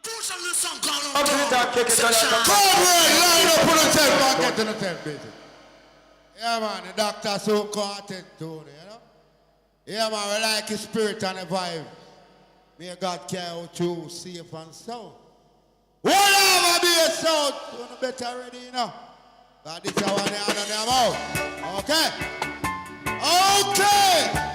Up to the top, kick it on the line up on the tape, man. Get to the tape, baby. Yeah, man, the doctor so content to you know? Yeah, man, we like his spirit and the vibe. May God carry out you safe and sound. Whatever be a sound, you know better ready, you know. God, this is how they honor them out. Okay? Okay!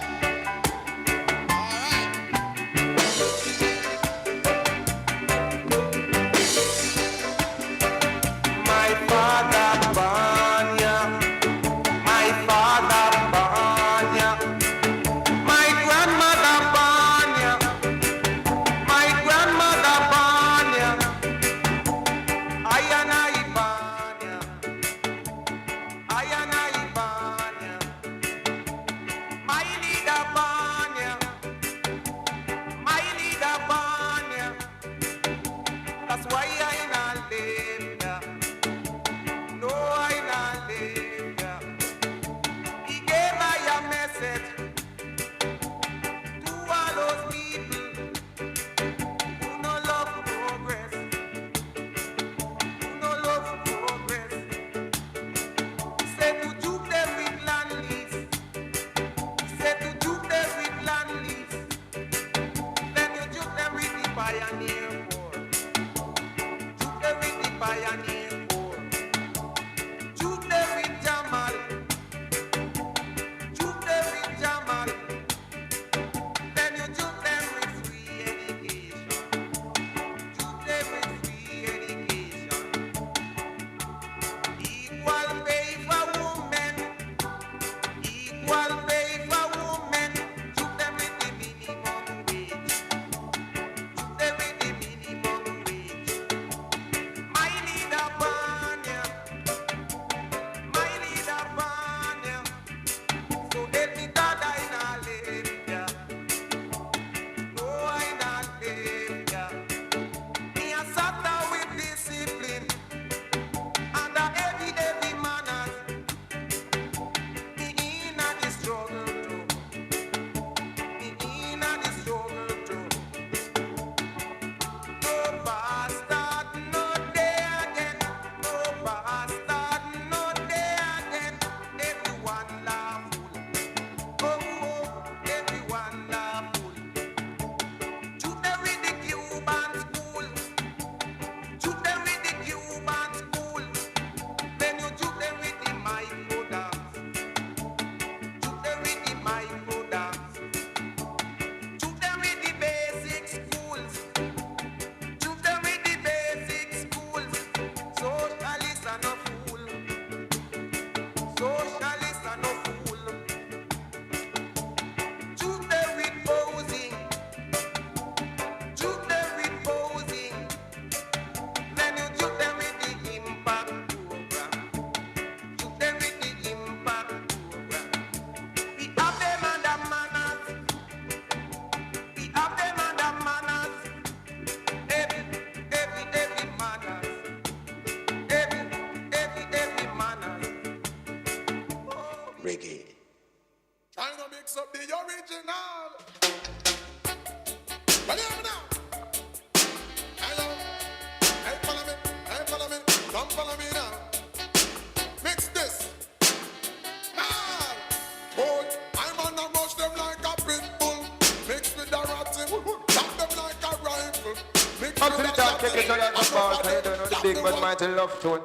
Big but mighty love tune.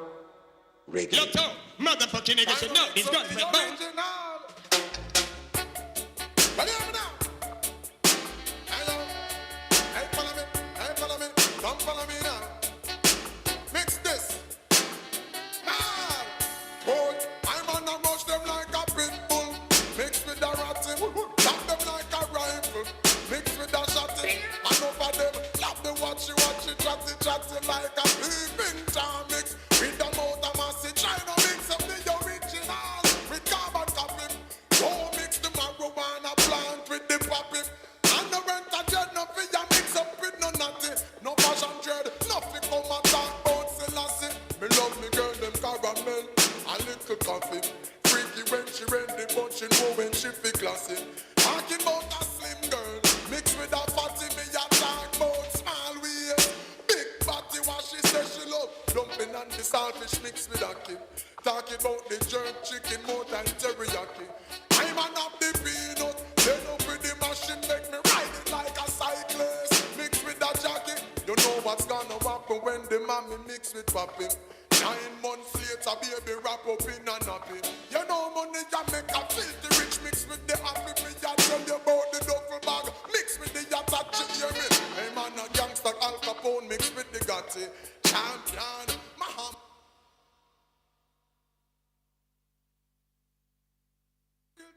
Reggae. Yo, Tom, motherfucking nigga should know these guns are bound. Follow me now. Mix this. Boy, I'm on a rush them like a pit bull. Mix with the ratting, tap them like a rifle. Mix with the shotting, and over them, love the watchy, chatty like a peeping Tom mix. With the motor massy, try to mix up the original with carbon copy. Don't mix the marijuana plant with the poppy. And the rent a jet, no fear mix up with no natty. No passion dread, nothing come and talk about Selassie. Me love me girl, them caramel, a little coffee. Freaky when she ready, but she know when she feel classy. Talking about a slim girl, mixed with a fatty, me a talk about small waist. and me mix with popping. 9 months later, baby, wrap up in a nappy. You know money can make a filthy rich mix with the happy. Me ya tell you about the duffel bag, mix with the yatta, you hear me? Hey man, a gangster Al Capone mix with the Gotti. Champion, Maham.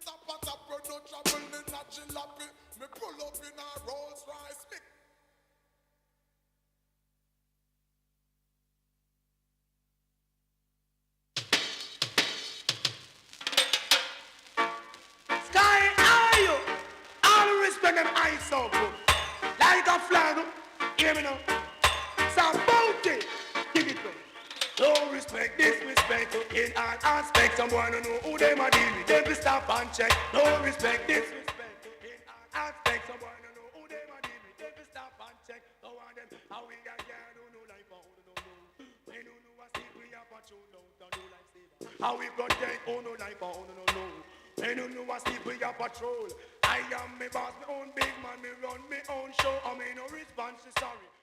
Top at a no trouble in a jalopy. Me pull up in a Rolls Royce. Sky, are you? All respect them eyes up. Like a flag. Hear me now. Some bounty. Give it way. No respect, disrespect to in all aspects. Someone who know who they might deal with. Them to stop and check. No respect, disrespect to in all aspects. Someone who know who they might deal with. Them to stop and check. Don't want them. How we got here, don't know like how don't know. When you know a sleep, we have a tune down. Don't know like saver. How we protect, oh no like how don't know. When you know a sleep, we have patrol. I am me boss, my own big man. Me run me own show. I mean no response, sorry.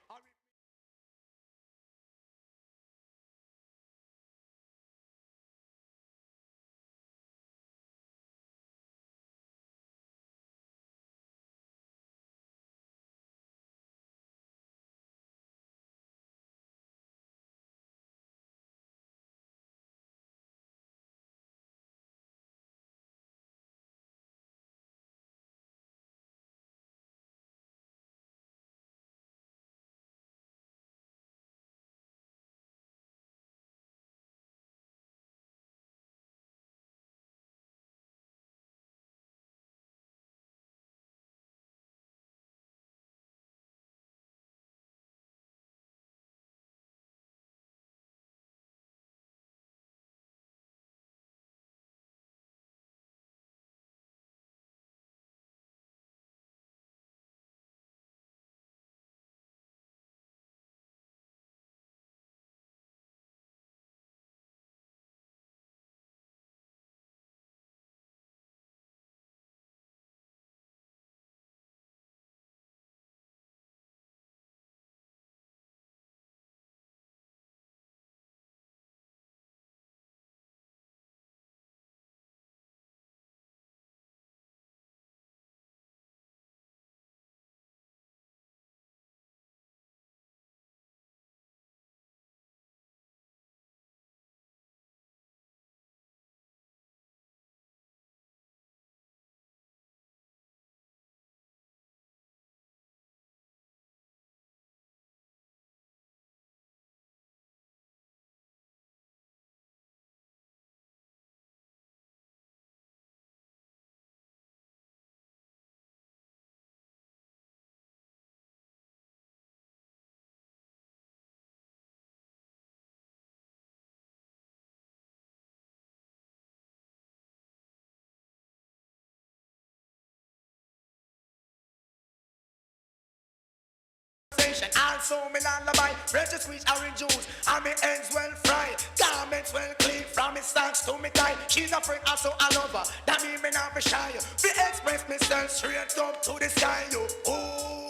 Also me lullaby, fresh squeeze orange juice, and me ends well fried, garments well clean, from me socks to me tie. She's a friend, also a lover, that mean me not be shy. Be express myself straight up to the sky. You,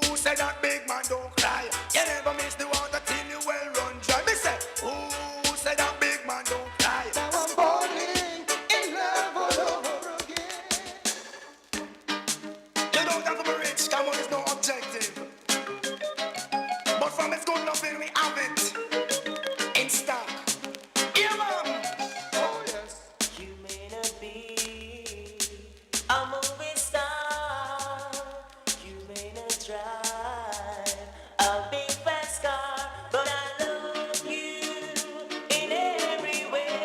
who said that big man don't cry? You never miss the water till you well run dry. Me say, who said that big man don't cry? Now I'm falling in love all over again. You don't have to be rich, come on, it's no objective. But from his good loving we have it in stock. Yeah, man. Oh yes. You may not be a movie star. You may not drive a big fast car, but I love you in every way.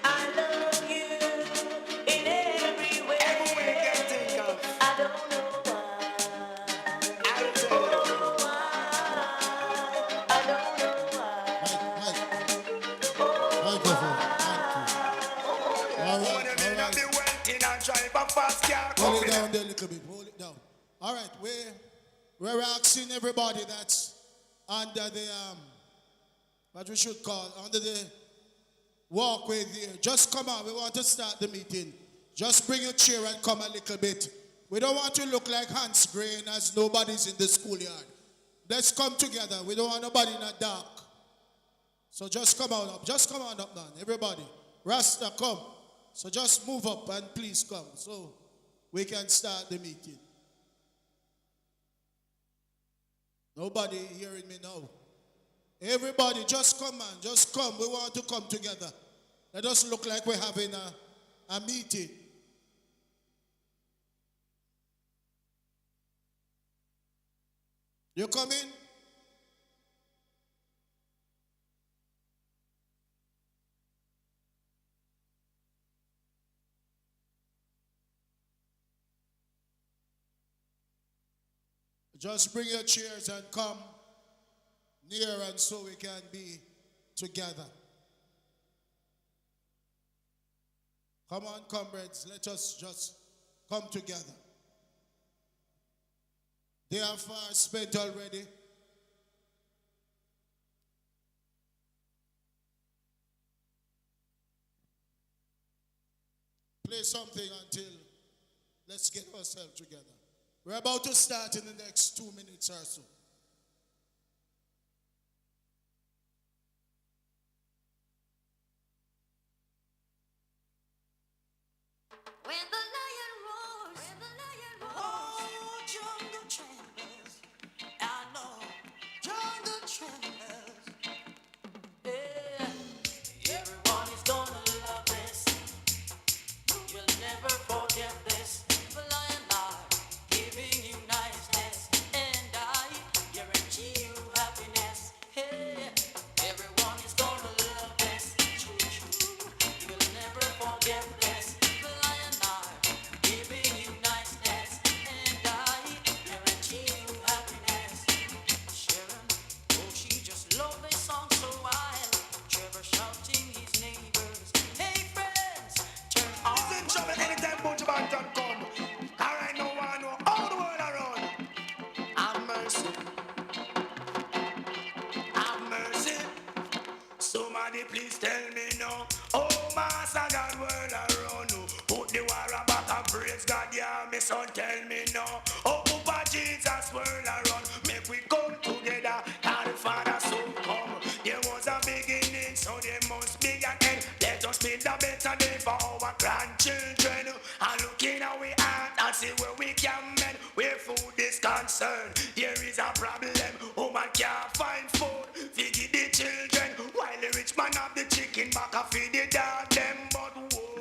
I love you in every way. Every way you can think of. I don't know why. I don't know. Hold it down there a little bit. Hold it down. All right, we're asking everybody that's under the what we should call under the walkway there. Just come on. We want to start the meeting. Just bring your chair and come a little bit. We don't want to look like Hans Grain as nobody's in the schoolyard. let's come together. We don't want nobody in the dark. So just come on up. Just come on up, man. Everybody. Rasta, come. So just move up and please come so we can start the meeting. Nobody hearing me now. Everybody, just come, man. Just come. We want to come together. Let us look like we're having a meeting. You coming? Just bring your chairs and come near and so we can be together. Come on, comrades, let us just come together. They are far spent already. Play something until let's get ourselves together. We're about to start in the next 2 minutes or so. When the lion roars, oh, jungle trembles. I know, jungle trembles. Yeah, everyone is gonna love this. You'll never forget this. The lion heart giving you niceness, and I guarantee you happiness. Hey, everyone is gonna love this. True, true. You'll never forget this. The lion heart giving you niceness, and I guarantee you happiness. Sharon, oh, she just loved this song so wild. Trevor shouting his neighbors, hey friends, turn on. Listen, trouble anytime Bunch Banton come. Alright, no one know all the world around. Have mercy. Have mercy. Somebody please tell me no. Oh, Master God, world around. Put the war back and praise God, yeah, me son, tell me no. Oh, Papa Jesus, world around. Make we come together. God the Father soon come. There was a beginning, so there must be an end. Let us build a better day for our grandchildren. And look in our heart and see where we can mend. Where food is concerned, there is a problem. Woman can't find food, feed the children. While the rich man have the chicken back and feed the dog them. But woe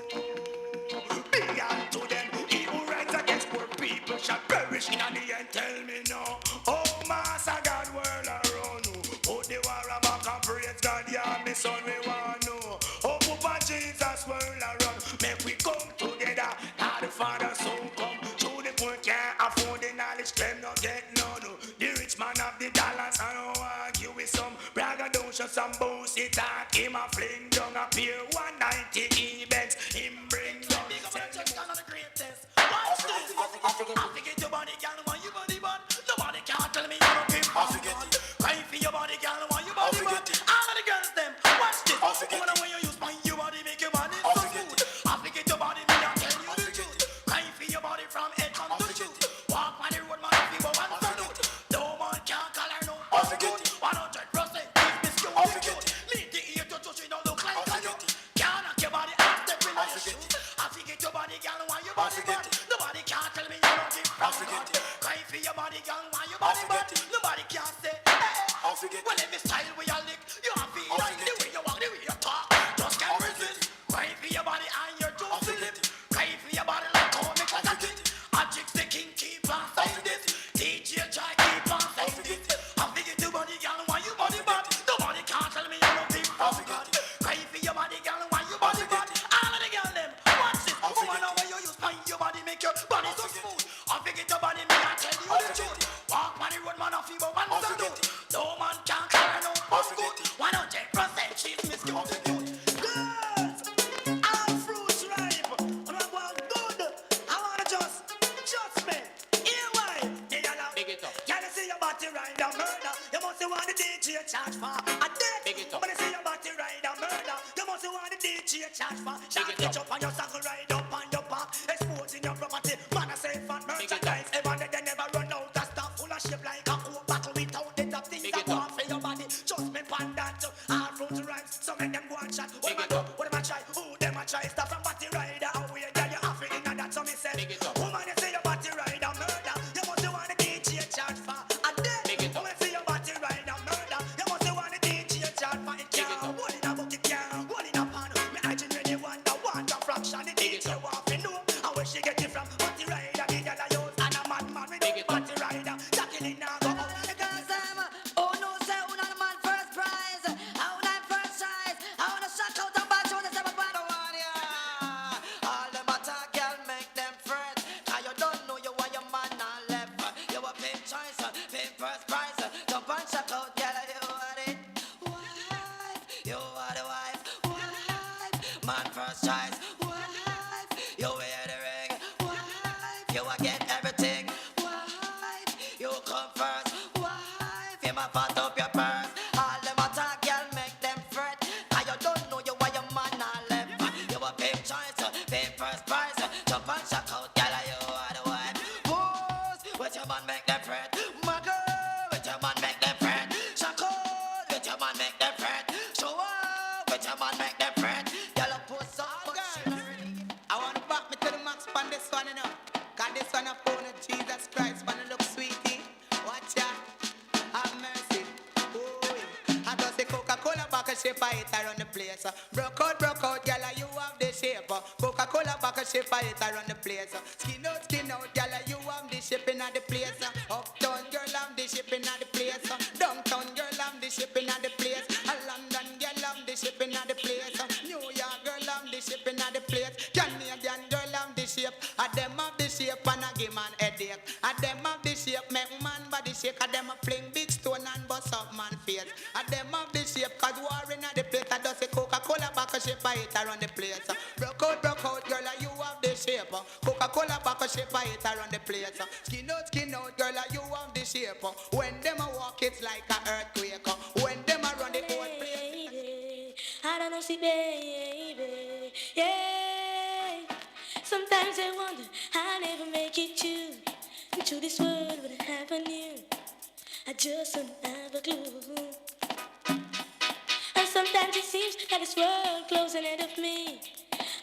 be unto them. He who rides against poor people shall perish in the end. Tell me no. Oh, Master God, world around. Put the war back and praise God, yeah, me son, we want to know. Oh, Papa Jesus, world around. Make we come together. Now the Father soon come. To the poor can't afford the knowledge, them not get none. The rich man have the dollars, I don't argue with some braggadocio, some bullshit talk. Him a fling down a pier 190 events. Him bring down. Watch this. I forget your body, girl, want your body, but nobody can't tell me you don't give a fuck. Cry for your body, girl, want your body, but all of the girls them. Watch this. Woman, when you use my your body, make your body so good. I forget your body, me I tell you the truth. Cry for your body from head on to shoot. Walk on the road, man, if you want to salute. No man can't call her no. 100% business you will get. Lead the ear to touch, you don't look like a you. Can't knock your body and step in on your shoes. I forget your body, girl, want your body, but nobody can't tell me you don't give a fuck. Cry for your body, girl, want your body, but nobody can't say, hey. Well, every style we all lick, you have feel like the way you walk, the way you talk. Just can't resist. Cry for your body and you're too silly. Cry for your body like how make like a kid. A chicks the king keep on saying this. DJ try keep on saying this. I forget your body, girl, want your body, but nobody can't tell me you don't give a fuck. Cry for your body, girl, want your body, but all of the girl them, watch this. Woman, how you use my your body, make your body so smooth. I forget your body, me I tell you the truth. Walk on the road, man, off you, but one salute. No man can't carry no passport. 100% she's Miss Cute. Girls, all fruits ripe. I'm not going good. I wanna just me. Here why? Big it up. Can you see your body ride a murder? You must want the DJ charge for a death. Big it up. When you see your body ride a murder, you must want the DJ charge for. Shot it up on your saddle, ride up on your back, exposing your property. Man, I say fat merchandise. Ever they never run out of stuff full of shit like a cool battle without first choice. Wife, you wear the ring. Wife, you will get everything. Wife, you come first. Wife, you ma fat up your purse. All them attack, girl, make them fret. Cause you don't know you why your man not left. You a big choice, big first prize. Jump and shock out, girl, you are the wife. Pose, with your man make them fret. My girl, with your man make them fret. Shock out, with your man make them fret. Show up, with your man make them fret. Girl, pose up, I want to back me to the max on this one, you know. Cause this one a phone of Jesus Christ, wanna look sweetie. Watch ya, have mercy. Oh, I just say Coca-Cola back a shape, I hit around the place. Broke out, girl, you have the shape. Coca-Cola back a shape, I hit around the place. Skin out, girl, you have the shape in the place. Uptown, girl, I'm the shape in the place. Downtown, girl, I'm the shape in the place. London, girl, I'm the shape in the place. New York, girl, I'm the shape in the place. Canadian, girl, I'm the shape. A them have the shape and a give man headache. A them have the shape, make man body shake. A them a fling big stone and bust up man face. A them have the shape, cause war in the place. I just say Coca-Cola back a shape, I hit around the place. Broke out, girl, you have the shape. Coca-Cola back a shape, I hit around the place. Skin out, girl, you have the shape. When them a walk, it's like an earthquake. When them a run the whole place. I don't know, see, baby, yeah. Sometimes I wonder, I'll never make it to this world, what happened new. I just don't have a clue. And sometimes it seems that this world closing ahead of me,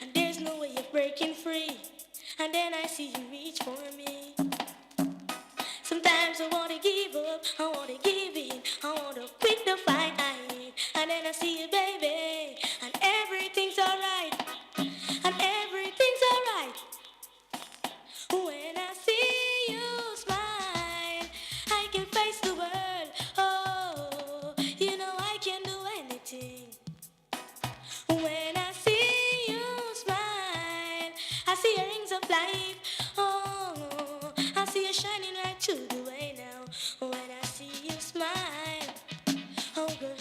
and there's no way of breaking free. And then I see you reach for me. Sometimes I wanna give up, I wanna give in, I wanna quit the fight. And then I see you, baby, and everything's alright. And everything's alright. When I see you smile, I can face the world. Oh, you know I can do anything. When I see you smile, I see your rings of life. Oh, I see you shining right through the way now. When I see you smile, oh girl,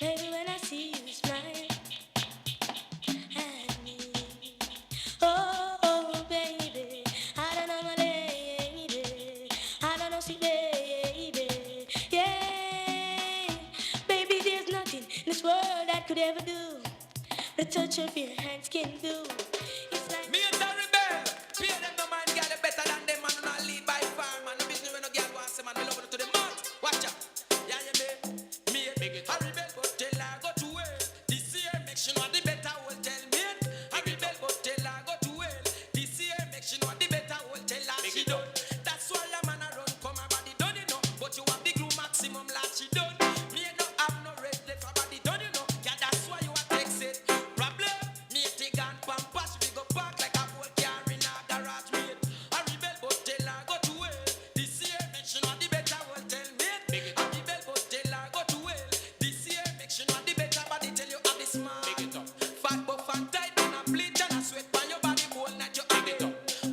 baby, when I see you smile at me. Oh, baby, I don't know my lady, I don't know, see, baby, yeah. Baby, there's nothing in this world that could ever do the touch of your hands can do. It's like Me and the rebel, pay them no mind, girl, better than them, man, not lead by far, man. The business when no girl wants them, man, we love it to the mouth. Watch out, yeah, me, a rebel, but tell her go to hell. This year, make sure know the better will tell me. A rebel, but tell her go to hell. This year, make sure know the better will tell her she done. That's why a man a run, come her body done, you know. But you have the glue maximum, like she done. Me no have no red left, her body done, you know. Yeah, that's why you a text it. Problem, me a take and pampas, we go back like a whole car in a garage, mate. A rebel, but tell her go to hell. This year, make sure know the better will tell me. A rebel, but tell her go to hell. This year, make sure know the better body tell you have the smart. Fat buff and tight and a bleach and a sweat on your body whole night you have it.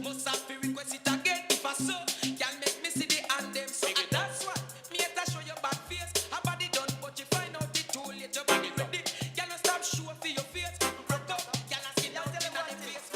Must have to request it again if I so. Can make me see the hand them so. And that's why me have to show your bad face. A body done but you find out it too late. Your body ready. Can you stop show for your face? Broke up. Can I skin down in the face?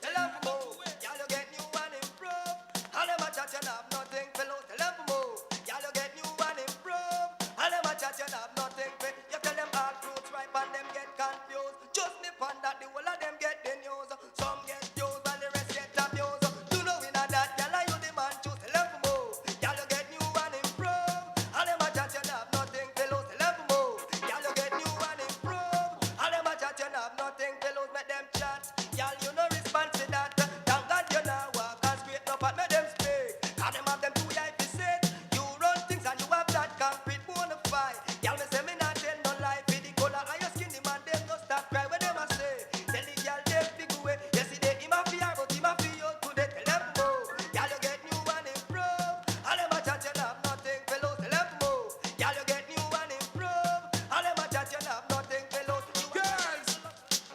Tell them to move, y'all you get new and improve. All them a chat you have nothing for low. Tell them to move, y'all you get new and improve. All them a chat you have nothing for. You tell them all fruits ripe and them get confused. Just nip on that the whole of them get the news. Some get used and the rest get abused. You know we not that, y'all you the man choose. Tell them to move, y'all you get new and improve. All them a chat you have nothing for low. Tell them to move, y'all you get new and improve. All them a chat you have nothing for low. Make them chat, y'all you no response to that. Thank God you now walk and straight up and make them speak. Cause them have them too high to sit. You run things and you have that concrete bona fide. Y'all me say me not tell no lie. For the color of your skin, the man them no stop cry when them a say. Tell the girl them big away. Yesterday him a fear but him a feel today. Tell them move, y'all you get new and improve. All them a chat you have nothing for low. Tell them move, y'all you get new and improve. All them a chat you have nothing for low. Girls,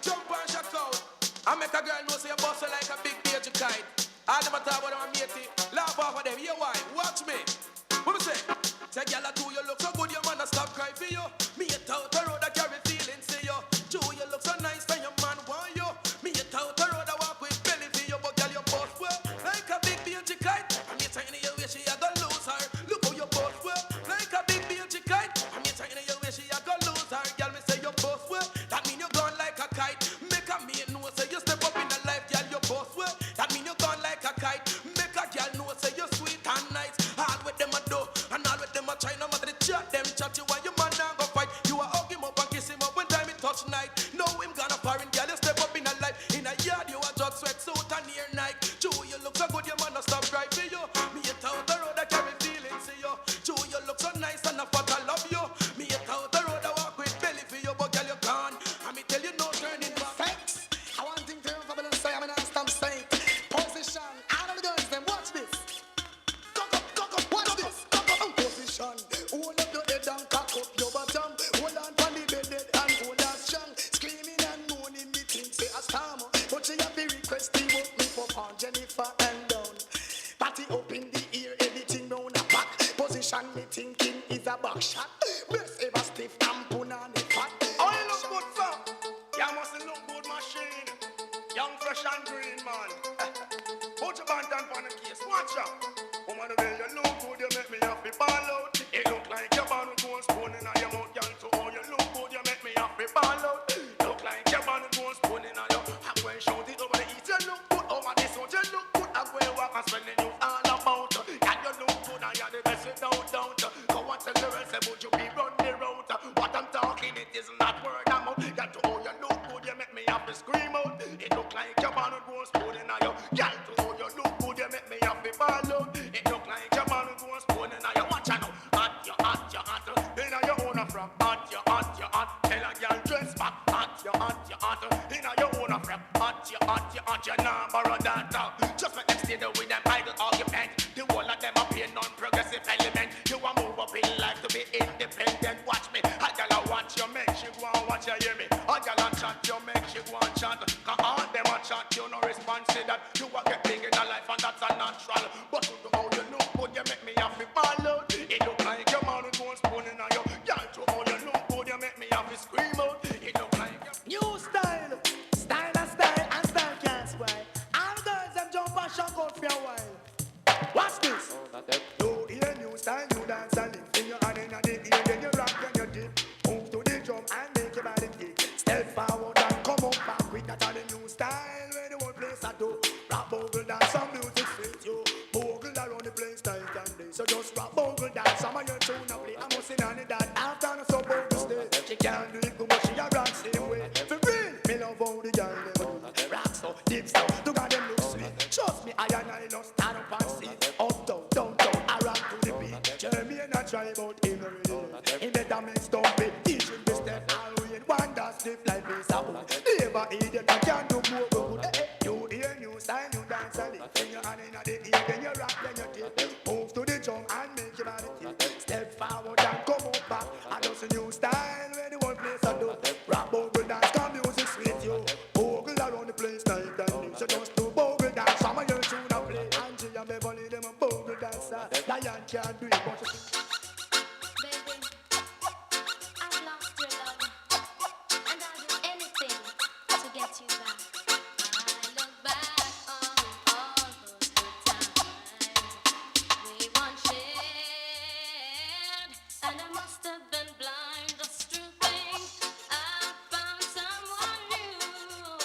jump and shock out. I make a girl know say you bust her like a big beige kite. All them a talk about them a matey. Laugh off of them, you why? Watch me. What me say? Say girl a do you look so good, your man a stop cry for you. Me a out the road I carry feelings to you. Do you look so nice and your look so good, your man no stop right for you. Me hit out the road, I carry feelings for you. True, you look so nice and I fuck I love you. Me hit out the road, I walk with belly for you, but girl you can't. And me tell you no turning back. Thanks. I want thing to remember and say I'm an stamp saying. Position. All of the girls, them watch this. Cock up, watch this. Cock up, position. Hold up your head and cock up your bottom. Hold on from the bed and hold on strong. Screaming and moaning, me think say a storm. But she have the request, he woke me for on Jennifer and down. Party up in the ear, everything down a back. Position me thinking is a back shot. Best ever stiff and put on the fat. Oh, you look good, sir. You must look good, machine. Young, fresh and green, man. Put your band down on the case. Watch out. Woman, the way you look good, you make me happy ball out. It look like your band with one spoon in your mouth, girl. So how you look good, you make me happy ball out. Look like your band with one spoon in your mouth. I'm going to shout it over the east. You look good over this one. You look good. I'm going to walk and spend the news all about. And you look good and you're the best without doubt. Go and tell the rest, would you be run the route? What I'm talking, it is not word of mouth. Girl, to how you look good, you make me happy scream out. It look like your man with one spoon in your. Girl, to how you look good, you make me happy ball out. It look like your man with one spoon in your. Watch out, hot, you hot, you hot. In your own from hot, you hot, you hot. Tell a girl dress back, hot, you hot, you hot. In your own from hot, you hot, you hot. You nah borrow that. Just make them stay there with them idle argument. The whole of them up here non-progressive element. You want move up in life to be independent. Watch me, a girl I watch you make she go and watch you hear me. A girl I chat you make she go and chat. Cause all them a chat you no response to that. You a get big in a life and that's a natural. But to know how you look good you make me happy ball out. It look like your man with one spoon in your. Girl to how you look good you make me happy scream out. It look like New style. Style and style and style can't spoil. All the girls them jump and shock out for a while. Watch this. You hear new style, you dance and lift. In your hand in the ear, then you rock and you dip. Move to the drum and make your body kick. Step forward and come up back with that on the new style. Where the whole place I do. Rap bogle dance, some music fit you. Bogle around the place night and day. So just rap bogle dance, some of your tune a play. I must sing on it that after no so bogle stay. She can't do it good, but she a rock same way. For real, me love how the girl them rock so, dip so, look at them look sweet. Trust me, I and I don't stand up and see. Up, down, I rock to the beat. Jeremy and I try about him already. He better make stumpy, teach him to step. I'll win one that stiff like this. Never idiot, I can't do more good. You hear new style, you dance and lift. In your hand in the ear, then you rock, then you dip. Move to the drum and make your body tip. Step forward and come up back. I just a new style where the whole place I do. Rap bogle dance, come music sweet you. Bogle around the place night and day. So just do bogle dance, some of your tune a play. Angie and Beverly, them a bogle dancer. Lion can't do it, but Baby, I've lost your love, and I'll do anything to get you back. I look back on all those good times we once shared, and I must have been blind just to think I found someone new,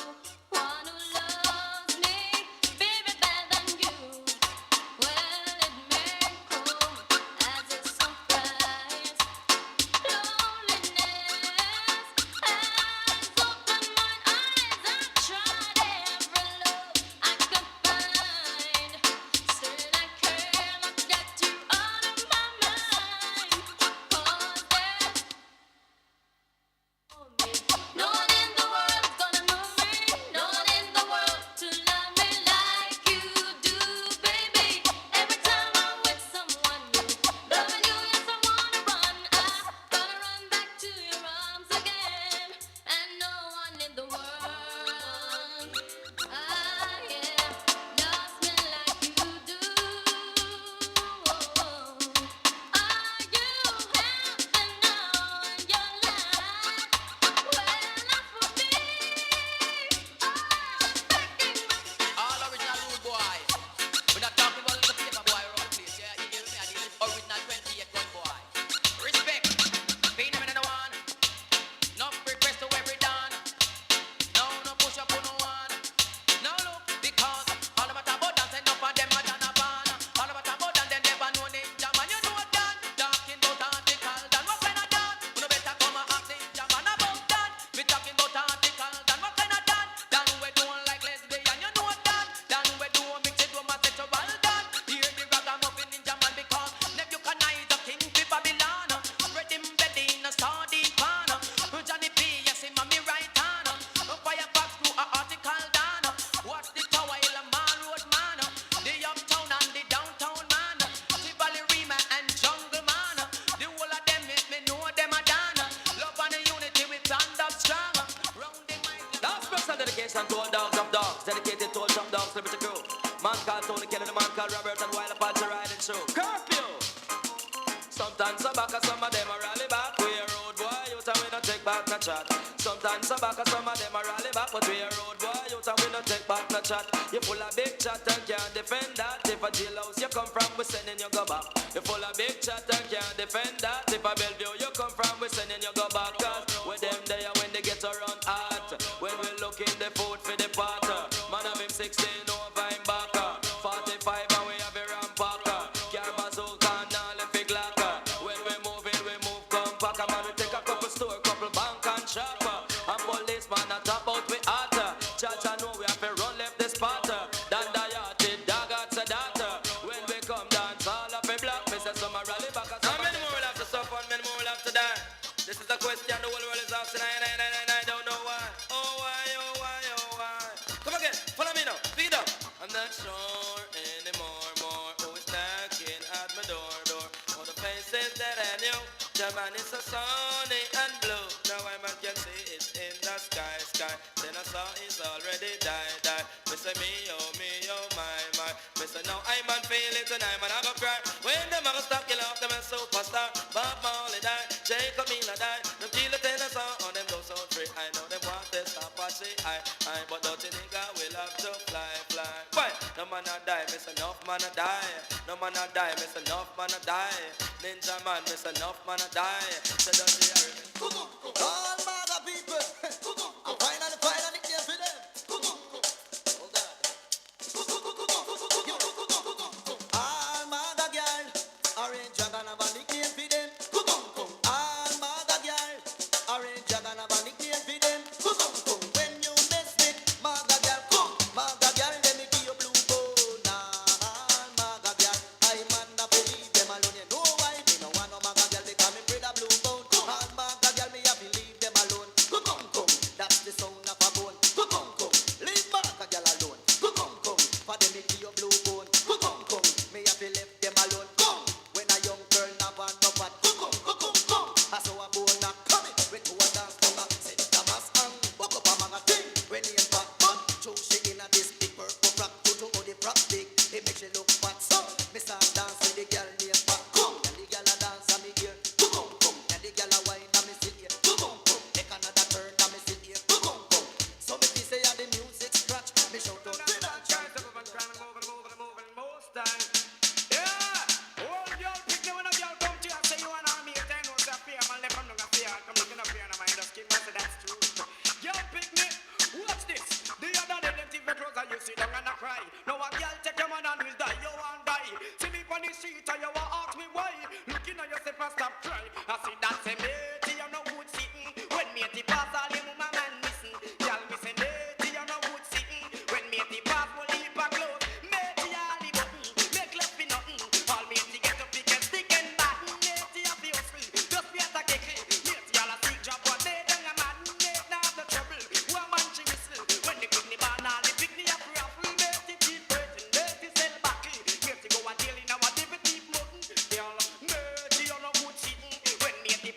one who loves me, baby, better than you. Well, it may come as a dogs of dogs, dedicated to all top dogs, liberty crew. Man called Tony Kelly, the man called Robert, and while apart to riding through. Curfew! Sometimes some back, some of them are rally back. We a road boy, you tell we no take back no chat. Sometimes some back, some of them are rally back, but we a road boy, you tell we no take back no chat. You full of big chat and can't defend that. If a jailhouse you come from, we sending you go back. You full of big chat and can't defend that. If a Bellevue you come from, we sending you go back. Cause with them there when they get around hot. When we look in the food for the pot. Man of him 16 over him back. 45 and we have a rampacker. Car bazooka and all the big locker. When we move in, we move compact. Man we take a couple store, couple bank and shop. And policeman a top out we hotter. Judge I know we have to run left the spot. Dan the yachted, dog at the data. When we come dance all of a block. Me say some a rally back. How many more will have to suffer and many more will have to die? This is the question the whole world is asking. I don't know why. Oh why, oh why, oh why. Come again, follow me now, speed up. I'm not sure anymore, more who is knocking at my door. All the faces that I knew, the man is so sunny and blue. Now I man can see it's in the sky. Then I saw it's already died. Me say me, oh my. Me say now I man feel it tonight, man I go cry. When them a go stop kill off them a superstar. Bob Marley die, Jacob Miller die. Them kill the tennis on them go so free. I know them want to stop and say I. But don't you nigga will have to fly. Why? No man a die, miss enough man a die. No man a die, miss enough man a die. Ninja man, miss enough man a die. So don't you hear me? All mother people, I'm finally clear for them. Hold on. All mother girl, orange dragon have a nickname for them. All mother girl, orange dragon have a nickname for them. When you mess with mother girl, let me give you blue bone. All mother girl, I man not believe them alone. You know why? Me no want no mother girl because me breed a blue bone. All mother girl, me have to leave them alone. That's the sound of a bone. Leave mother girl alone. For them me give you blue bone. Me have to left them alone. When a young girl not want no fat. I saw a bone not coming. When to a dance tongue, said Thomas and buck up a manga thing. When he in fat butt, show she in a this big purple frock. To the frock big, it makes she look fat. So me start dance with the girl named Fat. And the girl a dance and me hear. And the girl a wine and me sit here. Make another turn and me sit here. So me feel say a the music scratch. Me shout out to that child. Moving most time. Yeah, old girl pick me when a girl come to you and say you want me. I know say fear, man, let come look a fear. Come looking up here and I just keep say that's true. Girl pick me, watch this. The other day them take me clothes and you sit down and I cry. Now a girl take your man and will die, you want die. See me on the street and you want ask me why. Looking at yourself and stop cry. I see that's a matey, you no good sitting. When matey pass all him my man missing. Girl me say matey, you no good sitting. When matey pass will leave a clothes. Matey all the button, make love for nothing. All matey get up pick and stick and batten. Matey have the hustle, just be at a kick. Matey all a sick job but they don't a mad. Matey not the trouble, woman she whistle. When they pick me ban all the pick me up raffle. Matey keep waiting, matey sell buckle. Matey go a deal in our different deep mountain. They all matey on a good sitting. When matey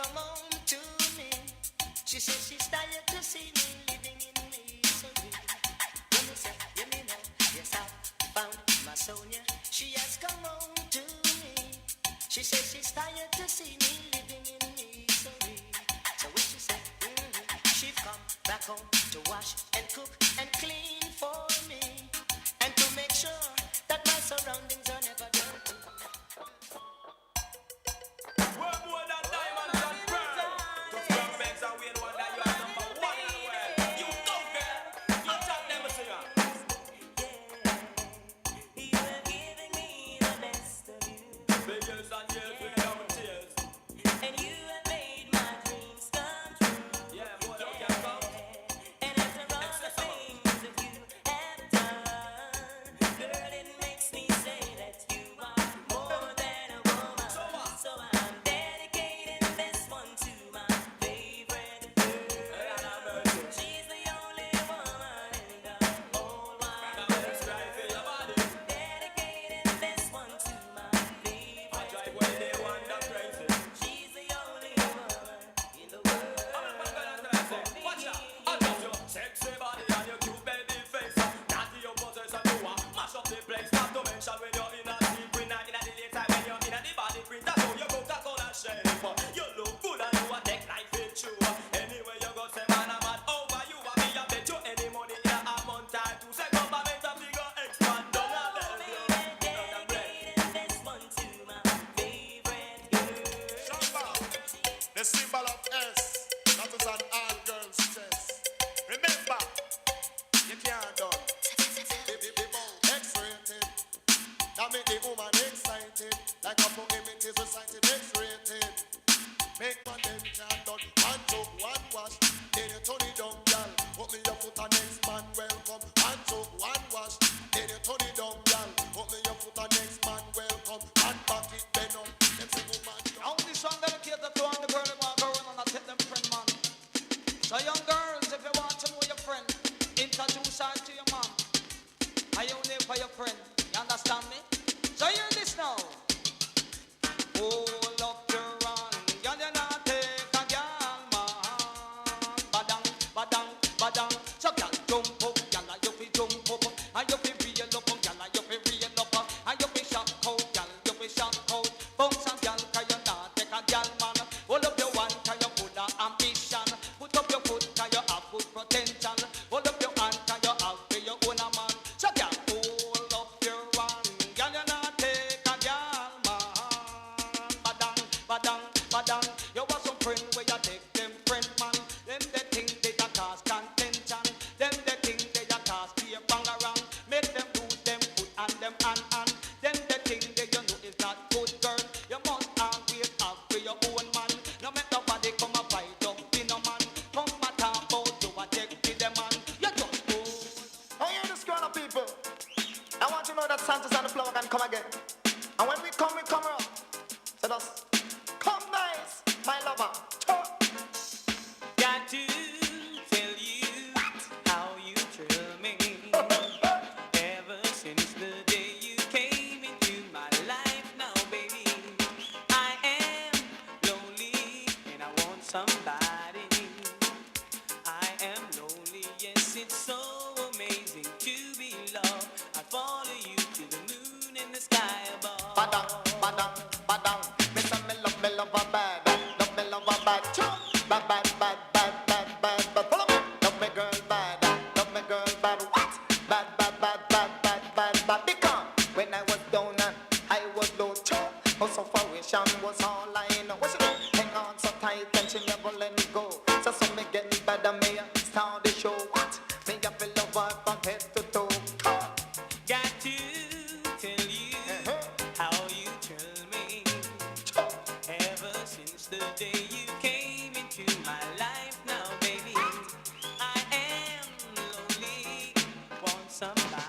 come home to me. She says she's tired to see me living in misery. When you say, you mean now, yes, I found my Sonia. She has come home to me. She says she's tired to see me living in misery. So when she said, she'd come back home to wash and cook and clean for me, and to make sure that my surroundings are never dirty. We're more than diamonds and pearls. Just young Banks and Wayne Wonder, you are number one in the world. You go, girl. You top them, singer. You are giving me the best of you, Big years and years, we down with tears. and you have made my dreams come true. Yeah, boy, don't get caught. And after all the things that you have done, girl, it makes me say that you are more than a woman. So I'm dedicating this one to my favorite girl. She's the only woman in the whole wide world. Dedicating this one to my favorite Drive where they want them crazy. She's the only woman in the world. Watch out, I love your sexy body and your cute baby face. Natty your possession, you are mash up the place. Not to mention when you're in a secret night in the daytime when you're in the body print. That's how you go to color shape. You look good and you a take life with you. Anyway you go say man I'm mad over you. I be a bet you any money in a month or two. Say government a figure expand down a bell. Dedicating this one to my favorite girl. The symbol of S, that is an all girls chest. Remember, you can't done. X-rated, that make the woman excited. Like a poem it is recited, X-rated. Make one them can't done. One took, one wash, then you turn it down, girl. Put me your foot and next man welcome. One took, one wash, then you turn it down, girl. Put me your foot and next man welcome. And back it then up, them say woman down. Now this song dedicated to all the girls who want to go around and take them friend, man. So young girls, if you want to know your friend, introduce her to your mom. And you name for your friend. You understand me? So hear this now. Hold up your run, girl, you not take a girl, man. Badang, badang, badang. So girl, jump up, girl, you fi jump up. And you fi reel up, girl, you fi reel up. And you fi shock out, girl, you fi shock out. Bounce and girl, 'cause you not take a girl, man. Hold up your one, 'cause you full of ambition. Put up your foot, 'cause you have good potential. Hold up your hand, 'cause you have for your own a man. So girl, hold up your one, girl, you not take a girl, man. Badang, badang, badang. You want some friend where you take them friend, man. Them they think they a cause contention. Them they think they a cause be a bang around. Make them lose them foot and them hand. Them they think they you know is not good, girl. You must always have for your own man. No make nobody come a fight up in a man. Come a talk about you a take with them man. You just go. Oh, yeah, this crowd of people. I want you to know that Santos and the flower can come again. And when we come up. So just come nice, my lover. Got to tell you how you thrill me. Ever since the day you came into my life now, baby. I am lonely and I want somebody. I am lonely, yes, it's so amazing to be loved. I follow you to the moon and the sky above. Badang, badang, badang. Miss me love a bad. Love me love a bad. Bad, bad, bad, bad, bad, bad, bad. Follow me. Love me girl bad. Love me girl bad. What? Bad, bad, bad, bad, bad, bad, bad. Because when I was down and I was low, her sufferation was all I know. What she do? Hang on so tight and she never let me go. So me getting better, me start the show. What? Me I feel love her from head to toe. Got to tell you how you thrill me. Ever since the day you came into my life now, baby. I am lonely, want somebody.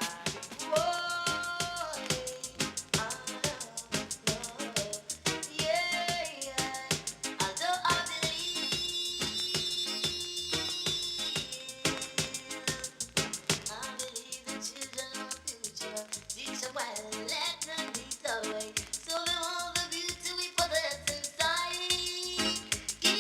Give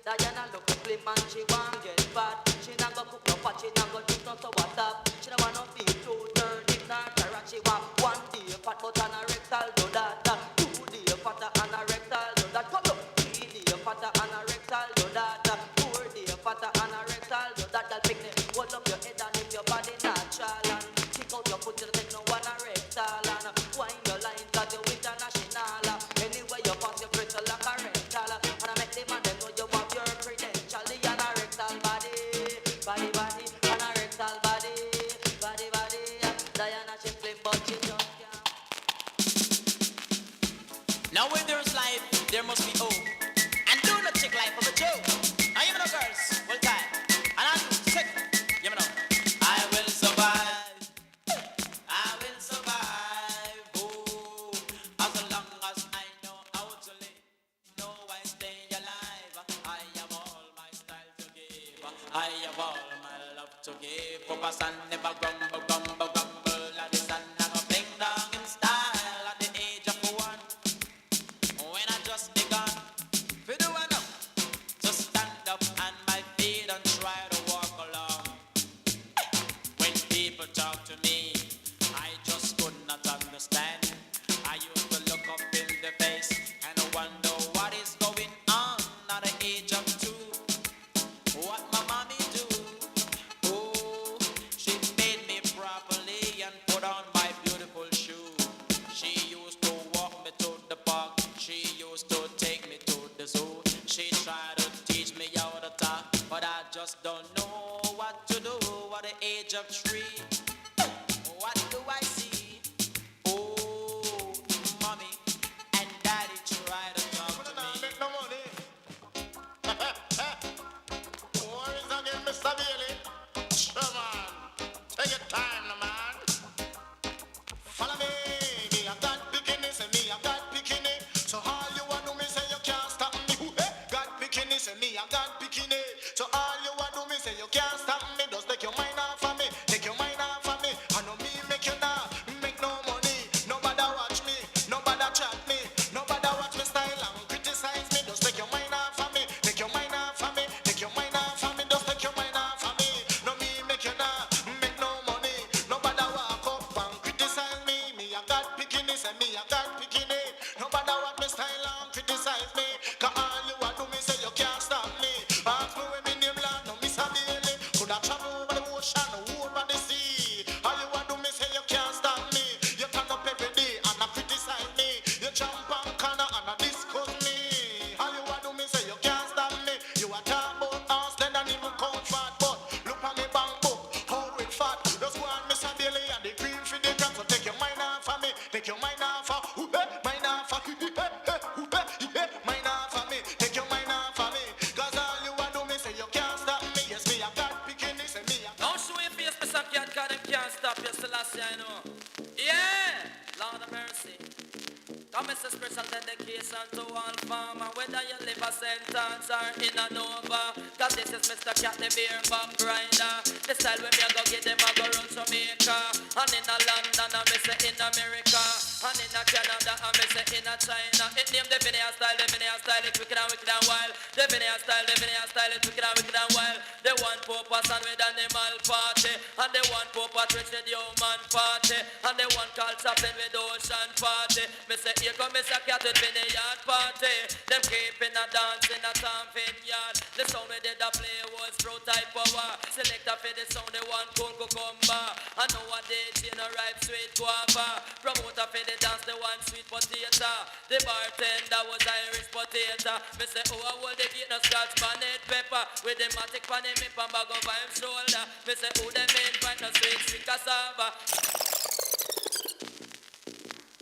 Diana look slim and she want get fat. She not go cook no pot, she not go drink no sour tap. She don't want no feel too dirty, nor carrot. She want 1 day fat but an a rectal do that. 2 day fatter and a rectal do that. Come look, 3 day fatter and a rectal do that. 4 day fatter and a rectal do that. Girl pick them, hold up your head and if your body natural and kick out your foot, you don't take no one a rectal and wind your line 'cause you're international. Anyway you pass your crystal like a rectal and I make them and them know you have your credential. The and a rectal body, body, body, and a rectal body, body, body. Diana she flip but she just can't. Now where there's life, there must be hope. And do not take life as a joke. Now you know girls, well time. And I'm sick, you know. I will survive. I will survive. Oh, as long as I know how to live. No, I stay alive. I have all my style to give. I have all my love to give. Papa San never grumble, grumble, grumble. Like the sun never bling down in style at the age of 1. When I just begun, for do I know to stand up on my feet and try to walk along. When people talk to me, I just could not understand. I used to look up in the face and wonder what is going on at the age of 2. What my mommy do? Oh, she made me properly and put on my beautiful shoe. She used to walk me to the park. She used to take me to the zoo. She tried to teach me how to talk, but I just don't know what to do at the age of 3. What do I see? Oh, mommy and daddy try to talk to me. Worries again, Mr. Bailey. Sure, man. Take your time, no, man. Follow me. Me, I got bikini. Say me, I got bikini. So all you want to me, say you can't stop me. Got bikini. Say me, I got bikini. So all you want to me, say you can't stop me. Just take your mind off of me. Take your mind off of me. I know me make you now. Make no money. Nobody watch me. Nobody chat me. Nobody watch me style and criticize me. Just take your mind off of me. Take your mind off of me. Take your mind off of me. Just take your mind off of me. No me make you now. Make no money. Nobody walk up and criticize me. Me I got bikini. Say me I got bikini. Nobody watch me style and criticize me. 'Cause all you want to me say you can't stop me. Ask me when me name land. No Mr. Bailey. Could I travel over the ocean, over the sea? All you want to me say you can't stop me. You turn up every day and I criticize me. You jump on corner and I discuss me. All you want to me say you can't stop me. You a talk about house, then and even comfort. But look at me bank book, how it fat. Just go on Mr. Bailey and the green for the crap. So take your mind off of me. Take your mind off of mind off of mind off of me. Take your mind off of me. 'Cause all you want to me say you can't stop me. Yes, me I got bikini. Say me I got. Don't show your face, Mr. Cat, 'cause them can't stop you, Selassie, I know. Yeah, Lord of mercy. Come, Mr. Special dedication to all farmer, whether you live a sentence or in a Nova. 'Cause this is Mr. Cat, the beer bump rider. The style when me a go get them, I go run Jamaica. And in a London, I me say in America. And in a Canada, I me say in a China. It name the Vinaya style, it's wicked and wild. The Vinaya style, it's wicked and wild. They want poor person with animal party. And they want poor patrick with human party. And they want culture with ocean party. Me say here come Mr. Cat with vineyard party. Them keeping a dance in a town vineyard. The sound we did a play was pro type power. Selector for the sound they want cool cucumber. And nowadays you know ripe sweet guava. Promoter for the dance they want sweet potato. The bartender was Irish potato. Me say oh I hold the gate no scotch bonnet pepper. With the matic pan him and bag over him shoulder. Me say oh them ain't right no sweet cassava.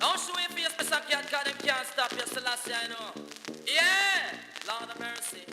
Don't show your face, Mr. Cat, 'cause them can't stop you, Selassie, I know. Yeah, Lord of mercy.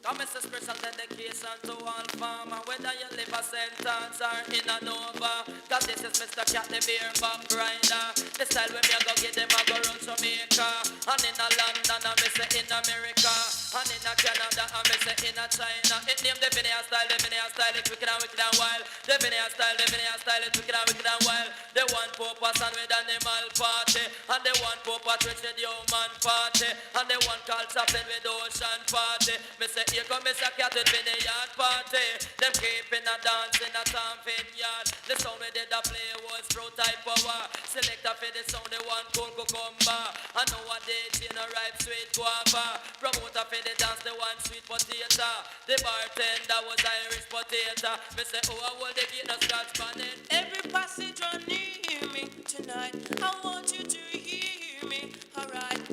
Come, Mr. Special dedication to all farmer, whether you live a sentence or in a Nova. 'Cause this is Mr. Cat, the beer bump rider. The style when me a go get them, I go run Jamaica. And in a London, I me say in America. And in a Canada, and me say in a China. It name the Vinaya style, it's wicked and wild. The Vinaya style, it's wicked and wild. They want purpose and with animal party. And they want purpose with the human party. And they want culture with ocean party. Me say here come Mr. Cat with Vineyard party. Them keeping a dance in a thumping yard. The sound we did a play was pro type power. Selector for the sound they want cool cucumber. And nowadays you know ripe sweet guava. Promoter for the dance they want sweet potato. The bartender was Irish potato. Me say oh I hold the gate no scratch bonnet. Every passenger near me tonight, I want you to hear me. Alright,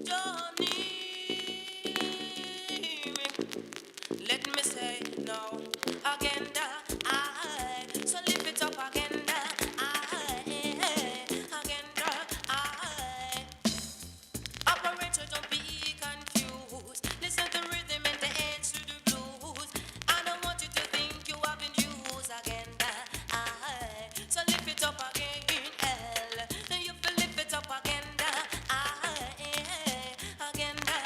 don't need me. Let me say no agenda. I so lift it up agenda. Agenda. Operator, don't be confused. Listen to rhythm and dance to the blues. I don't want you to think you have been used agenda. So lift it up again, L. You feel lift it up agenda. Agenda.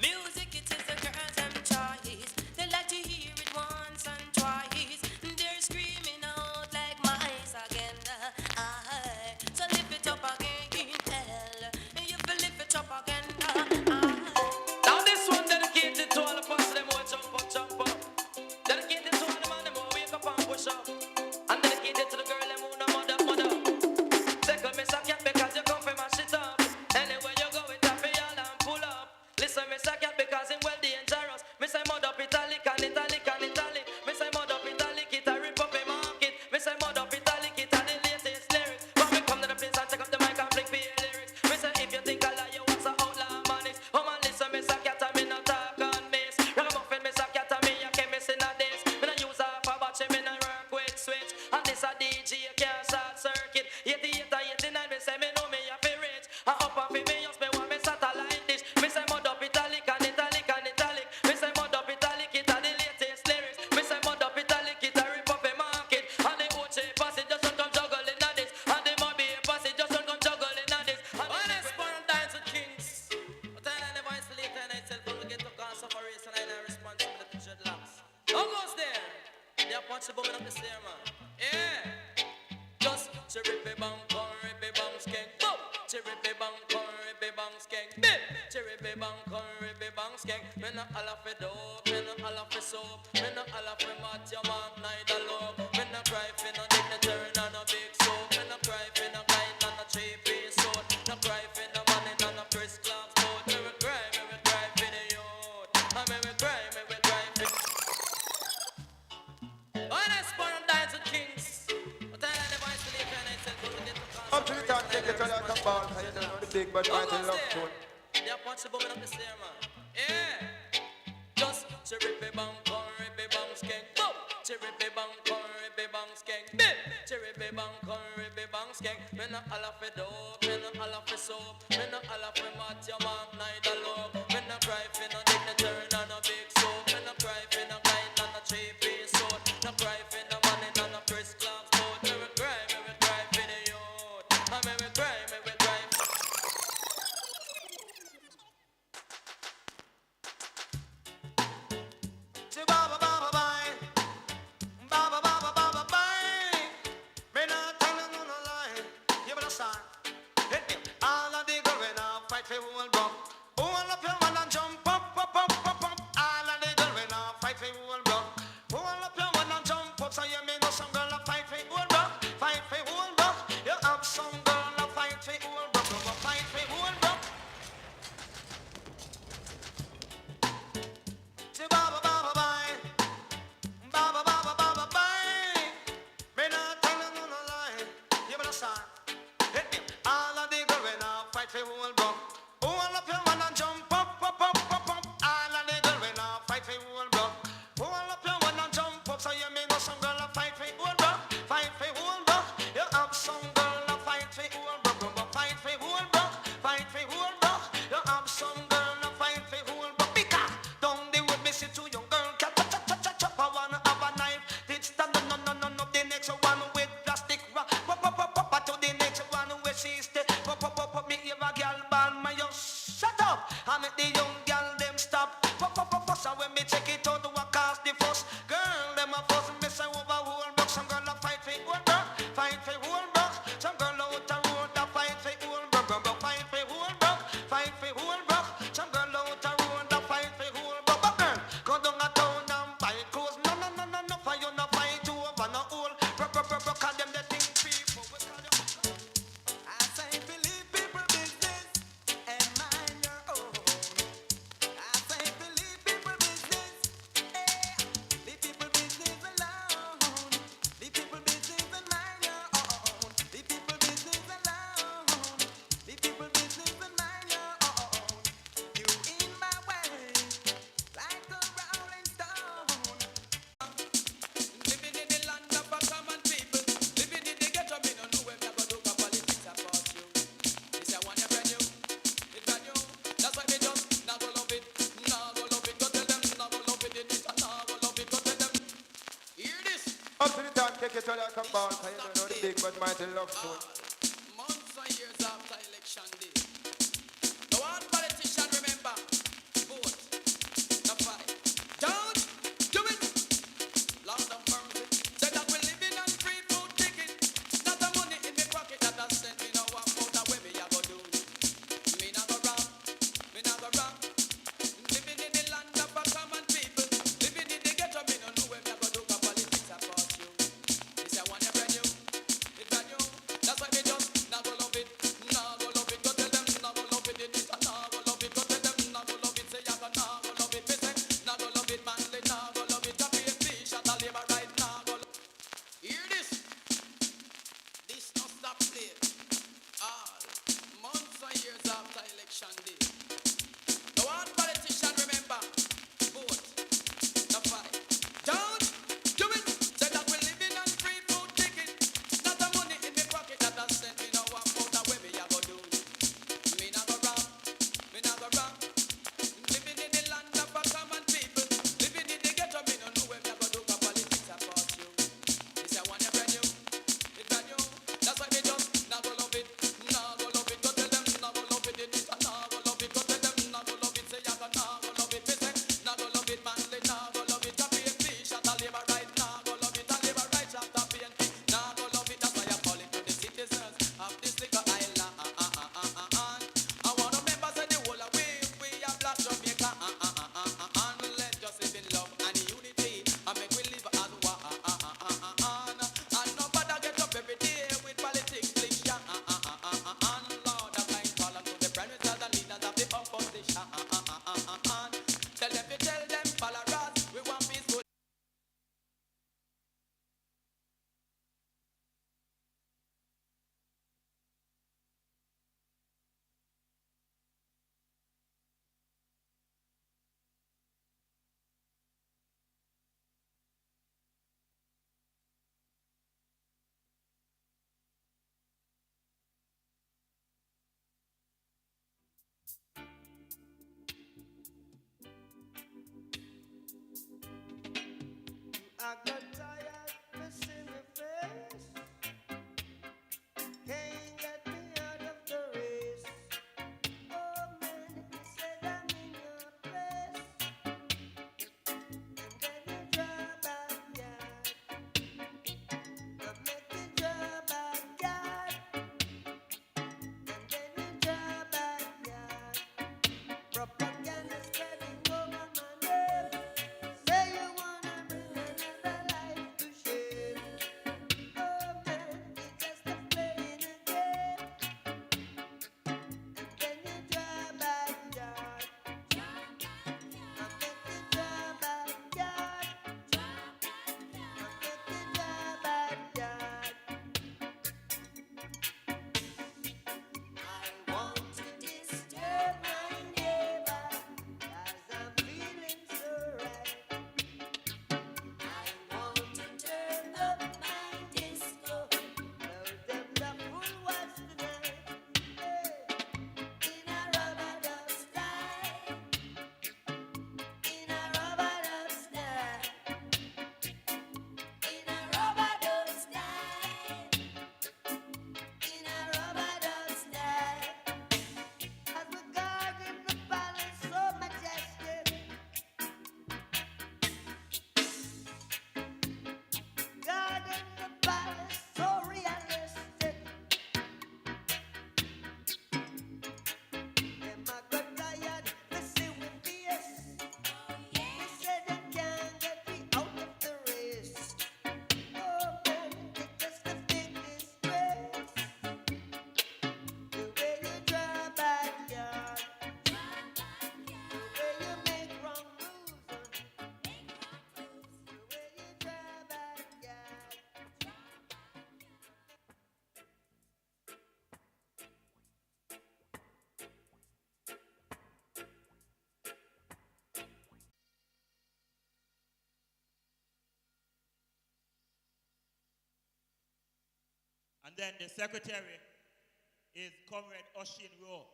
Music, it is a girl's choice. They like to hear it once and twice. They're screaming out like mice agenda. So lift it up again, L. You feel lift it up agenda. Now this one dedicated to all the parts of them who jump up. Dedicated to all the man them who wake up and push up. And dedicated to the girl them who no mother. Second Mr. Cat because you come from mash it up. Anywhere you go it up y'all and pull up. Listen Mr. Cat because him well dangerous. Me say mud up italic and italic and italic. Me say mud up italic it a rip up a market. Me say mud up italic it a the latest lyrics. But me come to the place and take up the mic and flick for your lyrics. Me say if you think I lie you want some outlaw manics. Oh man listen Mr. Cat and me no talk on miss. Ragamuffin Mr. Cat and me a chemist in a this. Me no use half a batch me no work with switch. And this a DJ can't short circuit. 88 and 89 me say me know me a fi rich. And up and fi me just me want me satellite dish. Me say mud up italic and italic and italic. Me say mud up italic it a the latest lyrics. Me say mud up italic it a rip up a market. And the Oche passage just don't come juggling on this. And the Mobby passage just don't come juggling on this. And honest born dance with kings. But I never isolate and I tell people get to cause of a race and I know responsibility to dreadlocks. Almost there. They are punch the bombing up the stair man. Yeah. Just chiripy bang, ribby bang, skank, boom. Chiripy bang, ribby bang, skank, bip. Chiripy bang, ribby bang, skank. Me no alla fi dope, me no alla fi soap, me no alla fi mat your man neither love. Me no cry fi no dignitary, no big soap. Me no cry fi no kind, no three-piece suit. No cry fi no money, no Chris Clark's boat. Me we cry fi the youth. And me we cry fi. Honest born dance with kings. But I never isolate and I tell people get to cause Up to the top, take it to the top ball. I don't know the big but mighty love tune. They are punch the bombing up the stair man. Yeah. Just chiripy bang, ribby bang, skank, boom. Chiripy bang, ribby bang, skank, bip. Chiripy bang, ribby bang, skank. Me no alla fi dope, me no alla fi soap, me no alla fi mat your man neither love. Me no cry fi no dignitary, no big soap. Me no cry fi no kind, no three-piece suit. No cry fi no money, no Chris Clark's boat. Me we cry fi the youth. And me we cry fi. Baba baba bye, baba baba baba bye. Me not tell you no lie. You better start. Hit me. All of the girls now fight for one bump. All of you wanna jump up. time, take it to like a ball, cause you don't know the big but mighty love soon. Months and years after election day. The one politician remember, vote, the fight. Don't do it. Lord of mercy. Say that we're living on free food ticket. Not the money in my pocket that has sent me now. I'm out of where me a go do. Me not go wrong. Me not go wrong. Living in the land of a common people. Living in the ghetto, me no know where me a go do. Cause politics about you. This a one you brand new. It's brand new. That's why me just not go love it. Not go love it. Go tell them not go love it. It is a not go love it. Go tell them not go love it. Say I go not go love it. Me say not go love it. Manly not go love it. A PNP shot a labor right not go love. Hear this. This no stop play. All months and years after election day. The one politician remember, vote, the fight. Don't do it. Say that we're living on free food ticket. Not the money in my pocket that has sent me now. I'm out of where me a go do. Me not go wrong. Me not go wrong. Living in the land of a common people. Living in the ghetto, me no know where me a go do. Cause politics about you. This a one you brand new. It's brand new. That's why me just not go love it. Not go love it. Go tell them not go love it. It is a not go love it. Go tell them not go love it. Say I go not go love it. Me say not go love it. Manly not go love it. A PNP shot a labor right. Not go love it. A labor right shot a PNP. Not go love it. That's why I call it to the citizens of this little island. I want to members of the whole of we are black Jamaica. Let's just live in love and unity and make we live as one. And nobody get up every day with politics, please. Lord, I'm going to call on to the prime minister and leaders of the opposition. Tell them, followers, we want peaceful. I got tired, missing your face. Can't get me out of the race. Oh man, you said I'm in your place. And then you draw back yard. I make you draw back yard. And then you draw back yard. Propaganda spreading over my name. Say you wanna bring another life to shame. Oh man, you just a playing a game. And then you draw back yard. I make you draw back yard. I make you draw back yard. I want to disturb my neighbor, 'cause I'm feeling so right. I want to turn up my disco, blow them the full watch tonight. Hey, in a rubber dub style, in a rubber dub style, in a rubber dub style, in a rubber dub style. As we guard in the palace so majestic, guard in the palace so realistic. Them a got tired, they see we fierce. They say they can't get me out of the race. Oh man, it's just a big disgrace. The way you draw back yard, the way you make wrong moves, the way you draw back yard. And then the secretary is Comrade Oshin Rowe.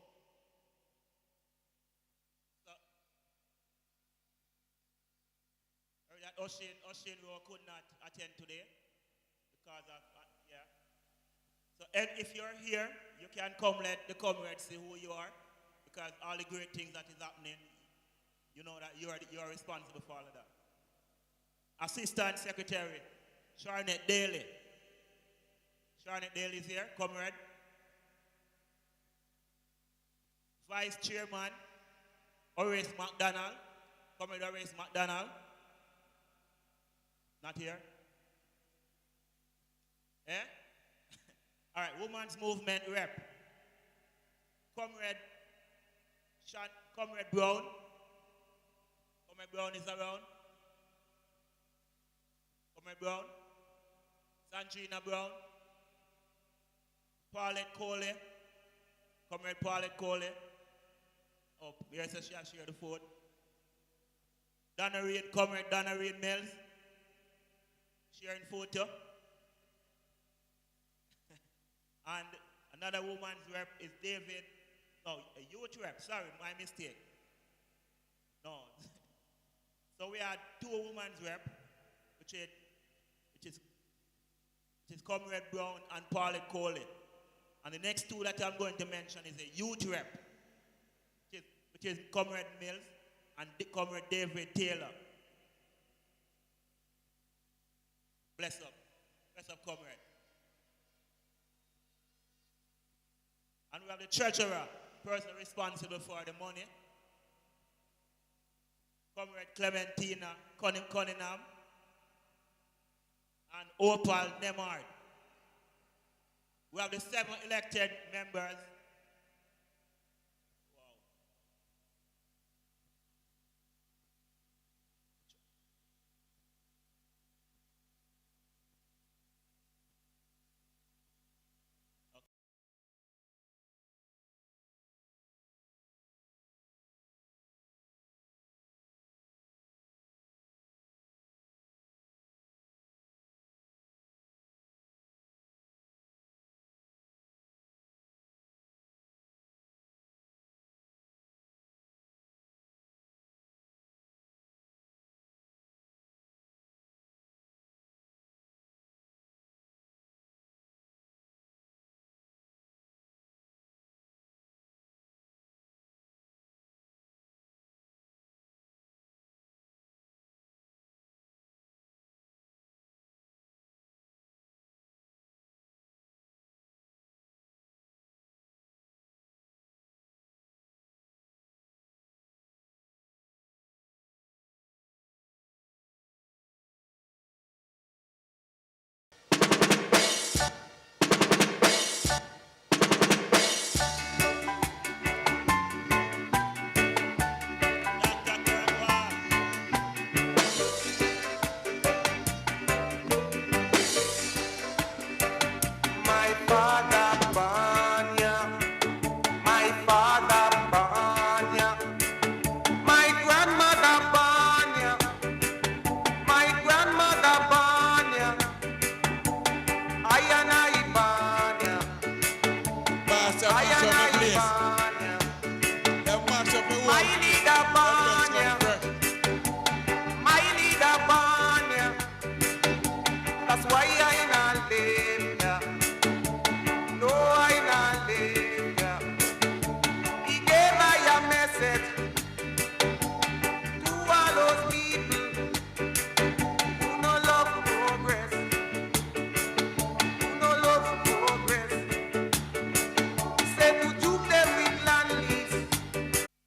So, heard that Oshin Rowe could not attend today. because of, yeah. So and if you're here, you can come let the comrades see who you are, because all the great things that is happening, you know that you are responsible for all of that. Assistant Secretary, Charnette Daly. Charnette Daly is here, comrade. Vice Chairman, Horace McDonald. Comrade Horace McDonald. Not here. Eh? All right, Women's Movement Rep. Comrade Brown. Comrade Brown is around. Comrade Brown. Sandrina Brown. Paulette Coley. Comrade Paulette Coley. Oh, yes, she has shared the phone. Donna Reed, Comrade Donna Reed Mills. Sharing photo. And another woman's rep is David. No, a youth rep. Sorry, my mistake. No. So we had two women's rep, which is Comrade Brown and Paulette Coley. And the next two that I'm going to mention is a youth rep, which is Comrade Mills and Comrade David Taylor. Bless up. Bless up, comrade. And we have the treasurer, person responsible for the money. Comrade Clementina Cunningham and Opal Nemard. We have the 7 elected members.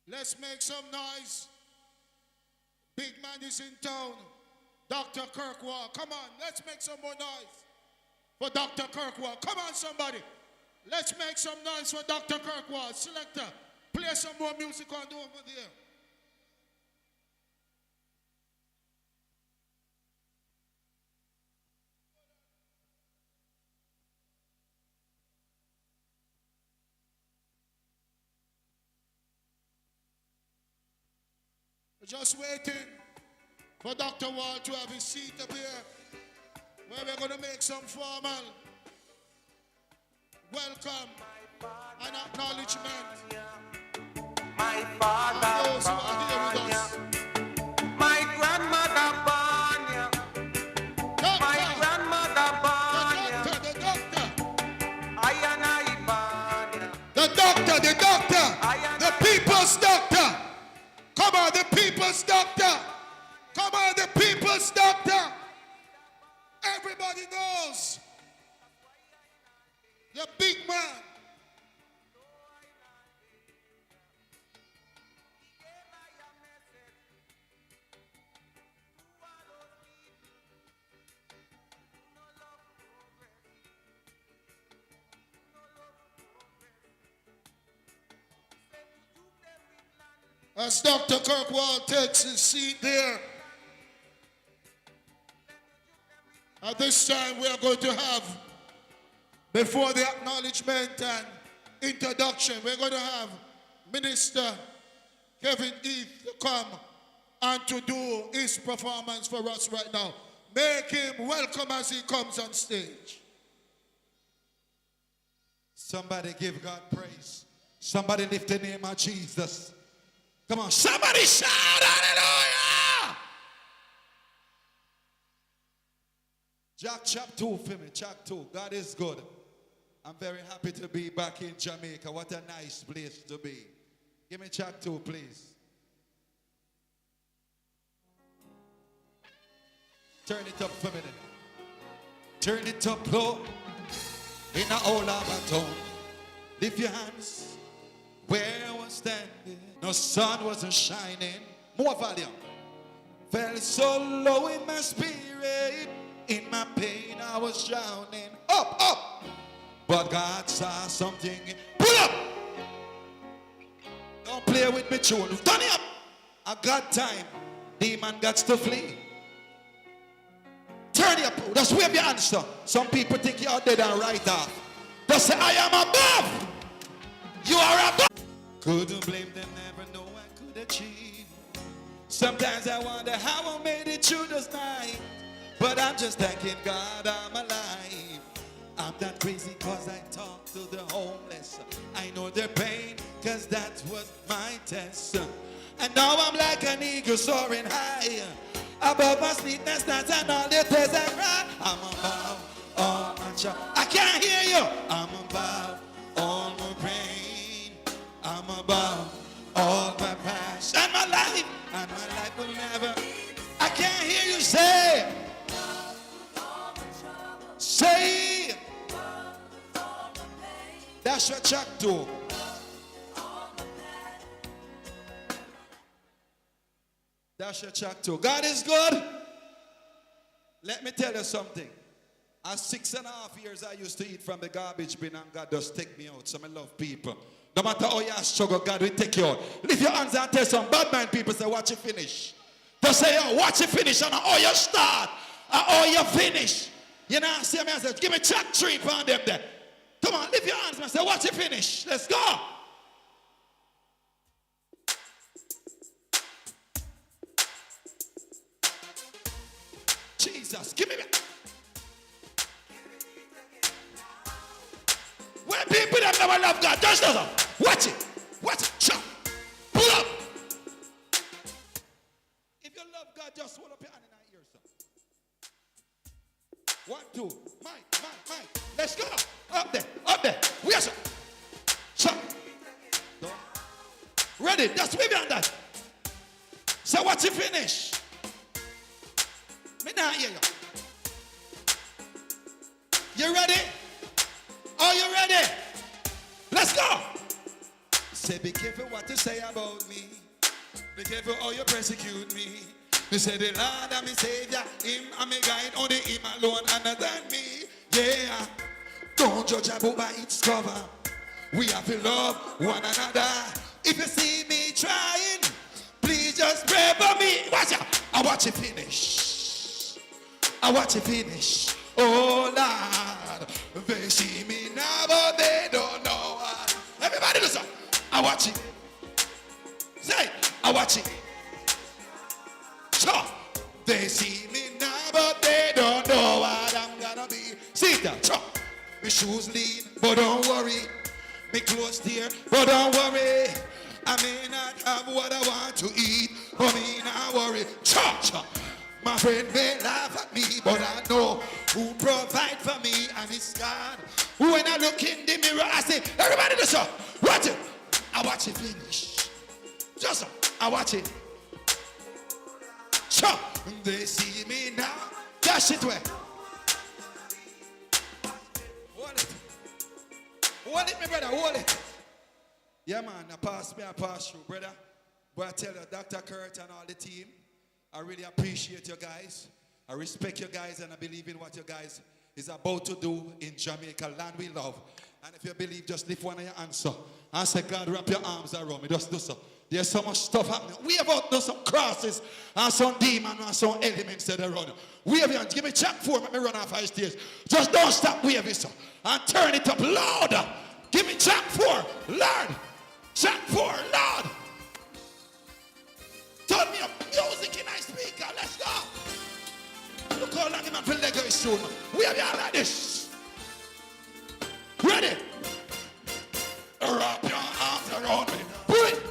Let's make some noise. Big man is in town. Dr. Kirkwall. Come on, let's make some more noise for Dr. Kirkwall. Come on, somebody. Let's make some noise for Dr. Kirkwall. Selector, play some more music on over there. Just waiting for Dr. Wall to have his seat up here, where we're going to make some formal welcome and acknowledgement. My father, those who are here with us. my grandmother, Banya. My grandmother, Banya. people's doctor. Come on, the people's doctor. Everybody knows. The big man. As Dr. Kirkwall takes his seat there, at this time we are going to have, before the acknowledgement and introduction, we're going to have Minister Kevin Heath to come and to do his performance for us right now. Make him welcome as he comes on stage. Somebody give God praise. Somebody lift the name of Jesus. Come on, somebody shout hallelujah! Jack chap 2 for me, Jack 2. God is good. I'm very happy to be back in Jamaica. What a nice place to be. Give me Jack 2, please. Turn it up for a minute. Turn it up low. In a whole of town. Lift your hands. Where I was standing, no sun wasn't shining. More volume. Felt so low in my spirit. In my pain I was drowning. Up, up. But God saw something. Pull up. Don't play with me, tune. Turn it up. I got time. Demon got to flee. Turn it up. Just wave your hands up. Some people think you're dead and right off. Just say, I am above. You are above. Couldn't blame them, never know I could achieve. Sometimes I wonder how I made it through this night. But I'm just thanking God I'm alive. I'm not crazy cause I talk to the homeless. I know their pain cause that was my test. And now I'm like an eagle soaring high. Above my sleepless nights and all the tears I cry. I'm above all my trouble. I can't hear you. I'm above all my pain. I'm above all my past and my life will never. I can't hear you say. Say. That's your Chuck too. That's your Chuck too. God is good. Let me tell you something. At 6.5 years I used to eat from the garbage bin and God just take me out. So I love people. No matter how you struggle, God will take you out. Lift your hands and tell some bad mind people, say, watch it finish. Just say, oh, watch it finish and how you start and how you finish. You know, see me and say, give me Chuck 3 pound them there. Come on, lift your hands and say, watch it finish. Let's go. Jesus, give me that. When people that never love God, just doesn't. Watch it. Watch it. Chop. Pull up. If you love God, just hold up your hand in our ear, son. 1, 2. Mike. Let's go. Up there. Yes, sir. Chop. Ready? Just wave your hand that. So watch it finish. Me not hear you. You ready? Are you ready? Let's go. Say, be careful what you say about me. Be careful how you persecute me. You say the Lord and me Savior, Him and me guide, only Him alone other than me. Yeah. Don't judge a book by its cover. We have to love one another. If you see me trying, please just pray for me. Watch out. I watch it finish. I watch it finish. Oh Lord, they see me now, but they don't know what. Everybody listen. I watch it. Say, I watch it. So, they see me now, but they don't know what I'm gonna be. See that? So, my shoes lean, but don't worry. My clothes tear, but don't worry. I may not have what I want to eat, but me not worry. Church. My friend may laugh at me, but I know who provide for me, and it's God. When I look in the mirror, I say, everybody listen, watch it. I watch it finish. Just I watch it. Chop. They see me now. Dash it way. Hold it. Hold it, my brother. Hold it. Yeah, man. I pass through, brother. But I tell you, Dr. Kurt and all the team, I really appreciate you guys. I respect you guys and I believe in what you guys is about to do in Jamaica, land we love. And if you believe, just lift one of your hands up and say, God, wrap your arms around me. Just do so. There's so much stuff happening. We have out some crosses and some demons and some elements that are around. Wave your hands. Give me check 4. Let me run off 5 stairs. Just don't stop waving, so. And turn it up louder. Give me check 4. Lord. Check 4. Lord. Turn me up music in my speaker. Let's go. Look how long I'm going to go soon. Wave your hand like this. Ready? Wrap your arms around me. Pull it.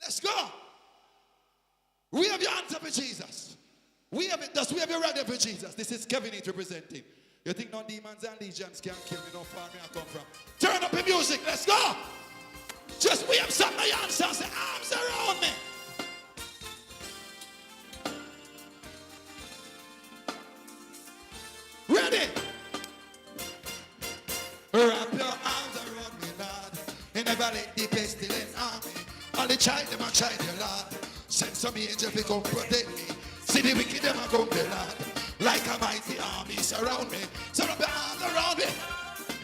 Let's go. We have your hands up for Jesus. We have it. Just we have your right up for Jesus. This is Kevin Heath representing. You think no demons and legions can kill me? No far me I come from. Turn up the music. Let's go. Just we have some of your hands and say arms around me. Ready? Wrap your arms around me, Lord. And never let the pestilence harm me. All the child, them a child, the Lord. Send some angel to come protect me. See the wicked, them a come, the Lord. Like a mighty army surround me. So wrap your arms around me.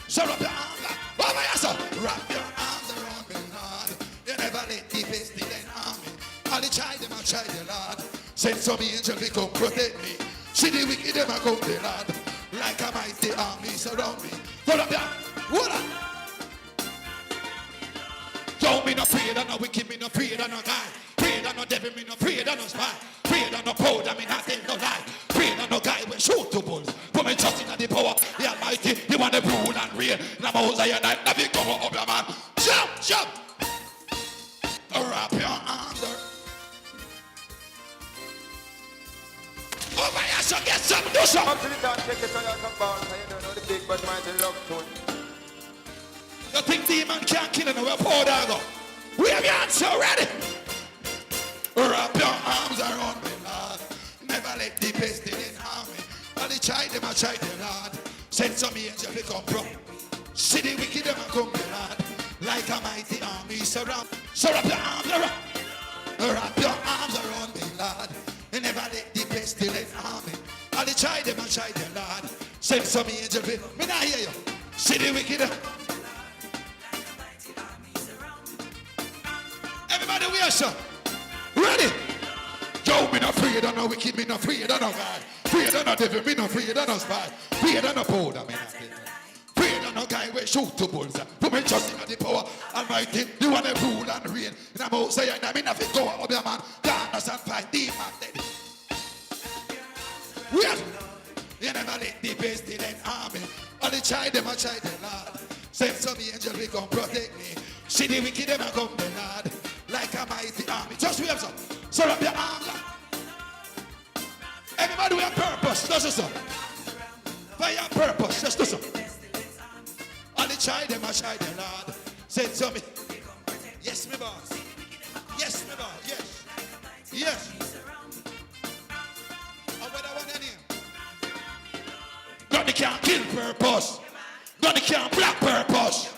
So wrap your arms around me. Oh my God, wrap your arms around me, Lord. You never let the pestilence harm me. All the child, them a child, the Lord. Send some angel to come protect me. See the wicked, them a come, the Lord. Like a mighty army surround me. Hold up, yeah. Hold up. Don't be no afraid of no wicked, me no afraid of no guy. Afraid of no devil, me no afraid of no spy. Afraid of no powder, me not tell no lie. Afraid of no guy with shoot to bulls. Put me trust in the power, the Almighty. He want to rule and reign. Now my house I night, never come up your man. Jump, jump. Wrap your arms around. Oh my gosh, so get some, do some. Up to the dance, take it on your come bounce. You don't know the big but mighty love tune. You think demon can't kill you, we're poor dog. We have your answer ready. Wrap your arms around me, Lord. Never let the pestilence harm me. All the child, them a child, the Lord. Send some angel to come from. See the wicked, them a come, the Lord. Like a mighty army surround. So wrap your arms around. Wrap your arms around me, Lord. And never let the pestilence harm me. All the child, them a child, the Lord. Send some angel to me. Not hear you. See the wicked. Everybody, we are sure. Ready? Yo, me not afraid of no wicked, me not afraid of no guy. Afraid of no devil, me not afraid of no spy. Afraid of no powder, me not afraid. Afraid of no guy with shoot to bulls. Put me trust in the power Almighty. You want to rule and reign. And I'm out saying that me not fit go up your man. Darkness and fight, demon dead. Wait. You never let the pestilence harm me. All the child, them a child, the Lord. Send some angel, we come protect me. See the wicked, them a come, the Lord. Like a mighty army. Just wave some. So wrap your arms up. Everybody with a purpose. Just do so. For your purpose. Just do so. All the child, them a child, the Lord. Send some. Yes, me boss. Yes, me boss. Yes. Yes. And what I want in here. Nobody can kill purpose. Nobody can black purpose.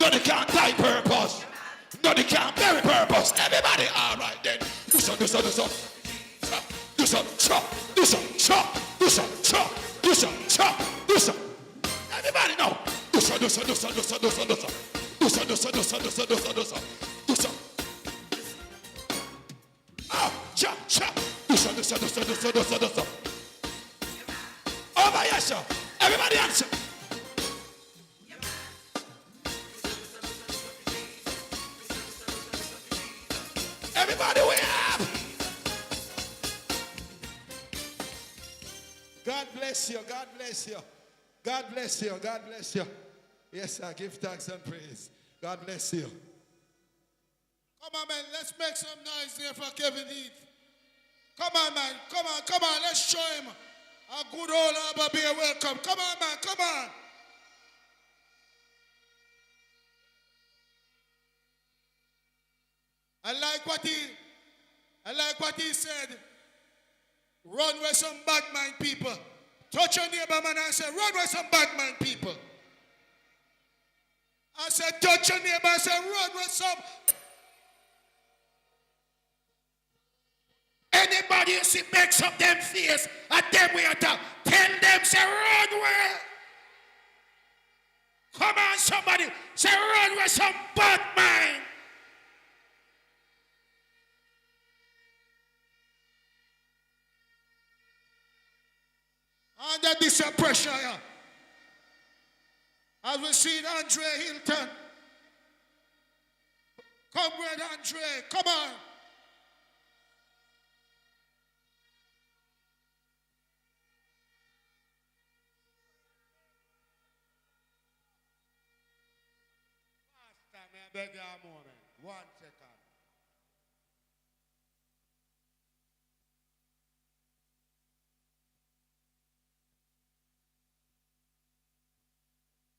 Nobody can die purpose. Nobody can bury purpose. Everybody, all right then. Do so, do so, do so. Do so, chop. Do so, chop. Do so, chop. Do so, chop. Do so. Everybody know. Do so, do so, do so, do so, do so, do so. Do so, do so, do so, do so, do so, do so. Do so. Ah, chop, chop. Do so, do so, do so, do so, do so, do so. Over here, sir. Everybody answer. Everybody we have. God bless you. God bless you. God bless you. God bless you. Yes, sir. Give thanks and praise. God bless you. Come on, man. Let's make some noise here for Kevin Heath. Come on, man. Come on, come on. Let's show him a good old Harbour beer welcome. Come on, man. Come on. I like what he I like what he said. Run with some bad mind people. Touch your neighbor, man, and say, run with some bad mind people. I said, touch your neighbor and say, run with some. Anybody you see makes up them face at them way to tell them, say, run with. Come on, somebody. Say, run with some bad mind. Under this pressure, yeah. As we see Andre Hilton. Comrade Andre, come on. Master, may I beg you a moment? 1 second.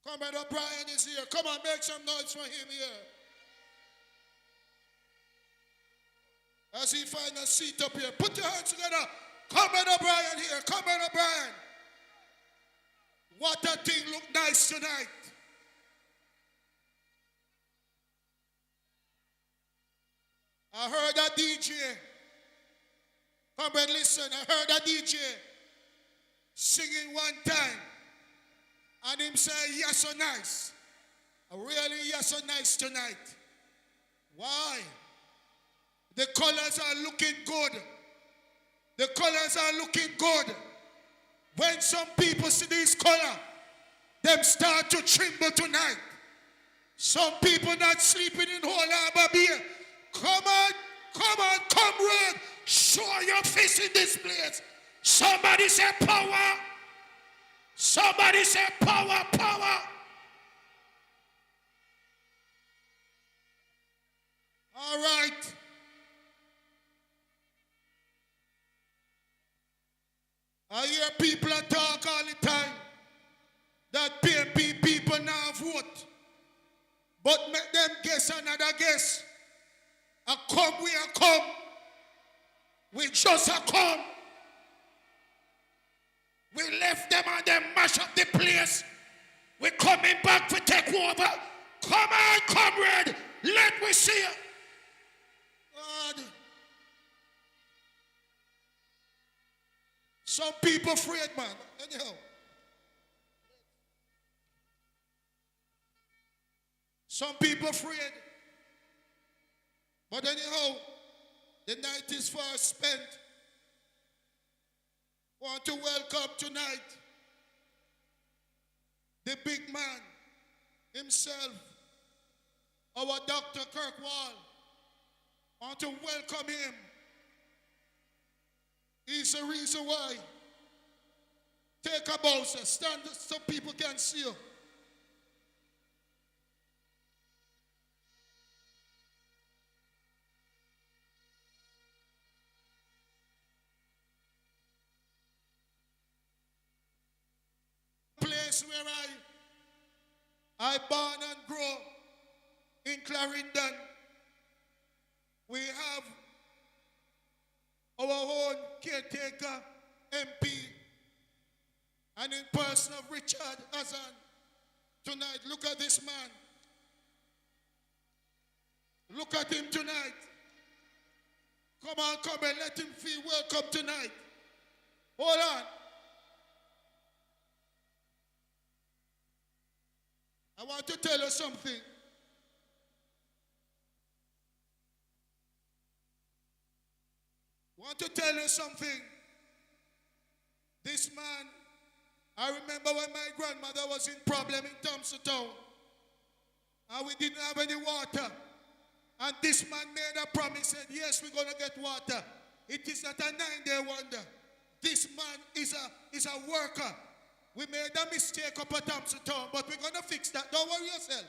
Comrade O'Brien is here. Come on, make some noise for him here. As he finds a seat up here. Put your hands together. Comrade O'Brien here. Comrade O'Brien. What a thing look nice tonight. I heard a DJ. Comrade, listen. I heard a DJ singing one time. And him say, yes, so nice. Really, yes, so nice tonight. Why? The colors are looking good. The colors are looking good. When some people see this color, them start to tremble tonight. Some people not sleeping in whole Harbour Bay. Come on, comrade. Show your face in this place. Somebody say power. Somebody say power, power. All right. I hear people talk all the time that PNP people now vote. But make them guess another guess. I come, we are come. We just a come. We left them and they mash up the place. We're coming back to take over. Come on, comrade. Let me see you. God. Some people afraid, man. Anyhow. Some people afraid. But anyhow, the night is far spent. Want to welcome tonight the big man himself, our Dr. Kirkwall. Want to welcome him. He's the reason why. Take a bow, sir. Stand so people can see you. Place where I born and grow in Clarendon. We have our own caretaker, MP, and in person of Richard Azan. Tonight, look at this man. Look at him tonight. Come on, come and let him feel welcome tonight. Hold on. I want to tell you something. Want to tell you something. This man, I remember when my grandmother was in problem in Thompson Town, and we didn't have any water. And this man made a promise, said, yes, we're going to get water. It is not a 9-day wonder. This man is a worker. We made a mistake up at Thompson Town, but we're going to fix that. Don't worry yourself.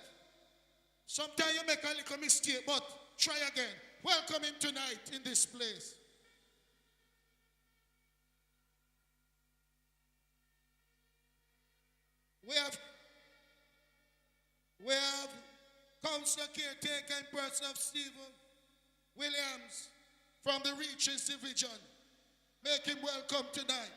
Sometimes you make a little mistake, but try again. Welcome him tonight in this place. We have Councillor Caretaker in person of Stephen Williams. from the Reaches Division. Make him welcome tonight.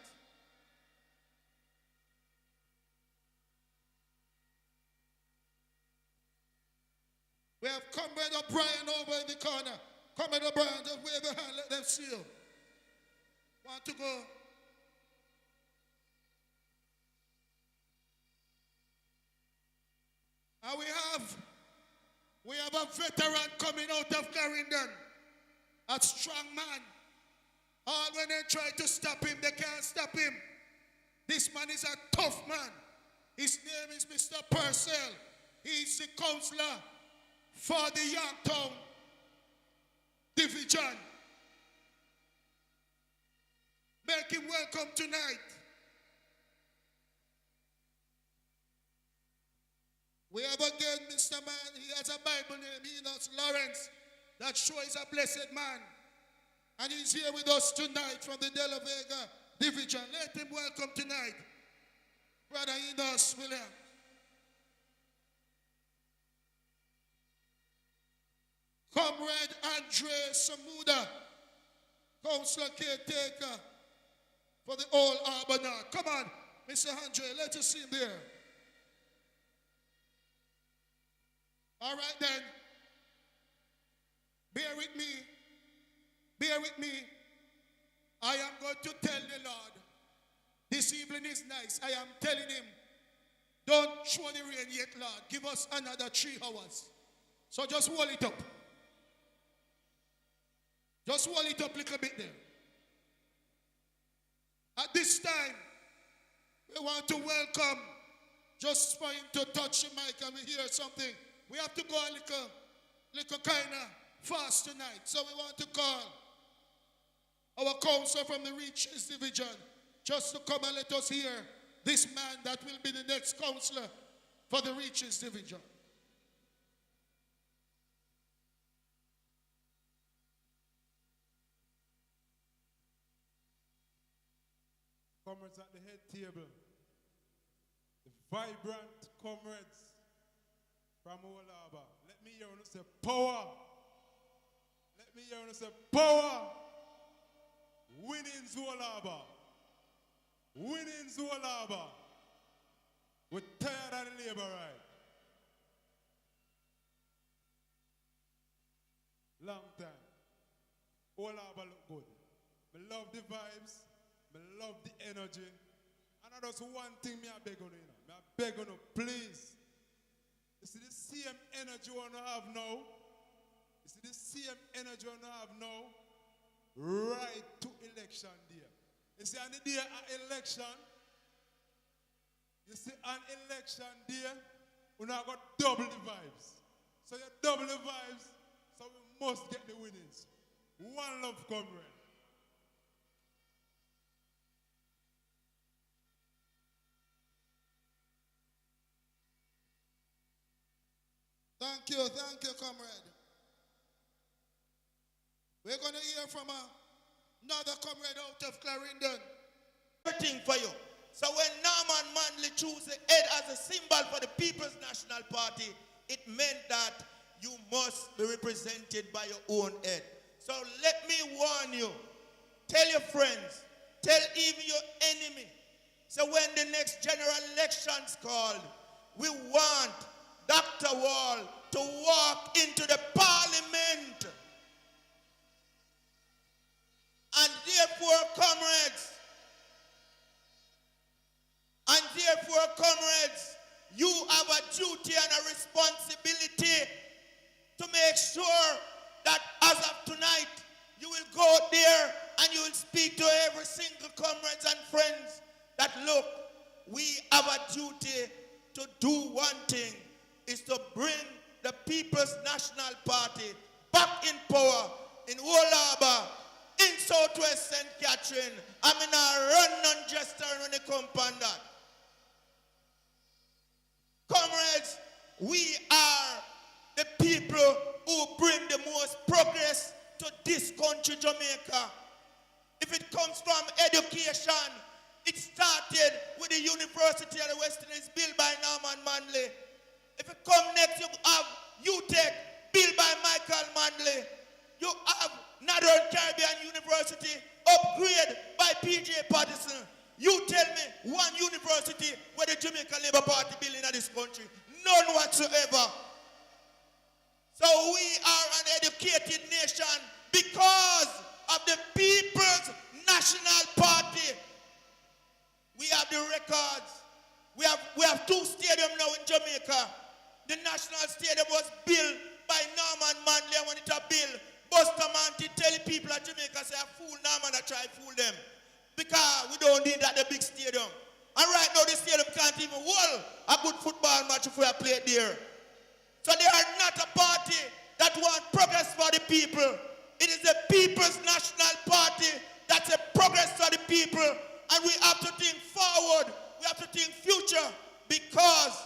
We have Comrade O'Brien over in the corner. Comrade O'Brien, just wave your hand, let them see you. Want to go? And we have a veteran coming out of Clarendon. A strong man. All when they try to stop him, they can't stop him. This man is a tough man. His name is Mr. Purcell. He's the councillor for the Yorktown Division. Make him welcome tonight. We have again Mr. Man, he has a Bible name, he knows Lawrence. That sure is a blessed man. And he's here with us tonight from the De La Vega Division. Let him welcome tonight Brother Enos Williams. Comrade Andre Samuda, Councillor Caretaker for the Old Harbour North. Come on, Mr. Andre, let us see him there. All right then. Bear with me. Bear with me. I am going to tell the Lord. This evening is nice. I am telling him, don't show the rain yet, Lord. Give us another 3 hours. So just hold it up. Just hold it up a little bit there. At this time, we want to welcome, just for him to touch the mic and we hear something. We have to go a little kind of fast tonight. So we want to call our councillor from the Reaches Division just to come and let us hear this man that will be the next councillor for the Reaches Division. Comrades at the head table, the vibrant comrades from Old Harbour. Let me hear you say power. Let me hear you say power. Winning Old Harbour. Winning Old Harbour. We're tired of the labor right. Long time. Old Harbour look good. I love the vibes. I love the energy. And I just one thing me I beg on you. I beg on you, please. You see the same energy you want to have now? You see the same energy you want to have now? Right to election day. You see on the day of election, you see on election day, we now got double the vibes. So you double the vibes, so we must get the winnings. One love, comrade. Thank you, comrade. We're going to hear from another comrade out of Clarendon. Everything for you. So when Norman Manley chose the head as a symbol for the People's National Party, it meant that you must be represented by your own head. So let me warn you. Tell your friends. Tell even your enemy. So when the next general election's called, we want Dr. Wall to walk into the parliament. And therefore, comrades, you have a duty and a responsibility to make sure that as of tonight, you will go there and you will speak to every single comrades and friends that look, we have a duty to do one thing, is to bring the People's National Party back in power in Old Harbour, in Southwest St. Catherine. I mean, I run non-jester when they come on that. Comrades, we are the people who bring the most progress to this country, Jamaica. If it comes from education, it started with the University of the West Indies built by Norman Manley. If it comes next, you have UTech built by Michael Manley. You have Northern Caribbean University upgrade by PJ Patterson. You tell me one university where the Jamaica Labour Party building in this country. None whatsoever. So we are an educated nation because of the People's National Party. We have the records. We have two stadiums now in Jamaica. The National Stadium was built by Norman Manley, and when it was built, Bustamante telling people at Jamaica say, I fool Norman, I try to fool them. Because we don't need that the big stadium. And right now the stadium can't even hold a good football match if we are played there. So they are not a party that want progress for the people. It is the People's National Party that's a progress for the people. And we have to think forward. We have to think future. Because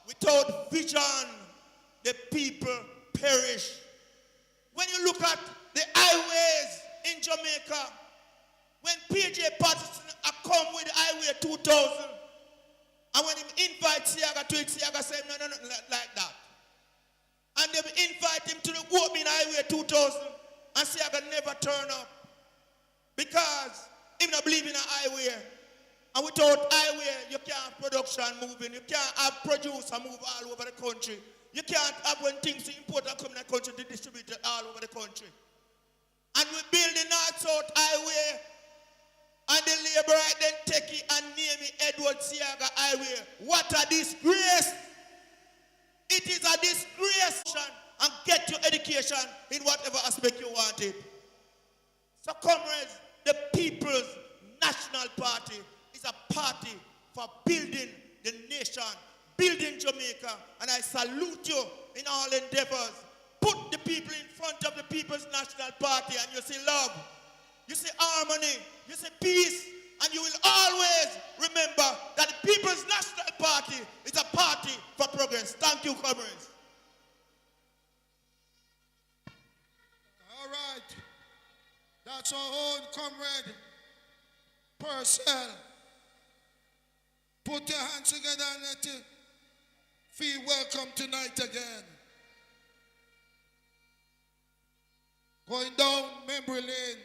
without vision, the people perish. When you look at the highways in Jamaica, when PJ Patterson come with Highway 2000, and when he invites Siaga to it, Siaga said, no, like that. And they invite him to the opening Highway 2000, and Siaga never turn up. Because he don't believe in a highway. And without highway, you can't have production moving. You can't have producer move all over the country. You can't have when things important come in the country to distribute it all over the country. And we build the North-South Highway, and the labor right then take it and name it Edward Siaga Highway. What a disgrace! It is a disgrace. And get your education in whatever aspect you want it. So comrades, the People's National Party is a party for building the nation, building Jamaica, and I salute you in all endeavors. Put the people in front of the People's National Party and you see love, you see harmony, you see peace, and you will always remember that the People's National Party is a party for progress. Thank you, comrades. All right. That's our own comrade, Purcell. Put your hands together and let you feel welcome tonight again. Going down memory lane.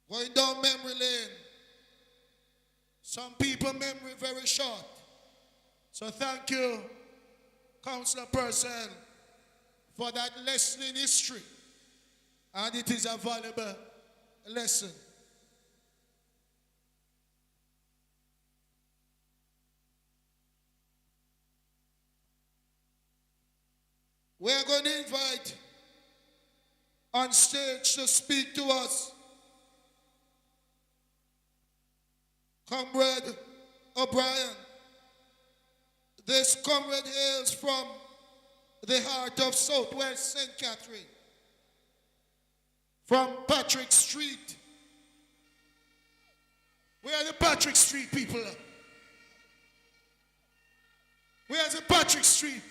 Going down memory lane. Some people memory very short. So thank you, Councillor Purcell, for that lesson in history. And it is a valuable lesson. We are going to invite on stage to speak to us Comrade O'Brien. This comrade hails from the heart of Southwest St. Catherine, from Patrick Street. Where are the Patrick Street people? Where's the Patrick Street?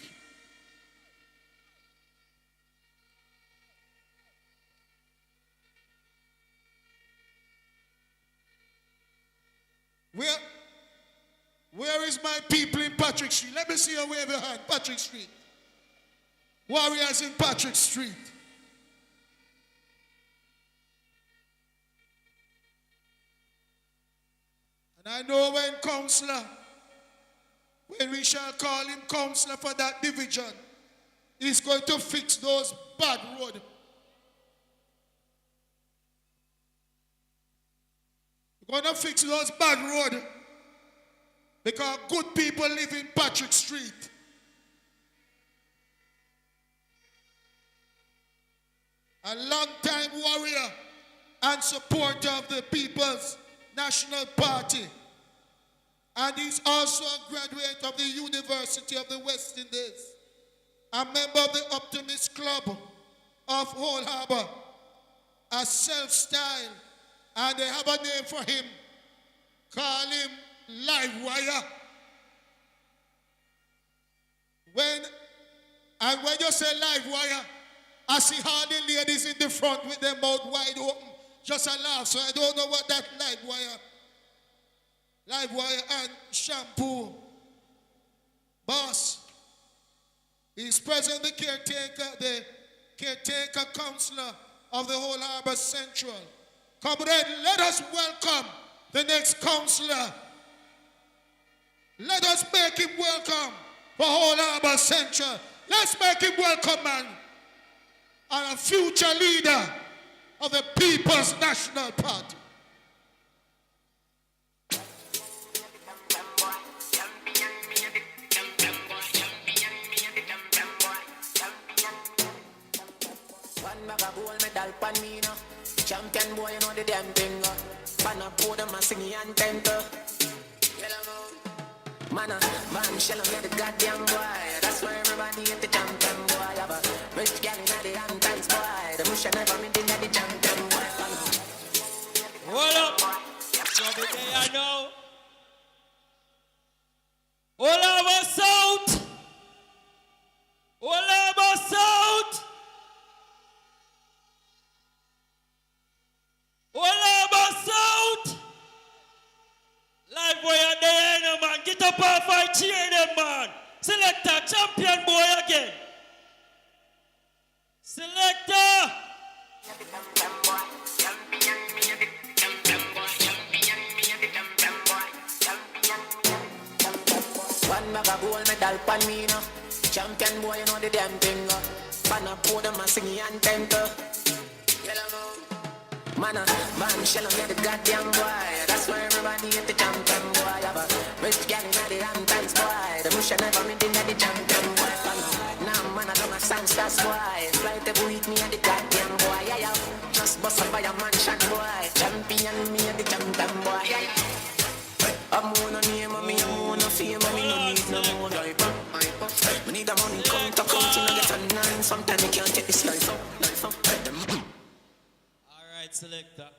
Where is my people in Patrick Street? Let me see you wave your hand. Patrick Street. Warriors in Patrick Street. And I know when councillor, when we shall call him councillor for that division, he's going to fix those bad roads. We're going to fix those bad roads because good people live in Patrick Street. A long-time warrior and supporter of the People's National Party. And he's also a graduate of the University of the West Indies. A member of the Optimist Club of Old Harbour. A self-styled, and they have a name for him. Call him Livewire. When you say Livewire, I see all the ladies in the front with their mouth wide open. Just a laugh, so I don't know what that Livewire and shampoo. Boss, he's present the caretaker, the caretaker councillor of the whole Harbour Central. Comrade, let us welcome the next councillor. Let us make him welcome for whole Harbour Central. Let's make him welcome, man. And a future leader of the People's National Party. One bag of gold medal pan me now. Champion boy, you know the damn thing. Pan a podium and sing the anthem. Man, man, shell on the goddamn boy. That's why everybody hate the champion boy. Have a rich gal in the anthems boy. The bush never meant in the champion boy. Hold up. So the day I know. All over South. All over South. All over South. Live boy and there, no man. Get up and fight, cheer them, man. Selector, champion boy again. Selector. One bag of gold medal pan me now. Champion boy, you know the damn thing. Pan a podium and sing the anthem. Man, man, shell on the goddamn boy. That's why everybody hate the champion boy. Have a rich gal in the anthems boy. The bush never meant in the champion boy. Now man, I don't have sense, that's why. Fly the week me and the goddamn boy. Yeah, yeah. Just bust up by a mansion boy. Champion me and the champion boy. Yeah, yeah. I'm on a name of me, I'm on a fame of me. No need no more life. We need the money come to come to get a nine. Sometimes you can't take this life up. Alright, selector.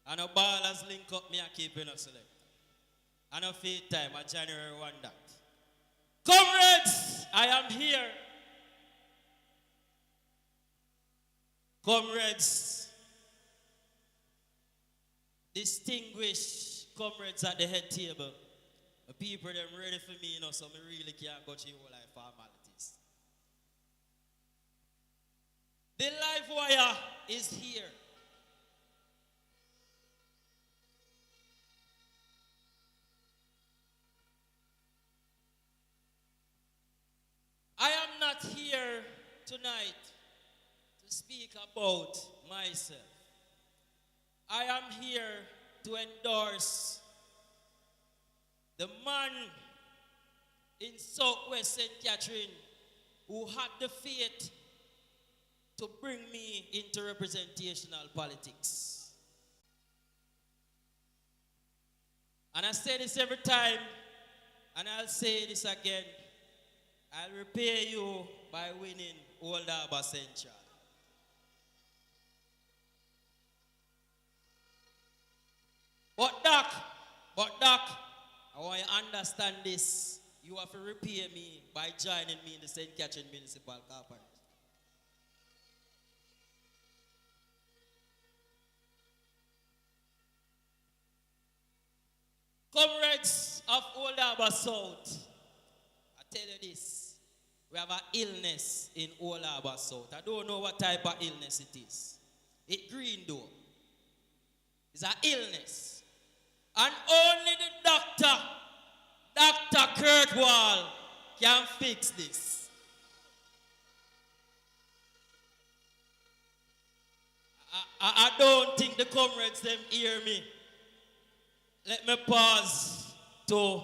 I know ballers link up me and keep it up, selector. I know feed time, a January 1 that. Comrades, I am here. Comrades, distinguished comrades at the head table. The people them ready for me, you know, so me really can't go through all life formalities. The live wire is here. I am not here tonight to speak about myself. I am here to endorse the man in Southwest St. Catherine who had the fate to bring me into representational politics. And I say this every time, and I'll say this again. I'll repay you by winning Old Harbour Central. But Doc, I want you to understand this. You have to repay me by joining me in the St. Catherine Municipal Corporation. Comrades of Old Harbour South, I tell you this, we have an illness in Old Harbour South. I don't know what type of illness it is. It's green though. It's an illness. And only the doctor, Dr. Kurt Wall, can fix this. I don't think the comrades them hear me. Let me pause to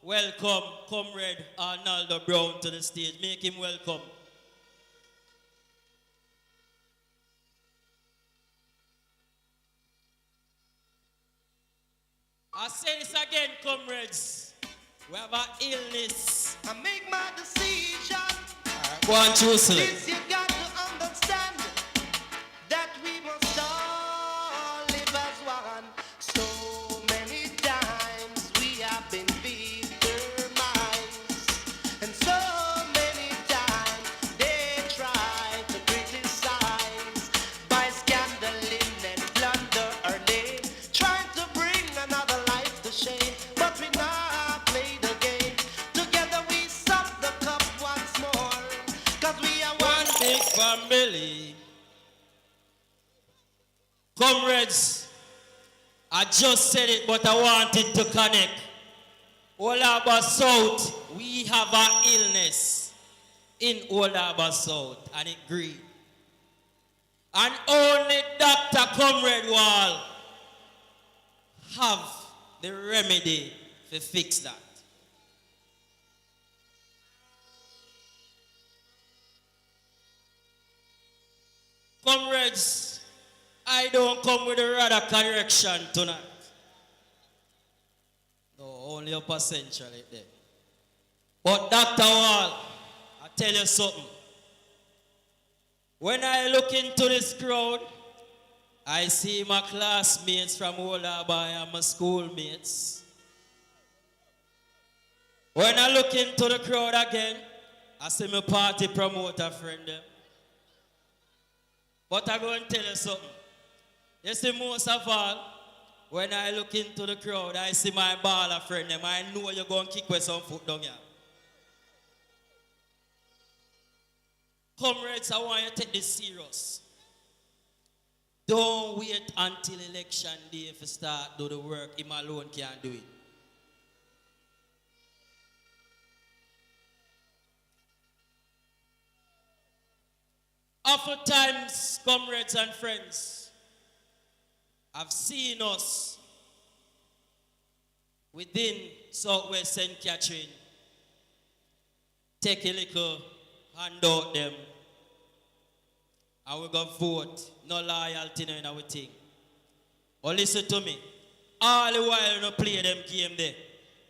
welcome Comrade Arnaldo Brown to the stage. Make him welcome. I say this again, comrades. We have an illness. I make my decision. Go on, choose it. This you got to understand that we must all live as one. So many times we have been victimized, and so many times they try to criticize by scandaling and blunder, or they trying to bring another life to shame. But we not play the game. Together we suck the cup once more, 'cause we are one big Comrades, I just said it, but I wanted to connect. Old Harbour South, we have an illness in Old Harbour South, and it green. And only Dr. Comrade Wall have the remedy to fix that. Comrades, I don't come with a radical correction tonight. No, only a percentage there. But Dr. Wall, I tell you something. When I look into this crowd, I see my classmates from Old Harbour and my schoolmates. When I look into the crowd again, I see my party promoter friend them. But I'm going to tell you something. You see, most of all, when I look into the crowd, I see my baller friend them. I know you're going to kick with some foot down here. Comrades, I want you to take this serious. Don't wait until election day if you start do the work. Him alone can't do it. Oftentimes, comrades and friends, I've seen us within Southwest St. Catherine take a little handout them and we go vote. No loyalty in our thing. But listen to me. All the while you play them game there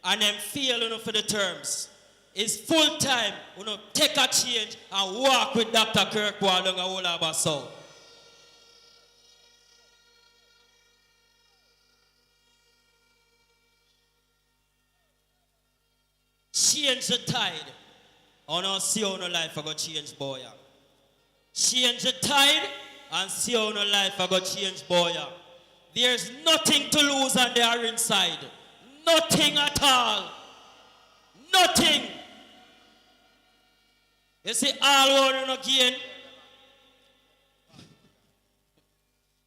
and them feel for the terms. It's full time. Take a change and walk with Dr. Kirkwall down Old Harbour South. Change the tide. And I'll see how no life I go change, boy. Change the tide and see how no life I go change, boy. There's nothing to lose on their inside. Nothing at all. Nothing. You see, all one again.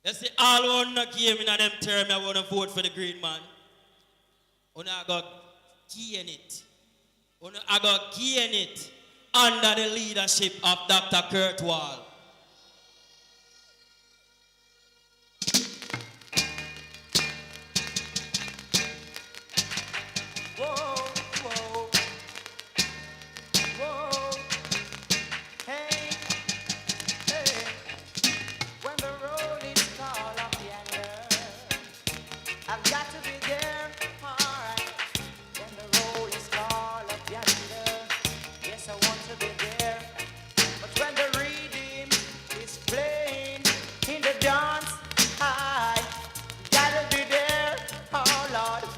You see, all one again in them terms, I want to vote for the green man. And I got gain it. And I got gain it under the leadership of Dr. Kurt Wall.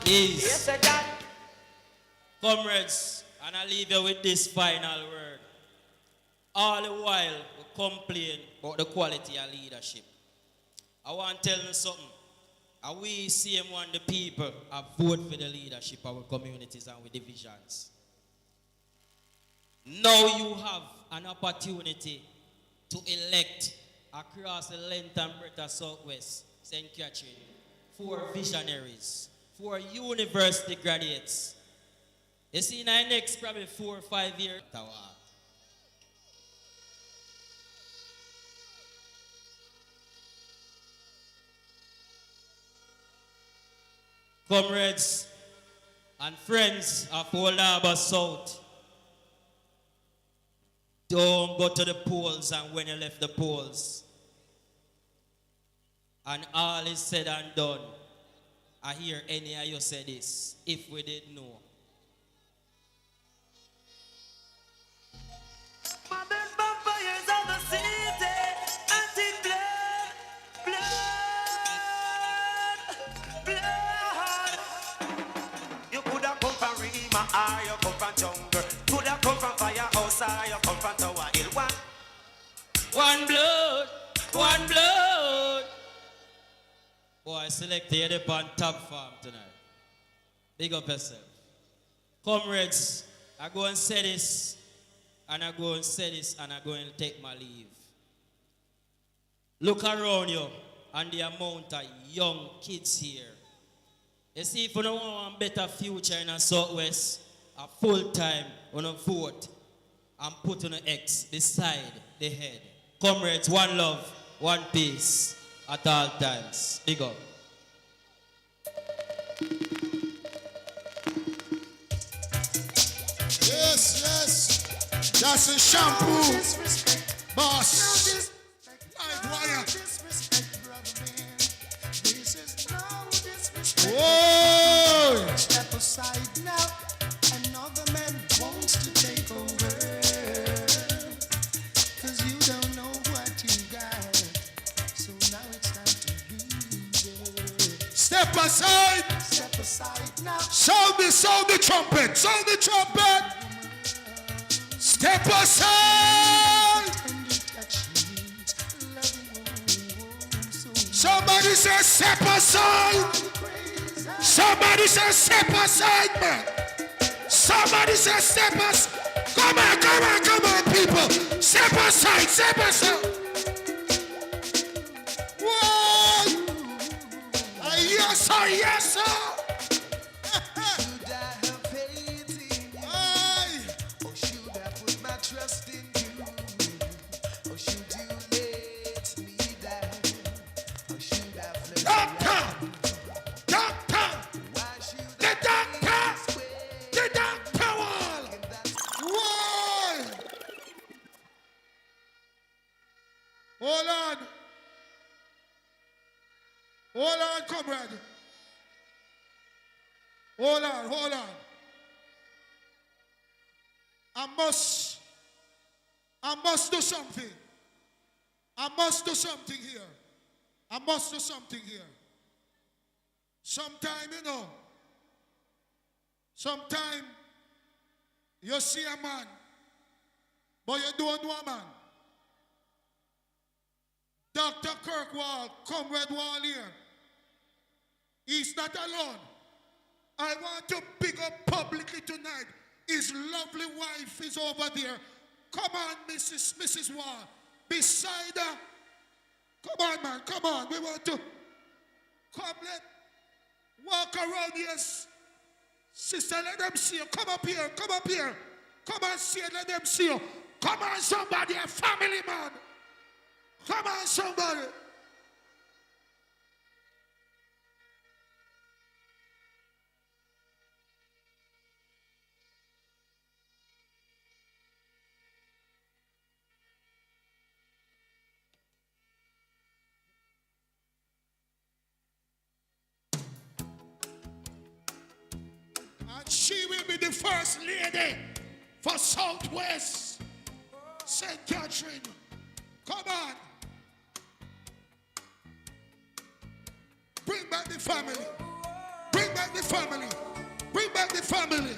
Yes, I got. Comrades, and I leave you with this final word. All the while, we complain about the quality of leadership. I want to tell you something. And we same one the people have voted for the leadership of our communities and with divisions. Now you have an opportunity to elect across the length and breadth of Southwest St. Catherine 4 visionaries, 4 university graduates. You see, in the next probably 4 or 5 years, comrades and friends of Old Harbour South, don't go to the polls and when you left the polls and all is said and done, I hear any of you say this, if we didn't know. Modern vampires of the city, anti blood, blood. You could have come from Rima or you come from jungle. Could have come from Firehouse or you come from Tower Hill. One blood, one blood. Boy, I selected you on top farm tonight. Big up yourself. Comrades, I go and say this, and I go and say this, and I go and take my leave. Look around you and the amount of young kids here. You see, if you don't want a better future in the Southwest, a full time on a vote and put on an X beside the head. Comrades, one love, one peace at all times. Big up. Yes, yes. That's a shampoo. Boss. Live wire. Whoa. Step aside now. Another man wants to take over. 'Cause you don't know what you got. So now it's time to use it. Step aside. Step aside now. Sound the trumpet. Sound the trumpet. Step aside. Somebody say step aside. Somebody say step aside, man. Somebody say step aside. Come on, people. Step aside, step aside. Whoa. Yes, sir, yes, sir. Should I have faith in you? Or should I put my trust in you? Or should you let me down? Or should I flee? Doctor! The doctor wall! Whoa! Hold on, comrade. Hold on. I must do something. I must do something here. Sometime you see a man, but you don't know a man. Dr. Kirkwall, Comrade Wall here. He's not alone. I want to pick up publicly tonight. His lovely wife is over there. Come on, Mrs. Wall. Beside her. Come on, man. Come on. We want to walk around here. Sister, let them see you. Come up here. Come on, see it. Let them see you. Come on, somebody. A family man. Come on, somebody. And she will be the first lady for Southwest St. Catherine. Come on. Bring back the family. Bring back the family. Bring back the family.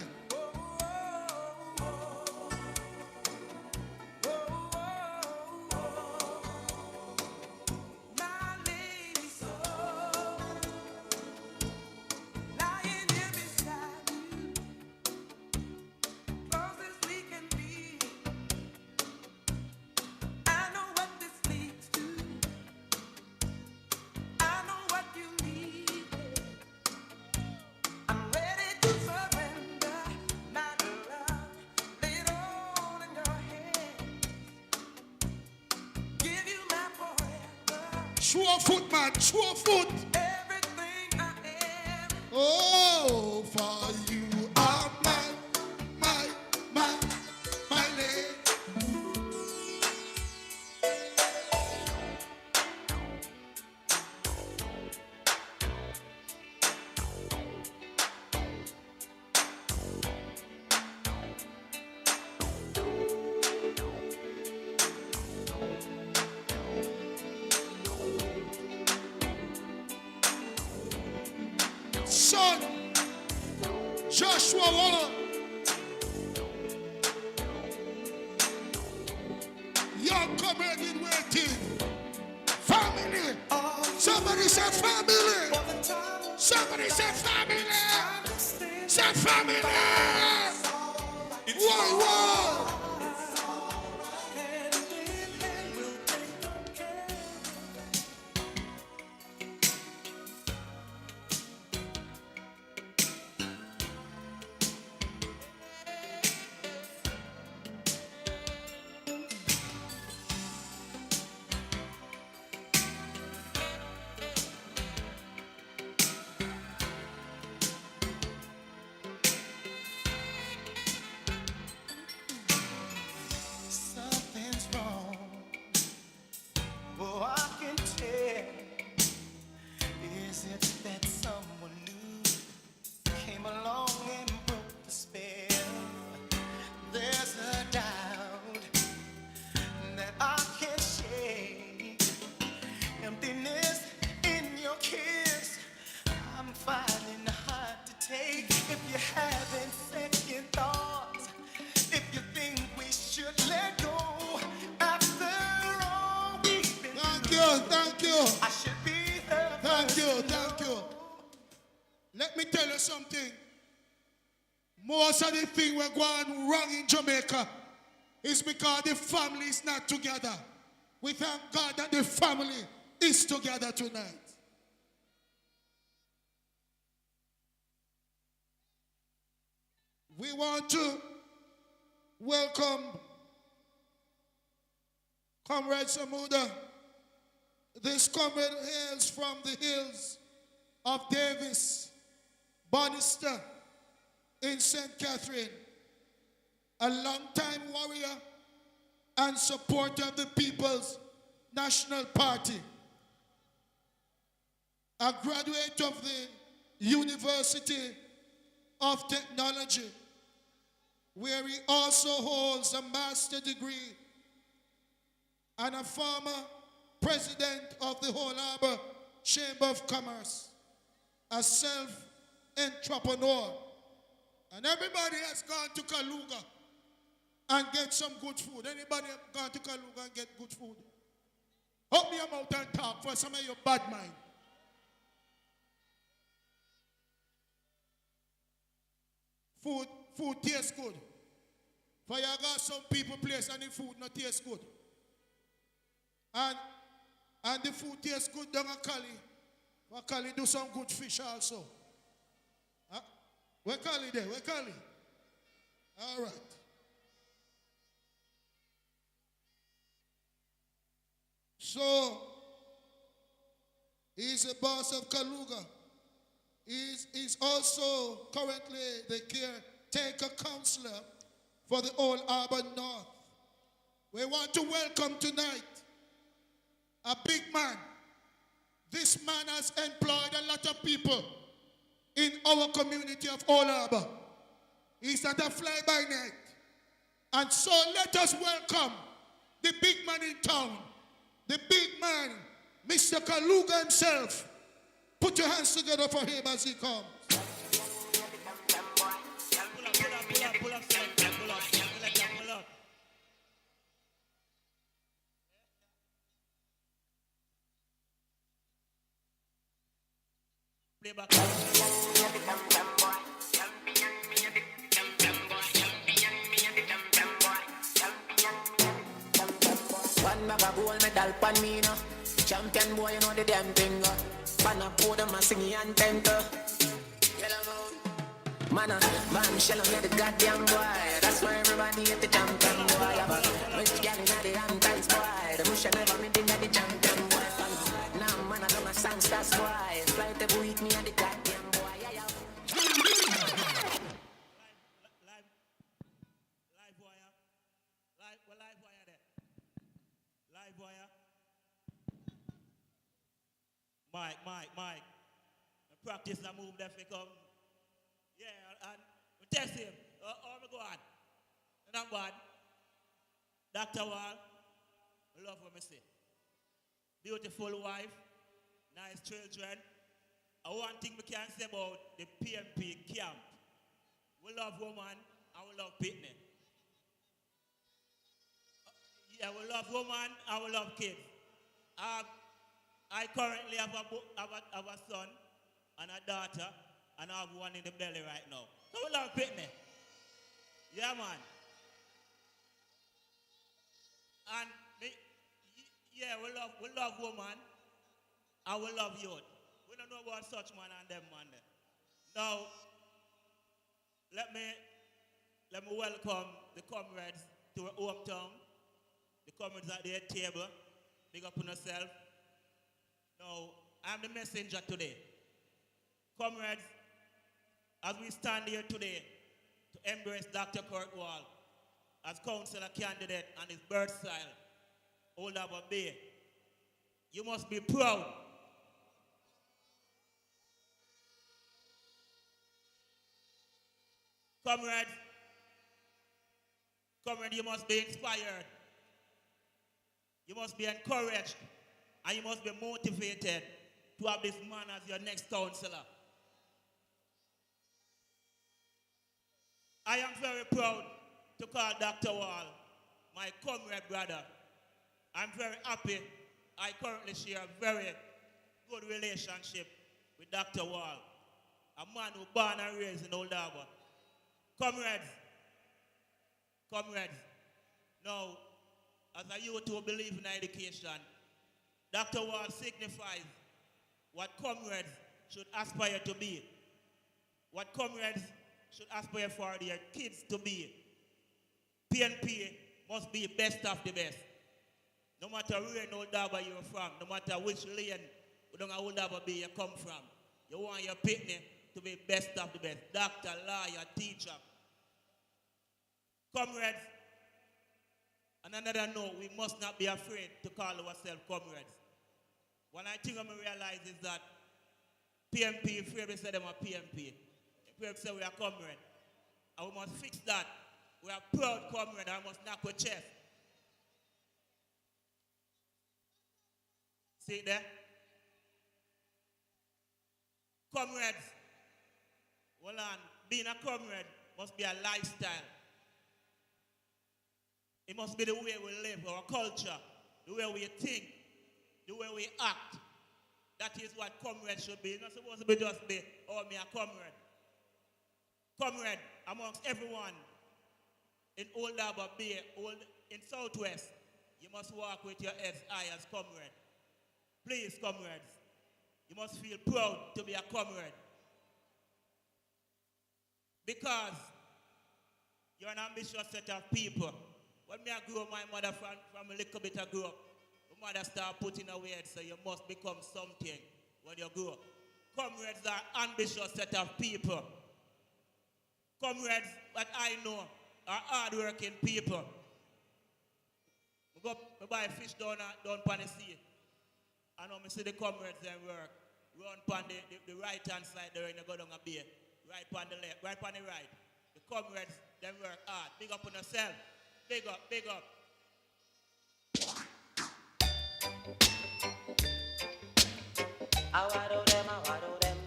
Sure foot, man. Sure foot. Everything I am. Oh, for you are my lady. Son, Joshua Waller, young comrade in waiting, family, somebody say family, somebody say family, say family, whoa. you. I should be her. Thank you, thank you. Let me tell you something. Most of the thing we're going wrong in Jamaica is because the family is not together. We thank God that the family is together tonight. We want to welcome Comrade Samuda. This comrade hails from the hills of Davis, Bonister, in St. Catherine, a long-time warrior and supporter of the People's National Party, a graduate of the University of Technology, where he also holds a master's degree, and a former president of the whole Harbour Chamber of Commerce, a self-entrepreneur. And everybody has gone to Kaluga and get some good food. Anybody have gone to Kaluga and get good food? Open your mouth and talk for some of your bad mind. Food tastes good. For you got some people place and the food not taste good. And the food tastes good down at Cali. For Cali do some good fish also. Huh? Where Cali there? Where Cali? All right. So, he's a boss of Kaluga. He's also currently the caretaker counselor for the Old Harbour North. We want to welcome tonight a big man. This man has employed a lot of people in our community of Old Harbour. He's not a fly-by-night. And so let us welcome the big man in town, the big man, Mr. Kaluga himself. Put your hands together for him as he comes. Pull up. Play back. One bag of gold medal pan me now. Champion boy, you know the damn thing. Pan a podium and sing and temper. Man, man, shell on the goddamn boy. That's why everybody hate the champion boy. Rich gal in the damn times boy. The bush never made the champion boy. Now man, I know my songs that's boy. Fly the boy with me and the goddamn boy. Live wire. Live wire there. Live wire. Mike. Practice the move that we come. Yeah, and we test him. How we go on? And I'm bad. Dr. Wall, I love what I say. Beautiful wife, nice children. One thing we can say about the PNP camp. We love woman and we love picnic. Yeah, we love woman and we love kids. I currently have a son and a daughter, and I have one in the belly right now. So we love picnic. Yeah, man. And we love woman and we love youth. We don't know about such man and them man there. Now, let me welcome the comrades to our hometown. The comrades at their table. Big up on yourself. Now, I'm the messenger today. Comrades, as we stand here today to embrace Dr. Kurt Wall as councillor candidate on his birth soil, Old Harbour Bay, you must be proud. Comrades, you must be inspired. You must be encouraged. And you must be motivated to have this man as your next councillor. I am very proud to call Dr. Wall my comrade brother. I'm very happy I currently share a very good relationship with Dr. Wall, a man who born and raised in Old Harbour. Comrades, now, as a youth who believe in education, Dr. Wall signifies what comrades should aspire to be, what comrades should aspire for their kids to be. PNP must be best of the best. No matter where in Old Harbour you're from, no matter which lane within Old Harbour you come from, you want your pitney to be best of the best. Doctor, lawyer, teacher. Comrades, and another note, we must not be afraid to call ourselves comrades. One thing I realize is that PNP, if we say them are PNP, if we say we are comrades, and we must fix that. We are proud comrades, and we must knock our chest. See it there? Comrades, well on, being a comrade must be a lifestyle. It must be the way we live, our culture, the way we think, the way we act. That is what comrade should be. It's not supposed to be just be, oh, me a comrade. Comrade amongst everyone in Old Harbour Bay, in Southwest, you must walk with your heads high as comrade. Please, comrades, you must feel proud to be a comrade. Because you're an ambitious set of people. When me I grew up, my mother from a little bit I grew up. My mother started putting away, so you must become something when you grow up. Comrades are ambitious set of people. Comrades that I know are hard-working people. I buy fish down on the sea. I know I see the comrades them work. Run on the right-hand side there and you go down a bay. Right on the left, right on the right. The comrades them work hard. Big up on yourself. Big up, big up. I want them, them. I want them, them.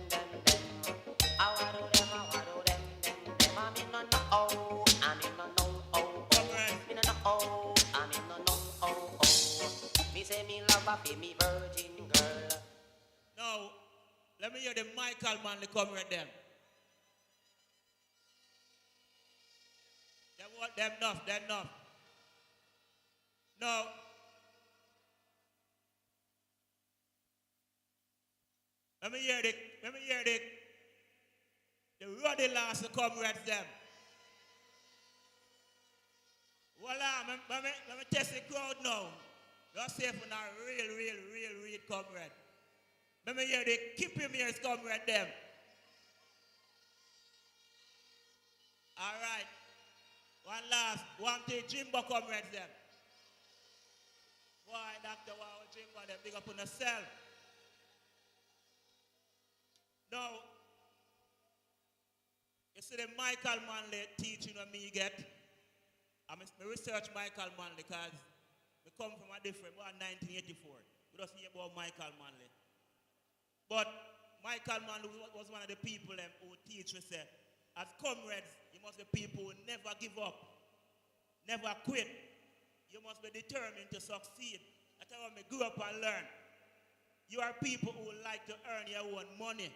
I'm in no oh, I'm in no oh. Me no oh, I'm in no oh. Me say me love a fi me virgin girl. Now, let me hear the Michael Manley comrade them. Them enough. No. Let me hear the ruddy last comrades them. Voila, let me test the crowd now. You're safe for now, real comrade. Let me hear the keep him here comrade them. All right. One thing, Jimbo comrades them. Boy, Dr. Wow, Jimbo them, big up on yourself. Now, you see the Michael Manley teaching what me get. I research Michael Manley because we come from a different, about 1984. We don't hear about Michael Manley. But Michael Manley was one of the people who teach us, as comrades, you must be people who never give up, never quit. You must be determined to succeed. That's how I grew up and learn. You are people who like to earn your own money.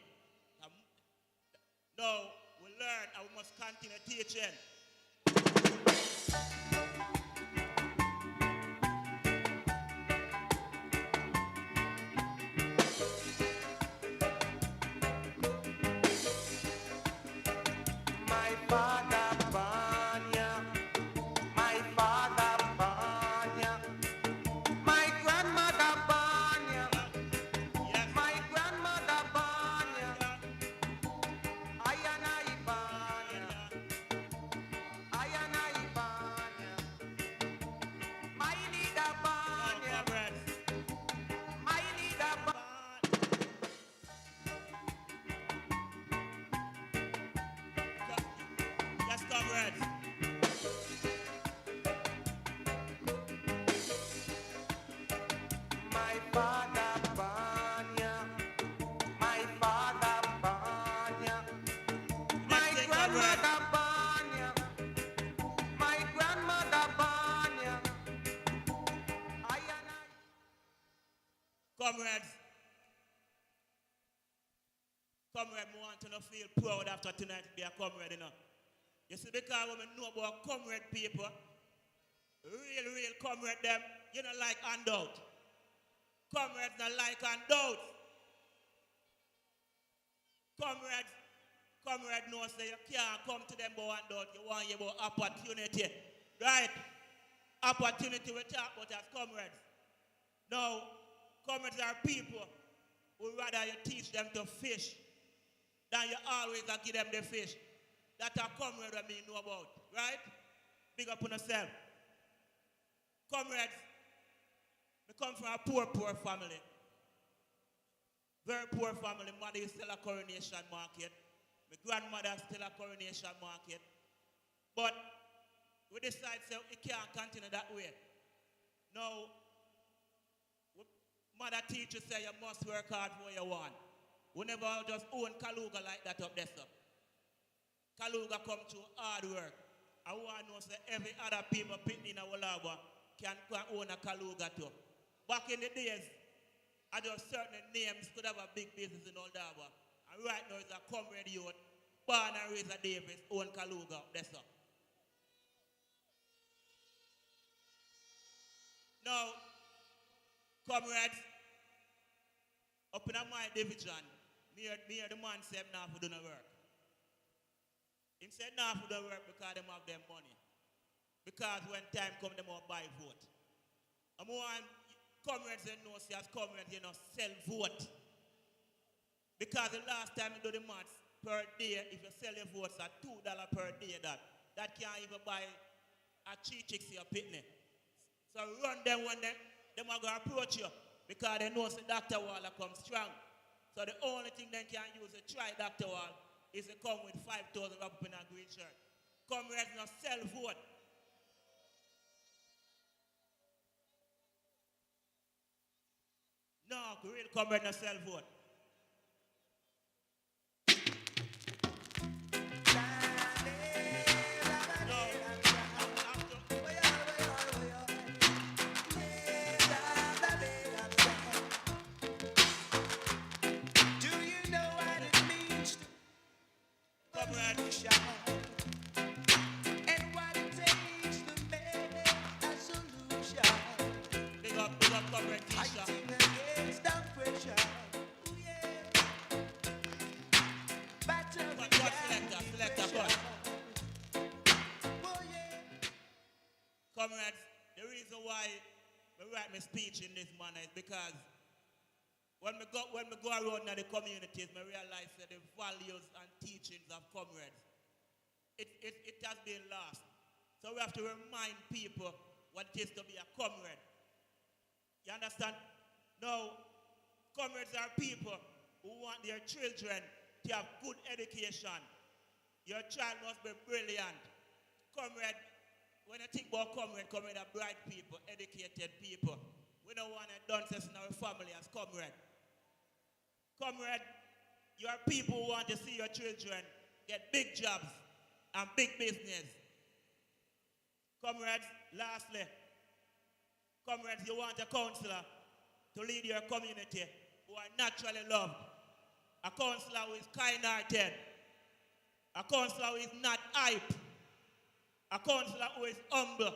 Now, we learn and we must continue teaching. Comrades, comrade, I want to not feel proud after tonight to be a comrade, you know. You see, because when we know about comrade people, real comrade them, you know, like handout. Comrades not like handout. Comrade knows that you can't come to them about handout. You want your about opportunity. Right? Opportunity we talk about as comrades. Now, comrades are people who rather you teach them to fish than you always give them the fish. That's a comrade that me know about. Right? Big up on yourself. Comrades, we come from a poor family. Very poor family. Mother is still a coronation market. My grandmother is still a coronation market. But we decide so it can't continue that way. Now, mother teacher say you must work hard for what you want. We never just own Kaluga like that up there, sir. Kaluga come to hard work. I want to know that every other people picking in our lava can own a Kaluga too. Back in the days, I just certain names could have a big business in Oldava. And right now it's a comrade youth, born and raised a Davis, own Kaluga up there, sir. Now, comrades, up in my division, me hear the man say now for doing the work. He said now for the work because they have their money. Because when time comes, they will buy vote. And one comrades they know, see as comrades, you know, sell vote. Because the last time you do the maths per day, if you sell your votes at $2 per day, that can't even buy a cheap chicks your pitney. So run them when them are going to approach you because they know the Dr. Waller comes strong. So the only thing they can use to try Dr. Wall is to come with 5,000 up in a green shirt. Comrades not sell vote. No, real comrades not sell vote. Comrades, the reason why I write my speech in this manner is because when we go around in the communities, I realize that the values and teachings of comrades, it has been lost. So we have to remind people what it is to be a comrade. You understand? Now, comrades are people who want their children to have good education. Your child must be brilliant. Comrade, when you think about comrade are bright people, educated people. We don't want to dunces in our family as comrade. Comrade, you are people who want to see your children get big jobs and big business. Comrades, lastly, comrades, you want a counselor to lead your community who are naturally loved. A counselor who is kind-hearted. A counselor who is not hype. A counselor who is humble.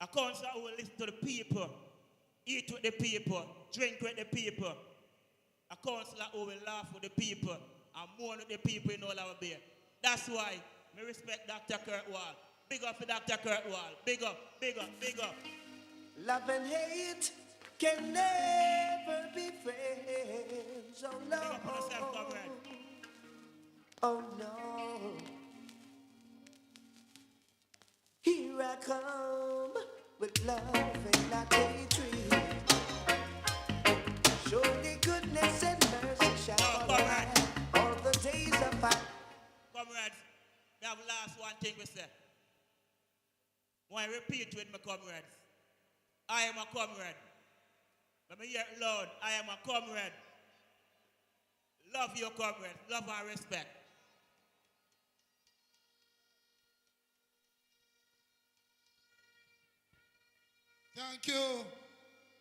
A counselor who will listen to the people. Eat with the people. Drink with the people. A counselor who will laugh with the people and mourn with the people in all our beer. That's why I respect Dr. Kirkwall. Big up for Dr. Kirkwall. Big up, big up, big up. Love and hate can never be friends. Oh no. Big up for yourself, comrade. Oh no. Here I come with love and not hatred. Surely goodness and mercy shall follow all the days of our. Comrades, we have last one thing we say. Want to repeat with me, comrades. I am a comrade. Let me hear it loud. I am a comrade. Love your comrades. Love and respect. Thank you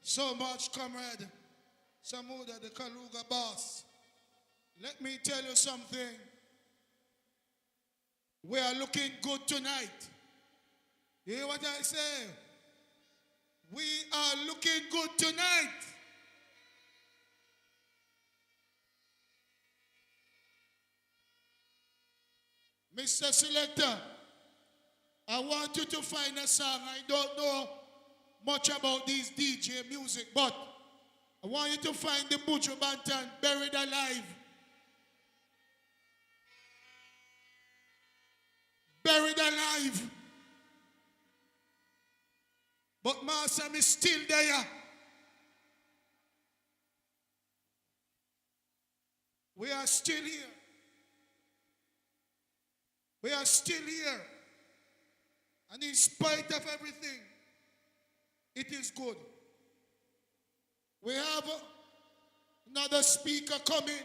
so much, comrade. Samuda, the Kaluga boss. Let me tell you something. We are looking good tonight. You hear what I say? We are looking good tonight. Mr. Selector, I want you to find a song. I don't know much about these DJ music, but I want you to find the Buju Banton, Buried Alive. Buried alive. But Master is still there. We are still here. We are still here. And in spite of everything, it is good. We have another speaker coming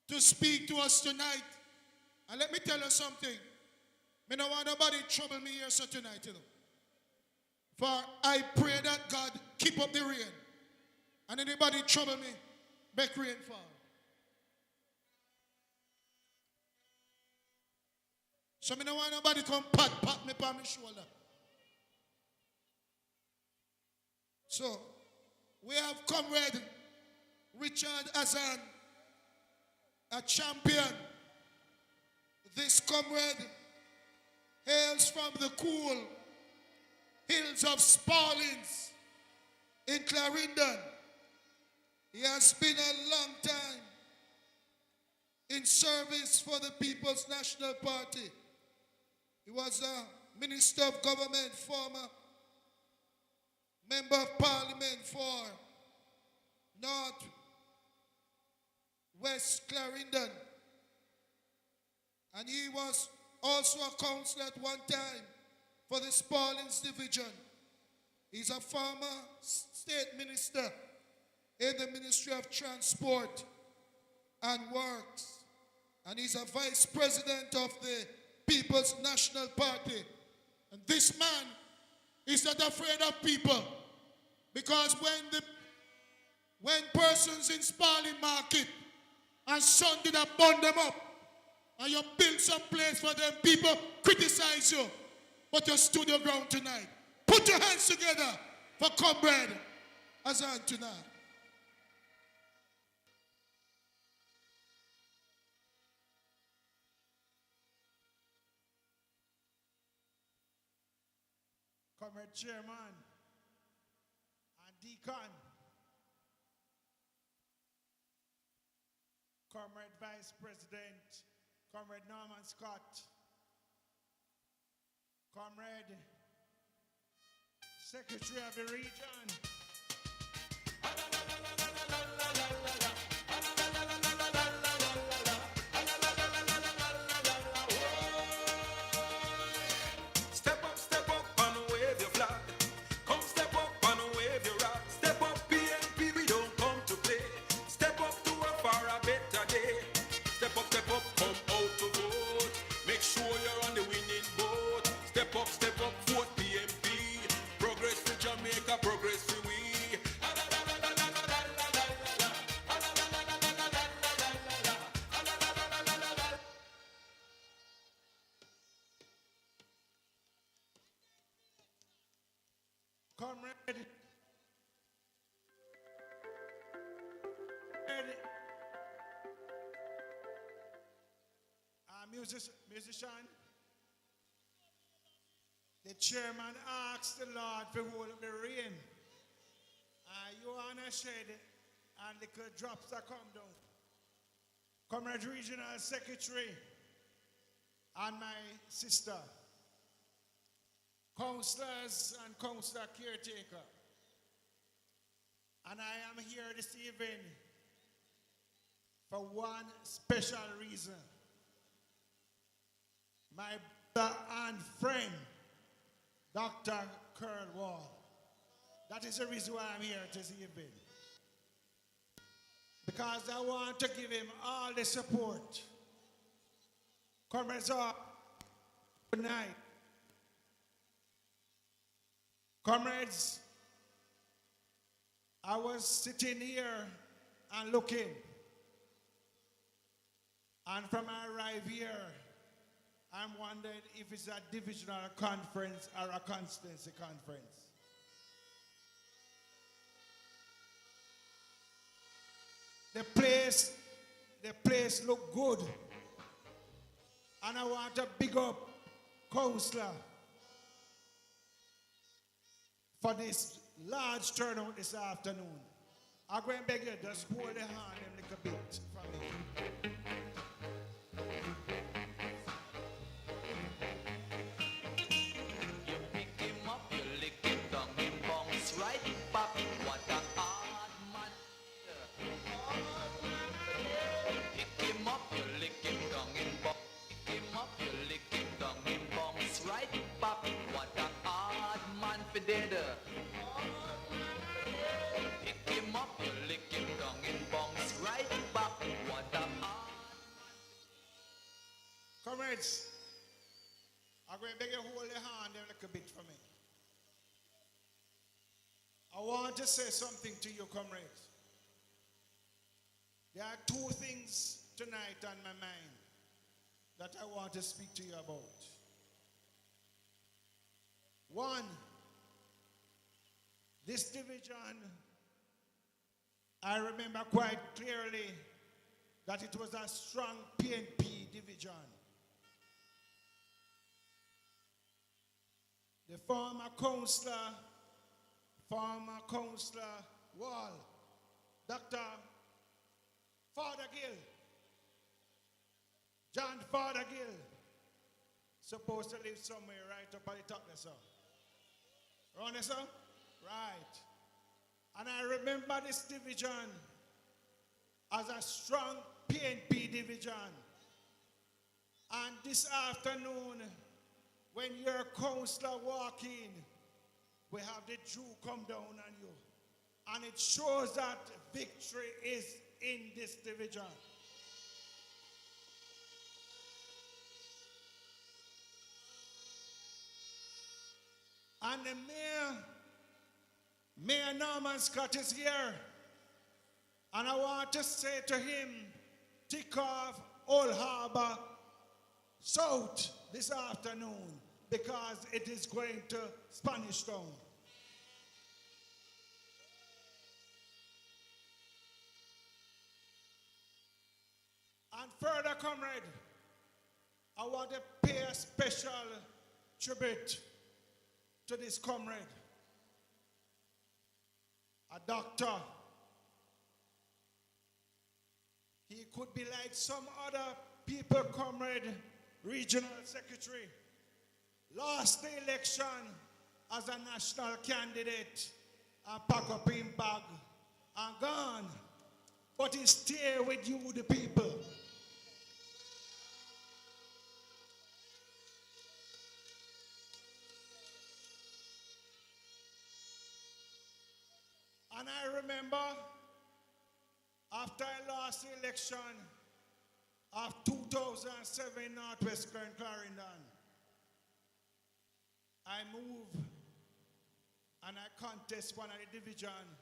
to speak to us tonight. And let me tell you something. I don't want nobody trouble me here so tonight, you know. For I pray that God keep up the rain. And anybody trouble me, make rain fall. So I don't want nobody come pat me on my shoulder. So we have Comrade Richard Azan, a champion. This comrade hails from the cool hills of Spaldings in Clarendon. He has been a long time in service for the People's National Party. He was a Minister of Government, former Member of Parliament for North West Clarendon. And he was also a councillor at one time for the Spaldings Division. He's a former state minister in the Ministry of Transport and Works. And he's a vice president of the People's National Party. And this man is not afraid of people. Because when persons in Spalding Market and Sunday that burn them up, and you build some place for them, people criticize you, but you stood your ground tonight. Put your hands together for Comrade Azan tonight. Comrade Chairman and Deacon, Comrade Vice President, Comrade Norman Scott, Comrade Secretary of the Region, Step up and wave your flag. Come step up and wave your rag. Step up, PNP, we don't come to play. Step up to a far a better day. Step up, come out to vote. Make sure you're on the winning boat. Step up, vote PNP. Progress to Jamaica, progress to we. Comrade musician, the chairman asked the Lord to hold up the rain. You want to shed and little drops that come down. Comrade Regional Secretary and my sister, councillors and councillor caretaker. And I am here this evening for one special reason. My brother and friend, Dr. Curl Wall. That is the reason why I'm here this evening. Because I want to give him all the support. Comrades up tonight. Comrades, I was sitting here and looking. And from I arrive here, I'm wondering if it's a divisional conference or a constituency conference. The place look good. And I want to big up Councillor for this large turnout this afternoon. I'm going to beg you, just hold the hand a little bit for me. You pick him up, you lick him down, him bounce right back. What a hard man. Pick him up, you lick him down, him bounce. Pick him up, you lick him down, him bounce right back. What a hard man for dead. Pick him up, you lick him down, him bounce right back. What a hard. Comrades, I'm going to beg you hold your hand a little bit for me. I want to say something to you, comrades. There are two things tonight on my mind that I want to speak to you about. One, this division, I remember quite clearly that it was a strong PNP division. The former councillor Wall, Dr. Fothergill, John Fothergill, supposed to live somewhere right up at the top there, sir. Around there, sir? Right. And I remember this division as a strong PNP division. And this afternoon, when your councillor walk in, we have the Jew come down on you. And it shows that victory is in this division. And the Mayor Norman Scott is here. And I want to say to him, tick off Old Harbour South this afternoon, because it is going to Spanish Town. And further, comrade, I want to pay a special tribute to this comrade, a doctor. He could be like some other people, comrade, regional secretary, lost the election as a national candidate and pack up his bag and gone. But he stay with you, the people. And I remember after I lost the election of 2007 in Northwest Clarendon, I moved and I contest one of the division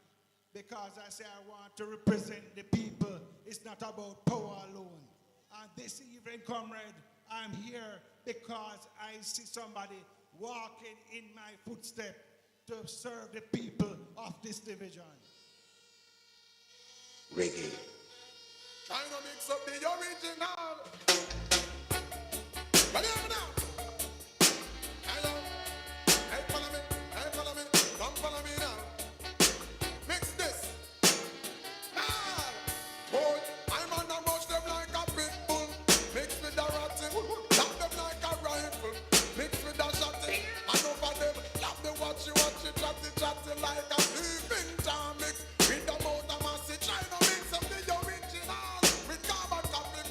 because I say I want to represent the people. It's not about power alone. And this evening, comrade, I'm here because I see somebody walking in my footsteps to serve the people of this division. Reggae. Trying to mix up the original. But here now. Hello. Hey, follow me. Hey, follow me. Come follow me now. Mix this. Ah. Boy, I'm on a rush them like a pit bull. Mix with a ratty. Lap them like a rifle. Mix with a shotty. And over them, lap the watchy, chatty like a sleeping time mix. With the mouth of massy, try to mix up the original with carbon copy.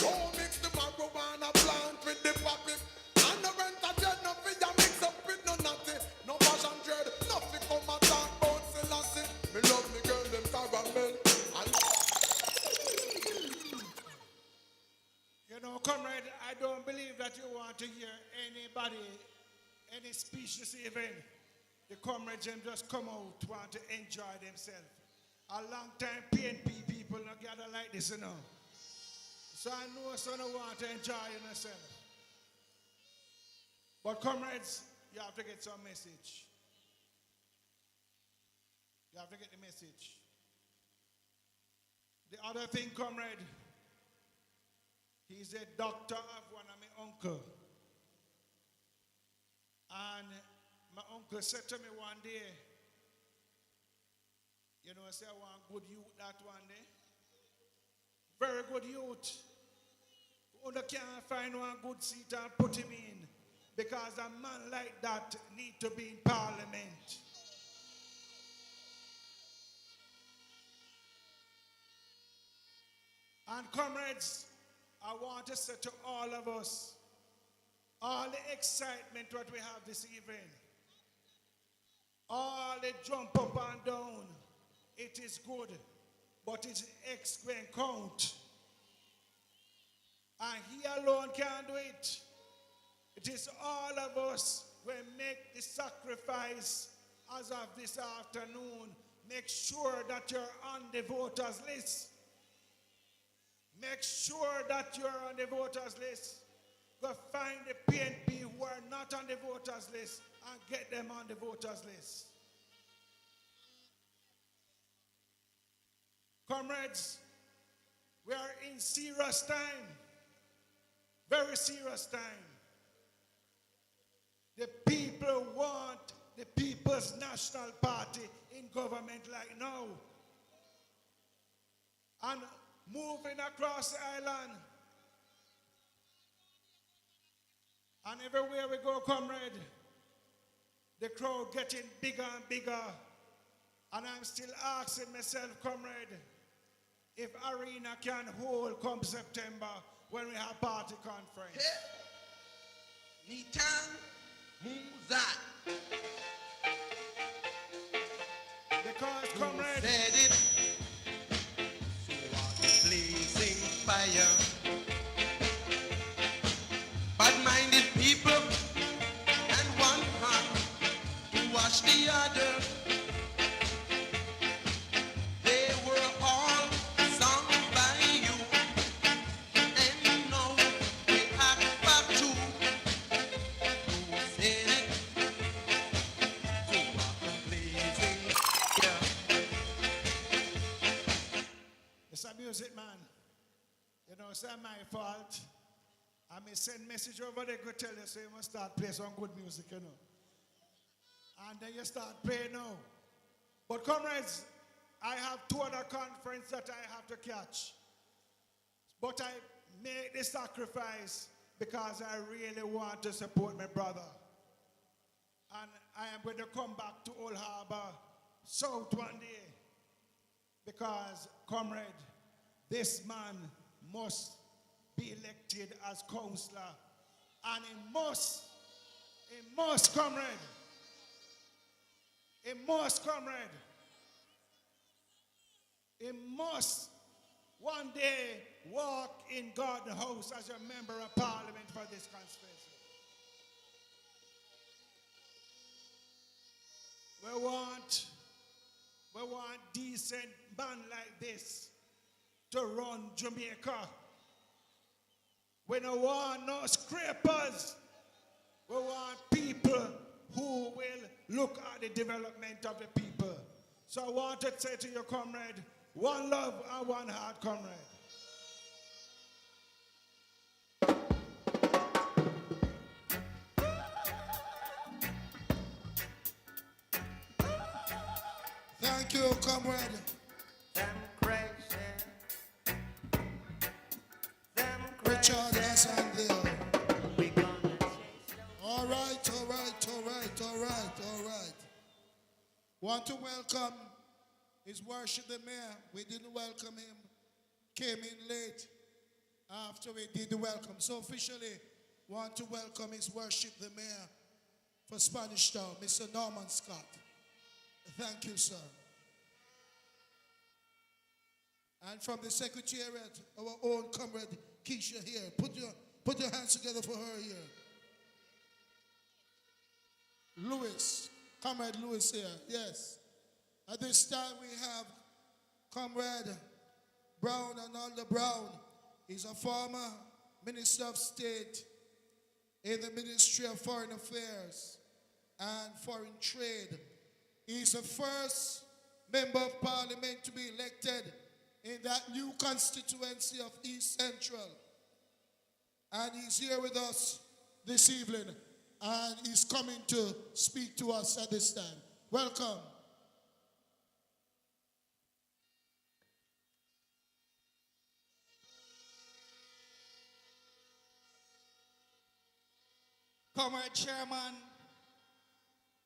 Don't mix the marijuana plant with the poppy. And the rent a jet, no figure mix up with no natty. No fashion dread, nothing come a talk about Selassie. Me love me girl, them caramel. And you know, comrade, I don't believe that you want to hear anybody, any speech this evening. The comrades them just come out, want to enjoy themselves. a long time PNP people not gather like this, you know. So I know some don't want to enjoy yourself. But comrades, you have to get some message. You have to get the message. The other thing, comrade, he's a doctor of one of my uncle. And my uncle said to me one day, you know, I said, I want good youth that one day. Very good youth. Who can't find one good seat and put him in. Because a man like that need to be in parliament. And comrades, I want to say to all of us, all the excitement what we have this evening, all the jump up and down, it is good, but it's X when count. And he alone can't do it. It is all of us will make the sacrifice as of this afternoon. Make sure that you're on the voters list. Make sure that you're on the voters list. Go find the PNP who are not on the voters list and get them on the voters list. Comrades, we are in serious time. Very serious time. The people want the People's National Party in government like now. And moving across the island. And everywhere we go, comrade, the crowd getting bigger and bigger. And I'm still asking myself, comrade, if Arena can hold come September when we have party conference. Nitan Muzat. Because, comrade, said it. So blazing fire. Bad-minded people and one hand to watch the other. They were all sung by you, and now we act back to who said it. So blazing fire. it's a music, man. You know, it's not my fault. I may send message over there, go tell you, so you must start playing some good music, you know. And then you start playing now. But comrades, I have two other conferences that I have to catch. But I make the sacrifice because I really want to support my brother. And I am going to come back to Old Harbour South one day. Because, comrade, this man must be elected as councillor, and he must, comrade, he must one day walk in God's house as a member of parliament for this constituency. We want decent man like this to run Jamaica. We don't want no scrapers. We want people who will look at the development of the people. So I want to say to your comrade, one love and one heart, comrade. Thank you, comrade. Richard Hassandale. All right. Want to welcome His Worship the Mayor. We didn't welcome him. Came in late after we did the welcome. So officially want to welcome His Worship the Mayor for Spanish Town, Mr. Norman Scott. Thank you, sir. And from the Secretariat, our own comrade Keisha here. Put your hands together for her here. Lewis, comrade Lewis here. Yes. At this time we have Comrade Brown and Alder Brown is a former Minister of State in the Ministry of Foreign Affairs and Foreign Trade. He is the first member of Parliament to be elected in that new constituency of East Central. And he's here with us this evening, and he's coming to speak to us at this time. Welcome. Comrade Chairman,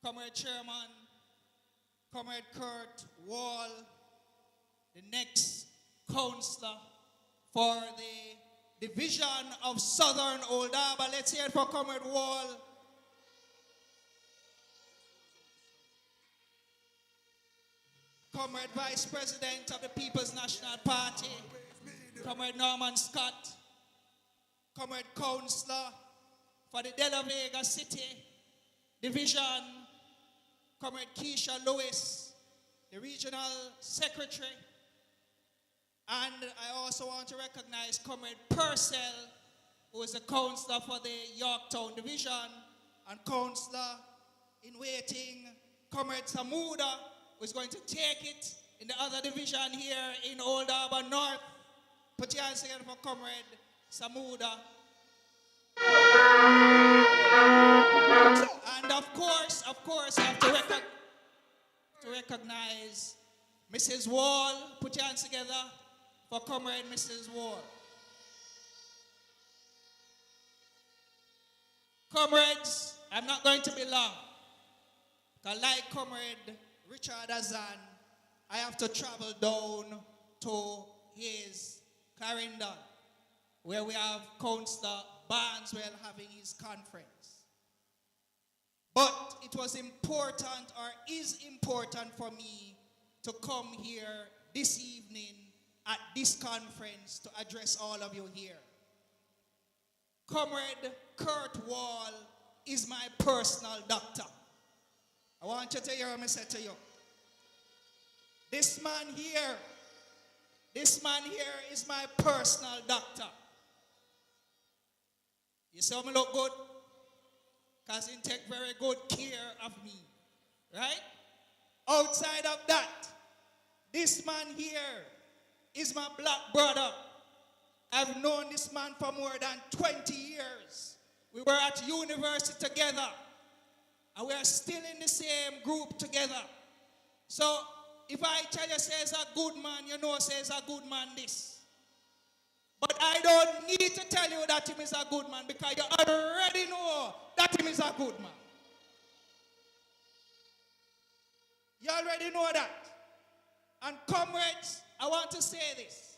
Comrade Kurt Wall, the next councillor for the division of Southern Old Harbour. Let's hear it for Comrade Wall. Comrade Vice President of the People's National Party, Comrade Norman Scott, Comrade Councillor for the De La Vega City Division, Comrade Keisha Lewis, the Regional Secretary, and I also want to recognize Comrade Purcell, who is the Councillor for the Yorktown Division, and Councillor in waiting, Comrade Samuda, who is going to take it in the other division here in Old Harbour North. Put your hands together for Comrade Samuda. And of course, I have to recognize Mrs. Wall. Put your hands together for Comrade Mrs. Wall. Comrades, I'm not going to be long. Because like Comrade Richard Azan, I have to travel down to his Clarendon, where we have Councillor Barneswell having his conference. But it was important, or is important for me to come here this evening at this conference to address all of you here. Comrade Kurt Wall is my personal doctor. I want you to hear what I say to you. This man here is my personal doctor. You see how I look good? Because he take very good care of me. Right? Outside of that, this man here is my black brother. I've known this man for more than 20 years. We were at university together. And we are still in the same group together. So, if I tell you says a good man, you know says a good man this. But I don't need to tell you that him is a good man because you already know that him is a good man. You already know that. And comrades, I want to say this.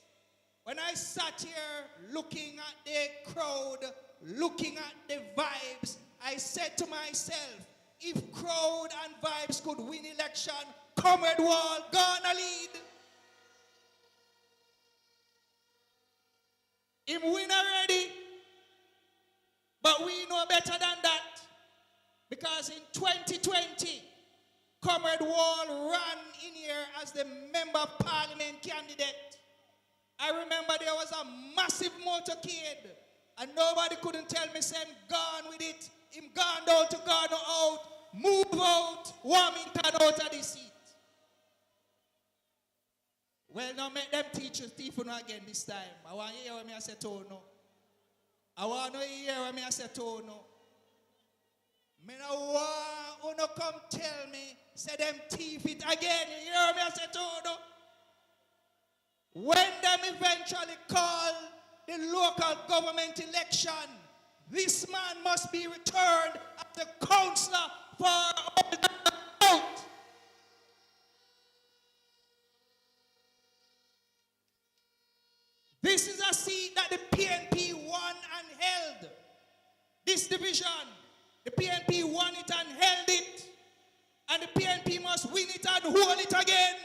When I sat here looking at the crowd, looking at the vibes, I said to myself, if crowd and vibes could win election, Comrade Wall gonna lead. Him win already. But we know better than that. Because in 2020, Comrade Wall ran in here as the Member of Parliament candidate. I remember there was a massive motorcade. And nobody couldn't tell me, say, him gone with it. Him gone down to Garden out. Move out. Warmington out of the seat. Well, now make them teachers thief again this time. I want to hear what I say to no. I want to hear what I say to no. Me no want you come tell me, say them thief it again. You hear what I say to no? When them eventually call the local government election, this man must be returned as the councillor for out. This is a seat that the PNP won and held. This division, the PNP won it and held it. And the PNP must win it and hold it again.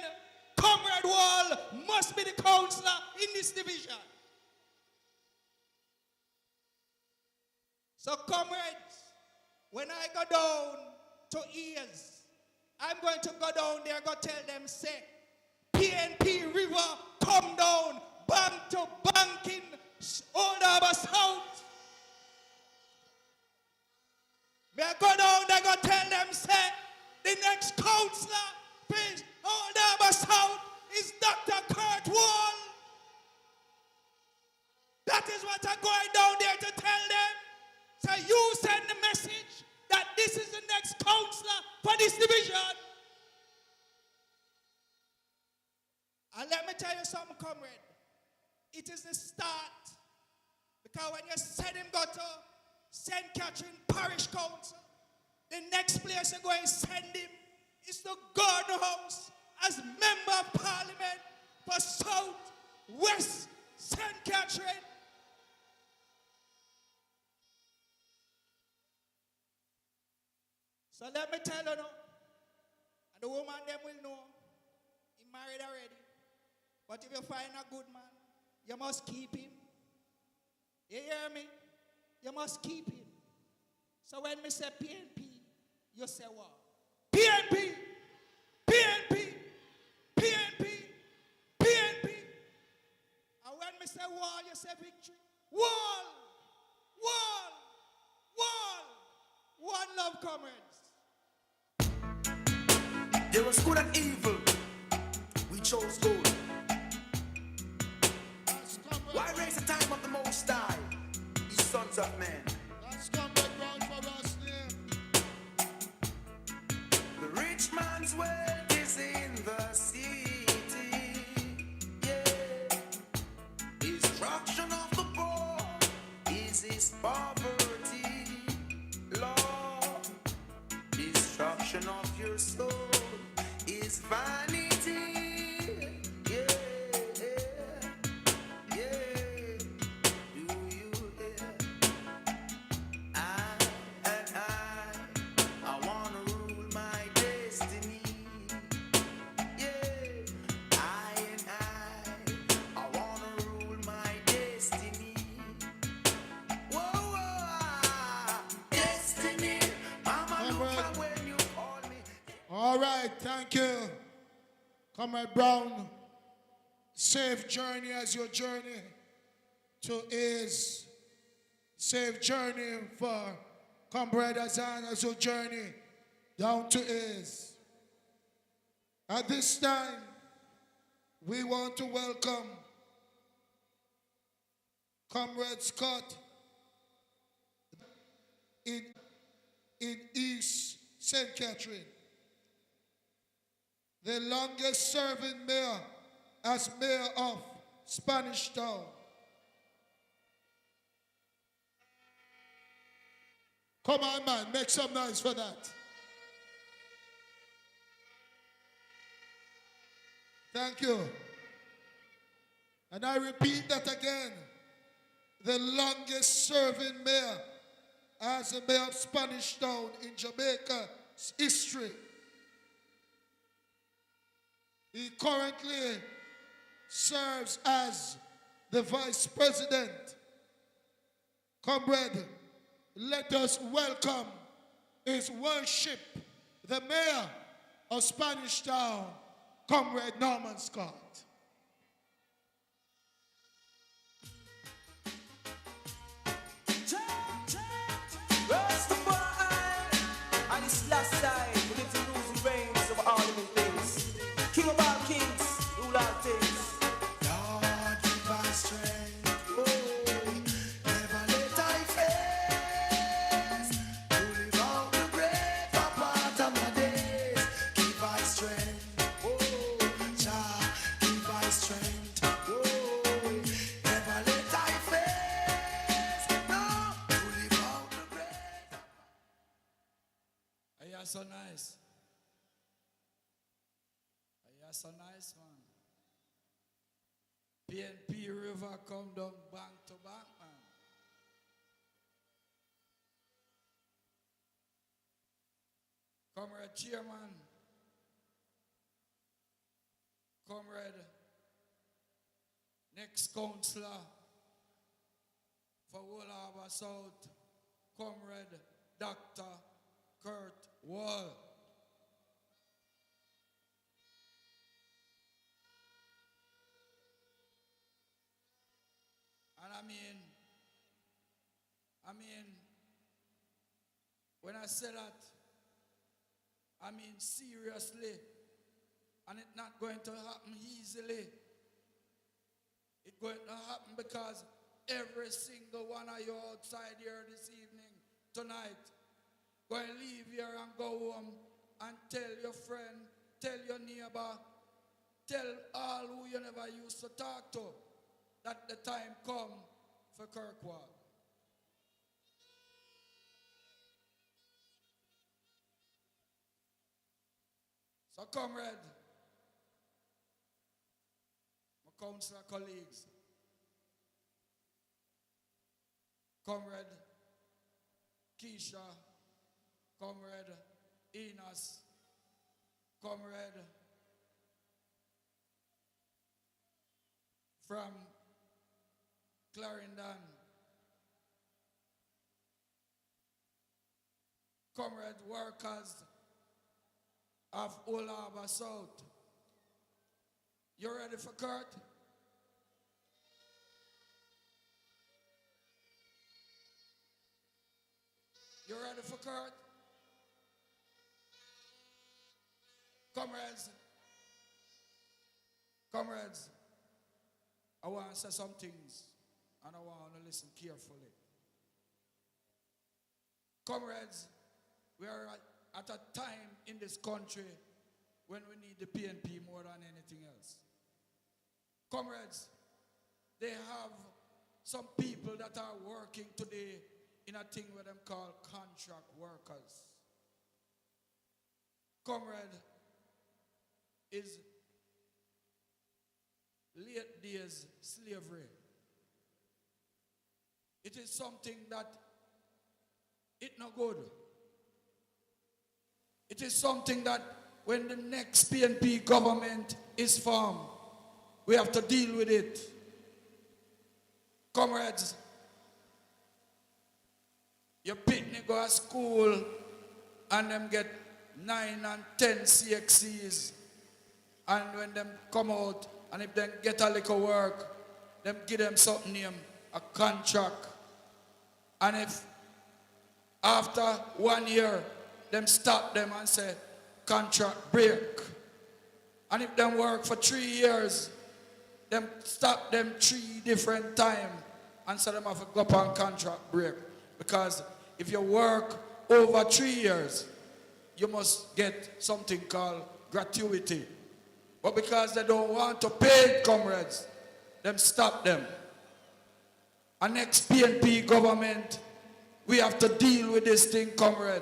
Comrade Wall must be the councillor in this division. So comrades, when I go down to ears, I'm going to go down there, go tell them, say, PNP River come down, bank to bank in Old Harbour South. May I go down there, go tell them, say, the next councillor, please, Old Harbour South is Dr. Kurt Wall. That is what I'm going down there to tell them. So you send the message that this is the next councillor for this division. And let me tell you something, comrade. It is the start. Because when you send him go to St. Catherine Parish Council, the next place you're going to send him is to Gordon House as Member of Parliament for South West St. Catherine. So let me tell you now, and the woman them will know, he married already. But if you find a good man, you must keep him. You hear me? You must keep him. So when we say PNP, you say what? PNP! PNP! PNP! PNP! And when we say wall, you say victory. Wall! Wall! Wall! One love, comrades. There was good and evil. We chose good. Why raise the time of the Most High? Ye sons of men. The rich man's wealth is in the city. Yeah. Destruction of the poor is his poverty. Lord, destruction of your soul is vanity. Yeah. All right, thank you. Comrade Brown, safe journey as your journey to is. Safe journey for Comrade Azan as your journey down to is. At this time, we want to welcome Comrade Scott in East St. Catherine, the longest serving mayor as mayor of Spanish Town. Come on, man, make some noise for that. Thank you. And I repeat that again. The longest serving mayor as a mayor of Spanish Town in Jamaica's history. He currently serves as the vice president. Comrade, let us welcome His Worship, the mayor of Spanish Town, Comrade Norman Scott. And this last time, we live to lose the reigns of all living things. King of all kings, rule all things. Lord, give us strength. Oh, never let I face to live out the greater part of my days. Give us strength. Oh, Jah, give us strength. Oh, never let I face no to live out the greater. Are you so nice? Are you so nice, man? PNP River come down bank to bank, man. Comrade Chairman, Comrade next councillor for Old Harbour South, Comrade Dr. Kurt Wall. I mean, when I say that, I mean seriously. And it's not going to happen easily. It's going to happen because every single one of you outside here this evening, tonight, going to leave here and go home and tell your friend, tell your neighbor, tell all who you never used to talk to that the time come for Kirkwall. So comrade, my councillor colleagues, comrade Keisha, comrade Enos, comrade from Clarendon, comrade workers of Old Harbour South. You ready for Kurt? You ready for Kurt? Comrades, I want to say some things and I want to listen carefully. Comrades, we are at a time in this country when we need the PNP more than anything else. Comrades, they have some people that are working today in a thing where them call contract workers. Comrade, is late days slavery. It is something that it's not good. It is something that when the next PNP government is formed, we have to deal with it. Comrades, your picnic go to school and them get 9 and 10 CXCs. And when them come out, and if they get a little work, them give them something named a contract. And if after 1 year, them stop them and say, contract break. And if them work for 3 years, them stop them 3 different times and say them have to go up on contract break. Because if you work over 3 years, you must get something called gratuity. But because they don't want to pay, comrades, them stop them. Our next PNP government, we have to deal with this thing, comrade.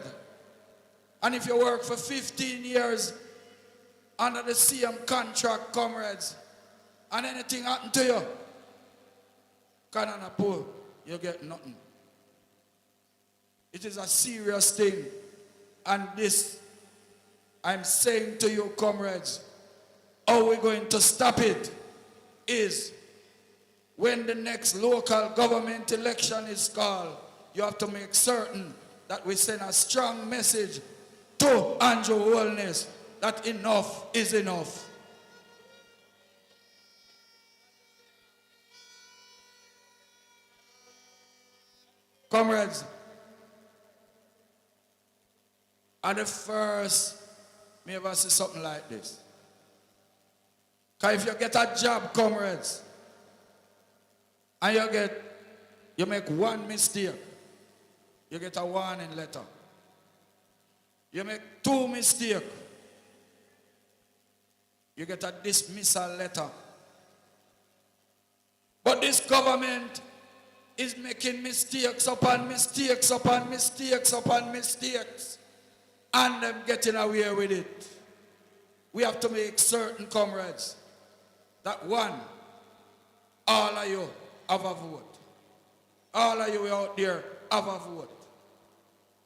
And if you work for 15 years under the same contract, comrades, and anything happen to you, Canada poor, you get nothing. It is a serious thing. And this, I'm saying to you, comrades, how we're going to stop it is when the next local government election is called, you have to make certain that we send a strong message to Andrew Holness that enough is enough. Comrades, at the first, me ever see something like this. Because if you get a job, comrades, and you make one mistake, you get a warning letter. You make 2 mistakes, you get a dismissal letter. But this government is making mistakes upon mistakes upon mistakes upon mistakes, and them getting away with it. We have to make certain, comrades, that one, all of you have a vote. All of you out there have a vote.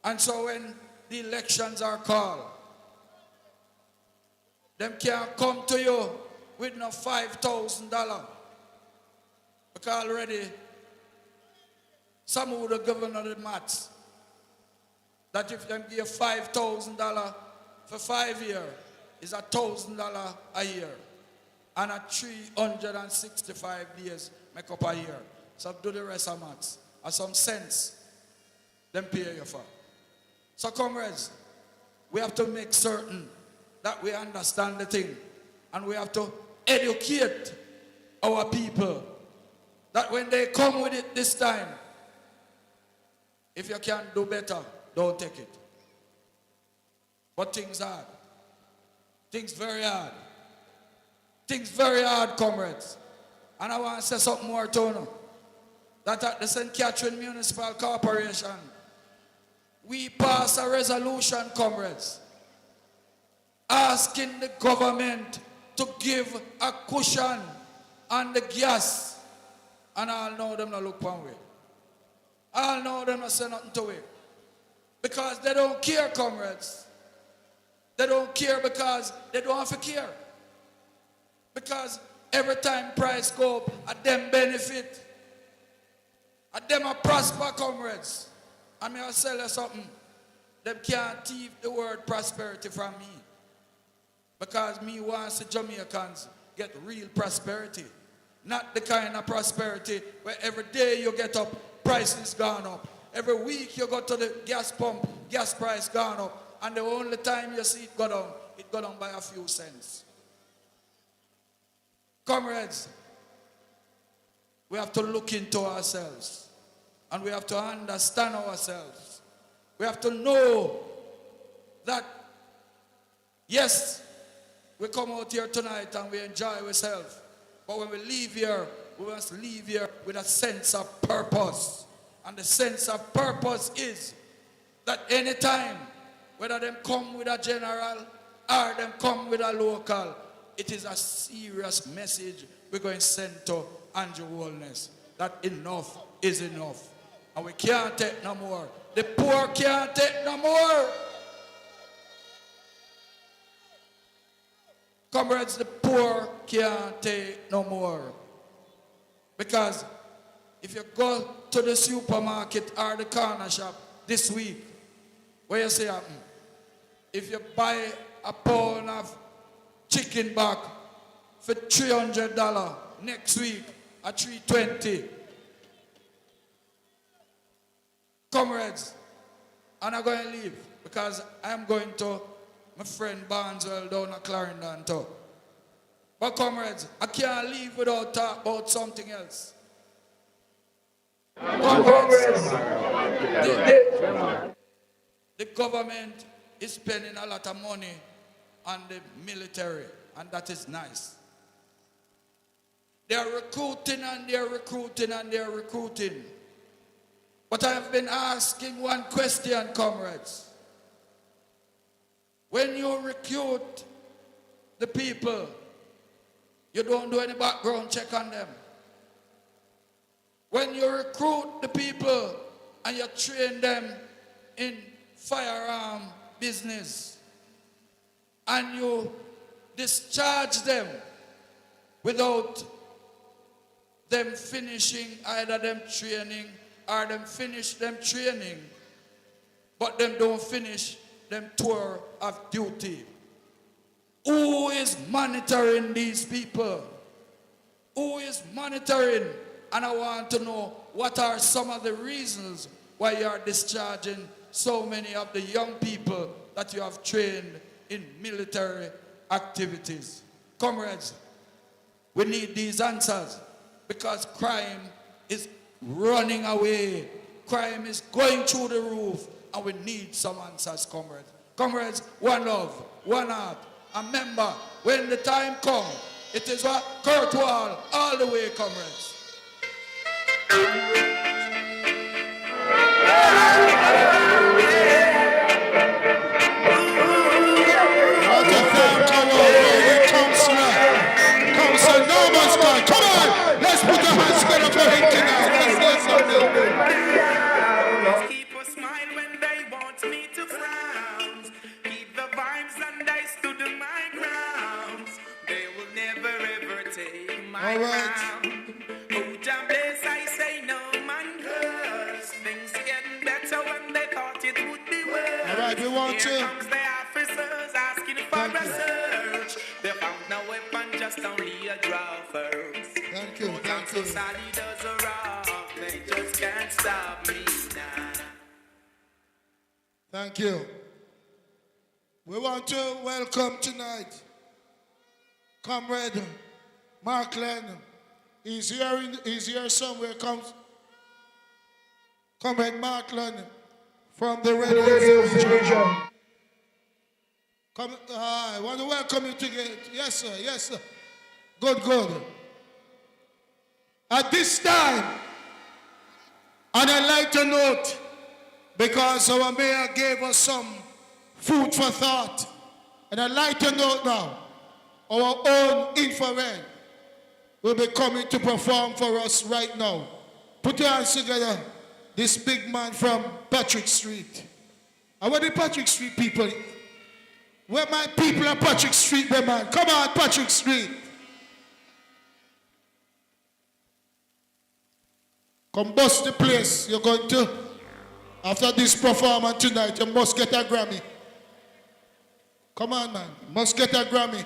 And so when the elections are called, them can't come to you with no $5,000. Because already, some would have given the maths that if them give $5,000 for 5 years, is $1,000 a year. And at 365 days make up a year. So do the rest of maths. Or some sense. them pay you for. So comrades, we have to make certain that we understand the thing. And we have to educate our people that when they come with it this time, if you can do better, don't take it. But things hard. Things very hard. Things very hard, comrades. And I want to say something more to you. That at the St. Catherine Municipal Corporation, we pass a resolution, comrades, asking the government to give a cushion on the gas. And I'll know them not look one way. I'll know them not say nothing to it. Because they don't care, comrades. They don't care because they don't have to care. Because every time price go up, at them benefit. At them a prosper, comrades. I mean, I'll tell you something. Them can't thief the word prosperity from me. Because me wants the Jamaicans get real prosperity. Not the kind of prosperity where every day you get up, prices gone up. Every week you go to the gas pump, gas price gone up. And the only time you see it go down by a few cents. Comrades, we have to look into ourselves. And we have to understand ourselves. We have to know that, yes, we come out here tonight and we enjoy ourselves. But when we leave here, we must leave here with a sense of purpose. And the sense of purpose is that anytime, whether them come with a general or them come with a local, it is a serious message we're going to send to Andrew Holness. That enough is enough. And we can't take no more. The poor can't take no more. Comrades, the poor can't take no more. Because if you go to the supermarket or the corner shop this week, what you say happen? If you buy a pound of chicken back for $300 next week at $320, comrades, and I'm going to leave because I'm going to my friend Barneswell down at Clarendon too. But comrades, I can't leave without talk about something else. Comrades, the government is spending a lot of money on the military, and that is nice. They are recruiting and they are recruiting and they are recruiting. But I have been asking one question, comrades. When you recruit the people, you don't do any background check on them. When you recruit the people and you train them in firearm business and you discharge them without them finishing either them training or them finish them training, but them don't finish them tour of duty. Who is monitoring these people? Who is monitoring? And I want to know what are some of the reasons why you are discharging so many of the young people that you have trained in military activities. Comrades, we need these answers because crime is running away. Crime is going through the roof and we need some answers, comrades. Comrades, one love, one heart. And remember, when the time comes, it is what? Kurt Wall, all the way, comrades. Come on, let's put our hands together for him tonight. Let's do something. Keep a smile when they want me to frown. Keep the vibes and I stood my grounds. They will never ever take my crown. Oh, Jah bless, I say no man curse. Things getting better when they thought it would be worse. All right, we want Here to. comes the officers asking for a search. They found no weapon, just only a draw first. Thank you, But I'm so solid as a rock, they just can't stop me now. Thank you. We want to welcome tonight Comrade Markland. He's here somewhere. Comrade Markland from the Red Hills region. I want to welcome you together. Yes, sir. Yes, sir. Good, good. At this time, and I'd like to note, because our mayor gave us some food for thought, and I'd like to note now, our own infrared will be coming to perform for us right now. Put your hands together. This big man from Patrick Street. And where the Patrick Street people? Where my people are Patrick Street, man. Come on, Patrick Street. Come bust the place. You're going to, after this performance tonight, you must get a Grammy. Come on, man. You must get a Grammy.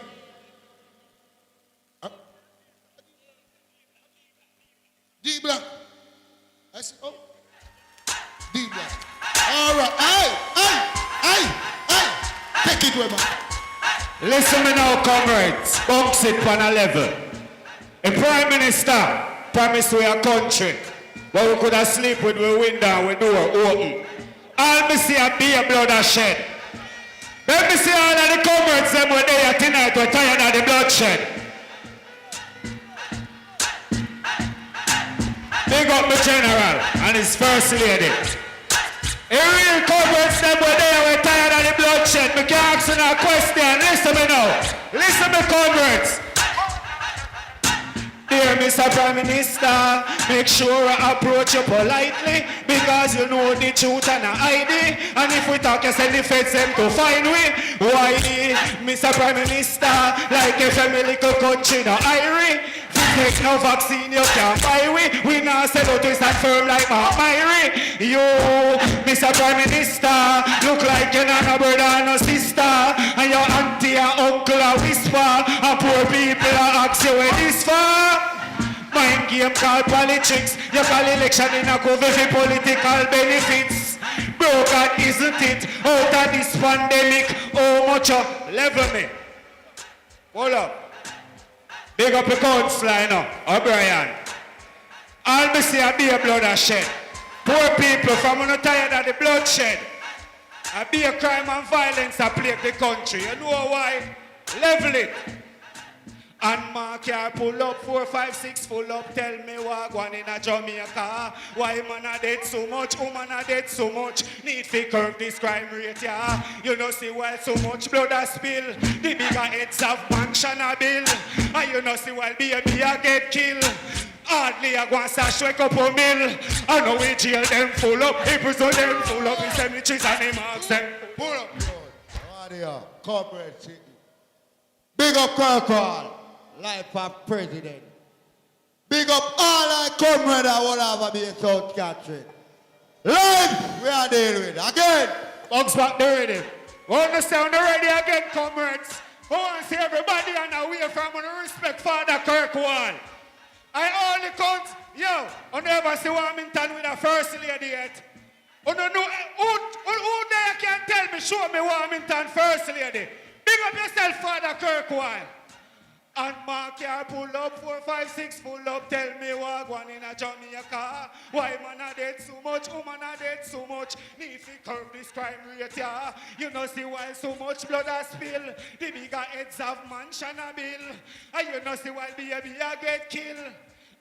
D-Black. I said, oh. D-Black. All right. Hey. Take it away, man. Listen me now, comrades. Bounce it on a level. A prime minister promised we a country where we could have sleep with the window and we door open. All me see a beer blood a shed. Let me see all of the comrades them were there tonight. We're tired of the bloodshed. Big up the general and his first lady. A real comrades them were there, we're tired of the bloodshed. Me can't ask you no question. Listen me now. Listen me, comrades. Dear Mr. Prime Minister, make sure I approach you politely, because you know the truth and I hide it. And if we talk, you send the feds them to find we. Why, Mr. Prime Minister, like a family country, no Irie. Take no vaccine, you can't buy we not sell out to stand firm like Mark Myrie. You, Mr. Prime Minister, look like you're not a brother and no sister. And your auntie and uncle are whisper, and poor people are ask you where this far. Mind game called politics. You call election in a cover for political benefits. Broken, isn't it? Out of this pandemic, how much level me? Hold up. Big up the council now, O'Brien. All me see a be a blood a shed. Poor people from on tired of the bloodshed. A be a crime and violence a plague the country. You know why? Level it. And Mark here pull up 4, 5, 6 full up. Tell me what one in a Jamaica. Why man a dead so much? Woman a dead so much? Need to curb this crime rate, yeah. You know see why so much blood a spill. The bigger heads of mansion a bill. And you know see why baby a get killed. Hardly a go and sash wake up a mill. I know we jail them full up. He prison them full up. He cemeteries and he marks them. Pull up, Lord. What are corporate city? Big up Kirkwall. Life of president. Big up all our comrades that will have a be in South Country. Life we are dealing with. Again. Bugs back there ready. We understand they're ready again, comrades. I want to see everybody on our way from and respect Father Kirkwall. I only count, yo, I never see Warmington with a first lady yet. You know, who there can tell me, show me Warmington first lady. Big up yourself, Father Kirkwall. And Mark here pull up 4, 5, 6 full up. Tell me what one in a Jamaica. Why man a dead so much? Woman a dead so much? Need to curb this crime rate, yeah. You know see why so much blood a spill. The bigger heads of mansion a bill. And you know see why baby a get killed.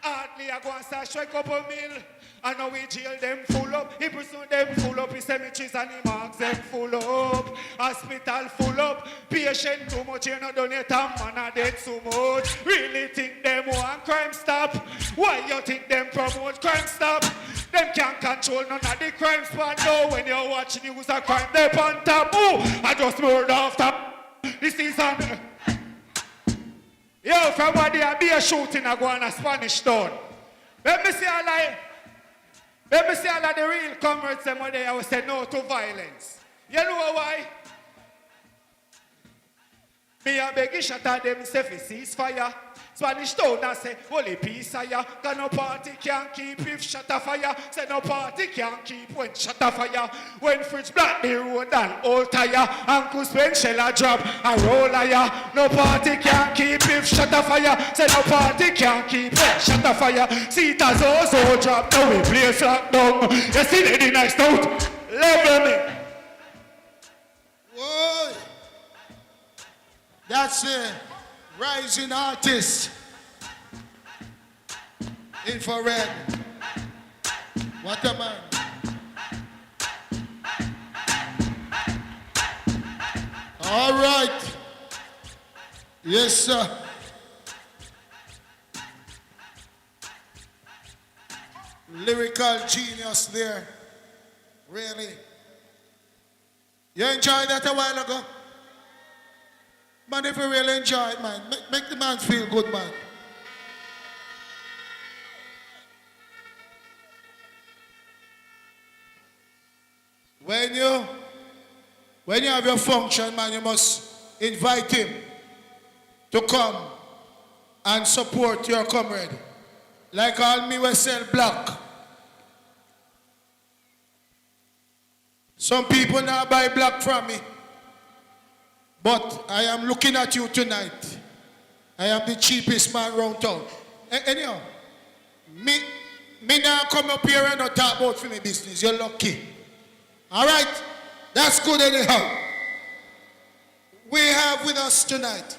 Hardly a go and start strike up a mill. I know we jail them full up. He pursue them full up. He cemeteries and he marks them full up. Hospital full up. Patient too much. You know donate and man a dead so much. Really think them want crime stop? Why you think them promote crime stop? Them can't control none of the crime spot. No, when you watch news of crime, they on top. Ooh, I just murder after. This is on. Yo, from what they be a shooting I go on a Spanish town. Let me see all of the real comrades them where they always say no to violence. You know why? Me a beg shot at them say fi ceasefire. Spanish town and say, holy peace I ya. Cause no party can't keep if shut a fire. Say no party can't keep when shut a fire. When fridge black the road and old tire. Uncle Spen shell a drop a roller ya. No party can't keep if shut a fire. Say no party can't keep when shut a fire. See it as also drop. Now we play flat down. You see the next out. Level me. Whoa. That's a rising artist. Infrared. What a man. All right. Yes, sir. Lyrical genius there. Really. You enjoyed that a while ago? Man, if you really enjoy it, man, make the man feel good, man. When you have your function, man, you must invite him to come and support your comrade. Like all me will sell black. Some people now buy black from me. But I am looking at you tonight. I am the cheapest man around town. Anyhow, me now come up here and not talk about for me business. You're lucky. All right? That's good anyhow. We have with us tonight.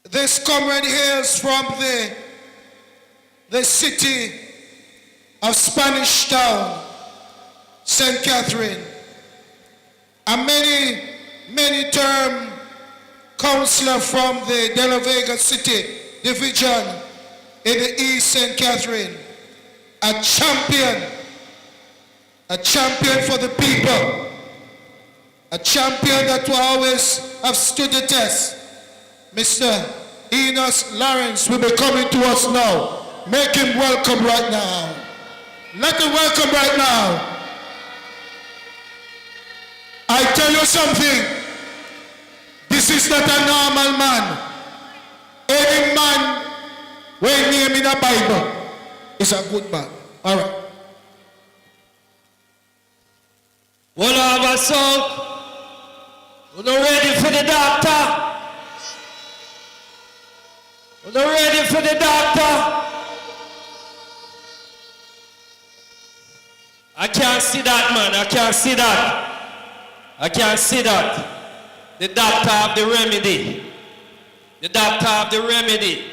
This comrade hails from the city of Spanish Town, St. Catherine. A many-term councillor from the De La Vega City Division in the East St. Catherine. A champion for the people. A champion that will always have stood the test. Mr. Enos Lawrence will be coming to us now. Make him welcome right now. Let him welcome right now. I tell you something. This is not a normal man. Any man when name in the Bible is a good man. All right. Well, I'm so we're not ready for the doctor. We're not ready for the doctor. I can't see that, man. I can't see that. I can't see that. The doctor have the remedy. The doctor have the remedy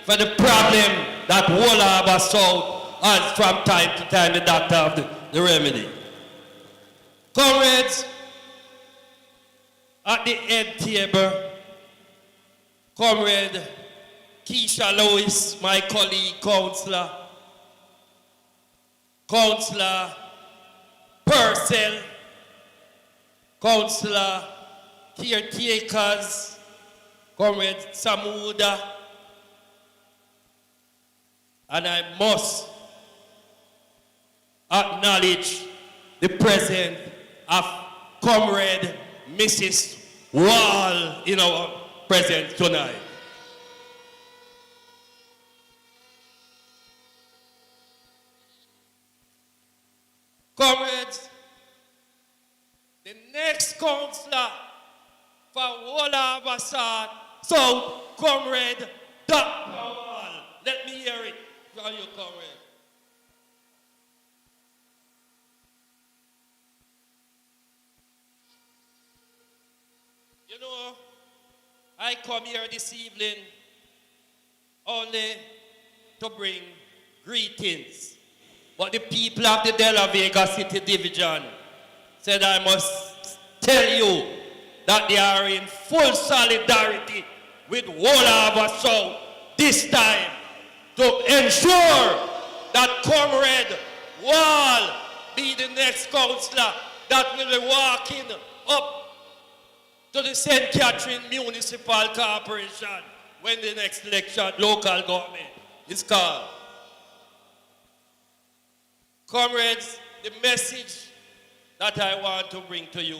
for the problem that whole Harbour South has from time to time. The doctor have the remedy. Comrades, at the head table, Comrade Keisha Lewis, my colleague, Councillor Purcell, Councillor Caretakers, Comrade Samuda, and I must acknowledge the presence of Comrade Mrs. Wall in our presence tonight. Comrades, the next councillor for Wall Harbour South, Comrade Dr. Wall. Let me hear it from you, comrade. You know, I come here this evening only to bring greetings. But the people of the De La Vega City Division said I must tell you that they are in full solidarity with Wall Harbour South this time to ensure that Comrade Wall be the next councillor that will be walking up to the St. Catherine Municipal Corporation when the next election, local government, is called. Comrades, the message that I want to bring to you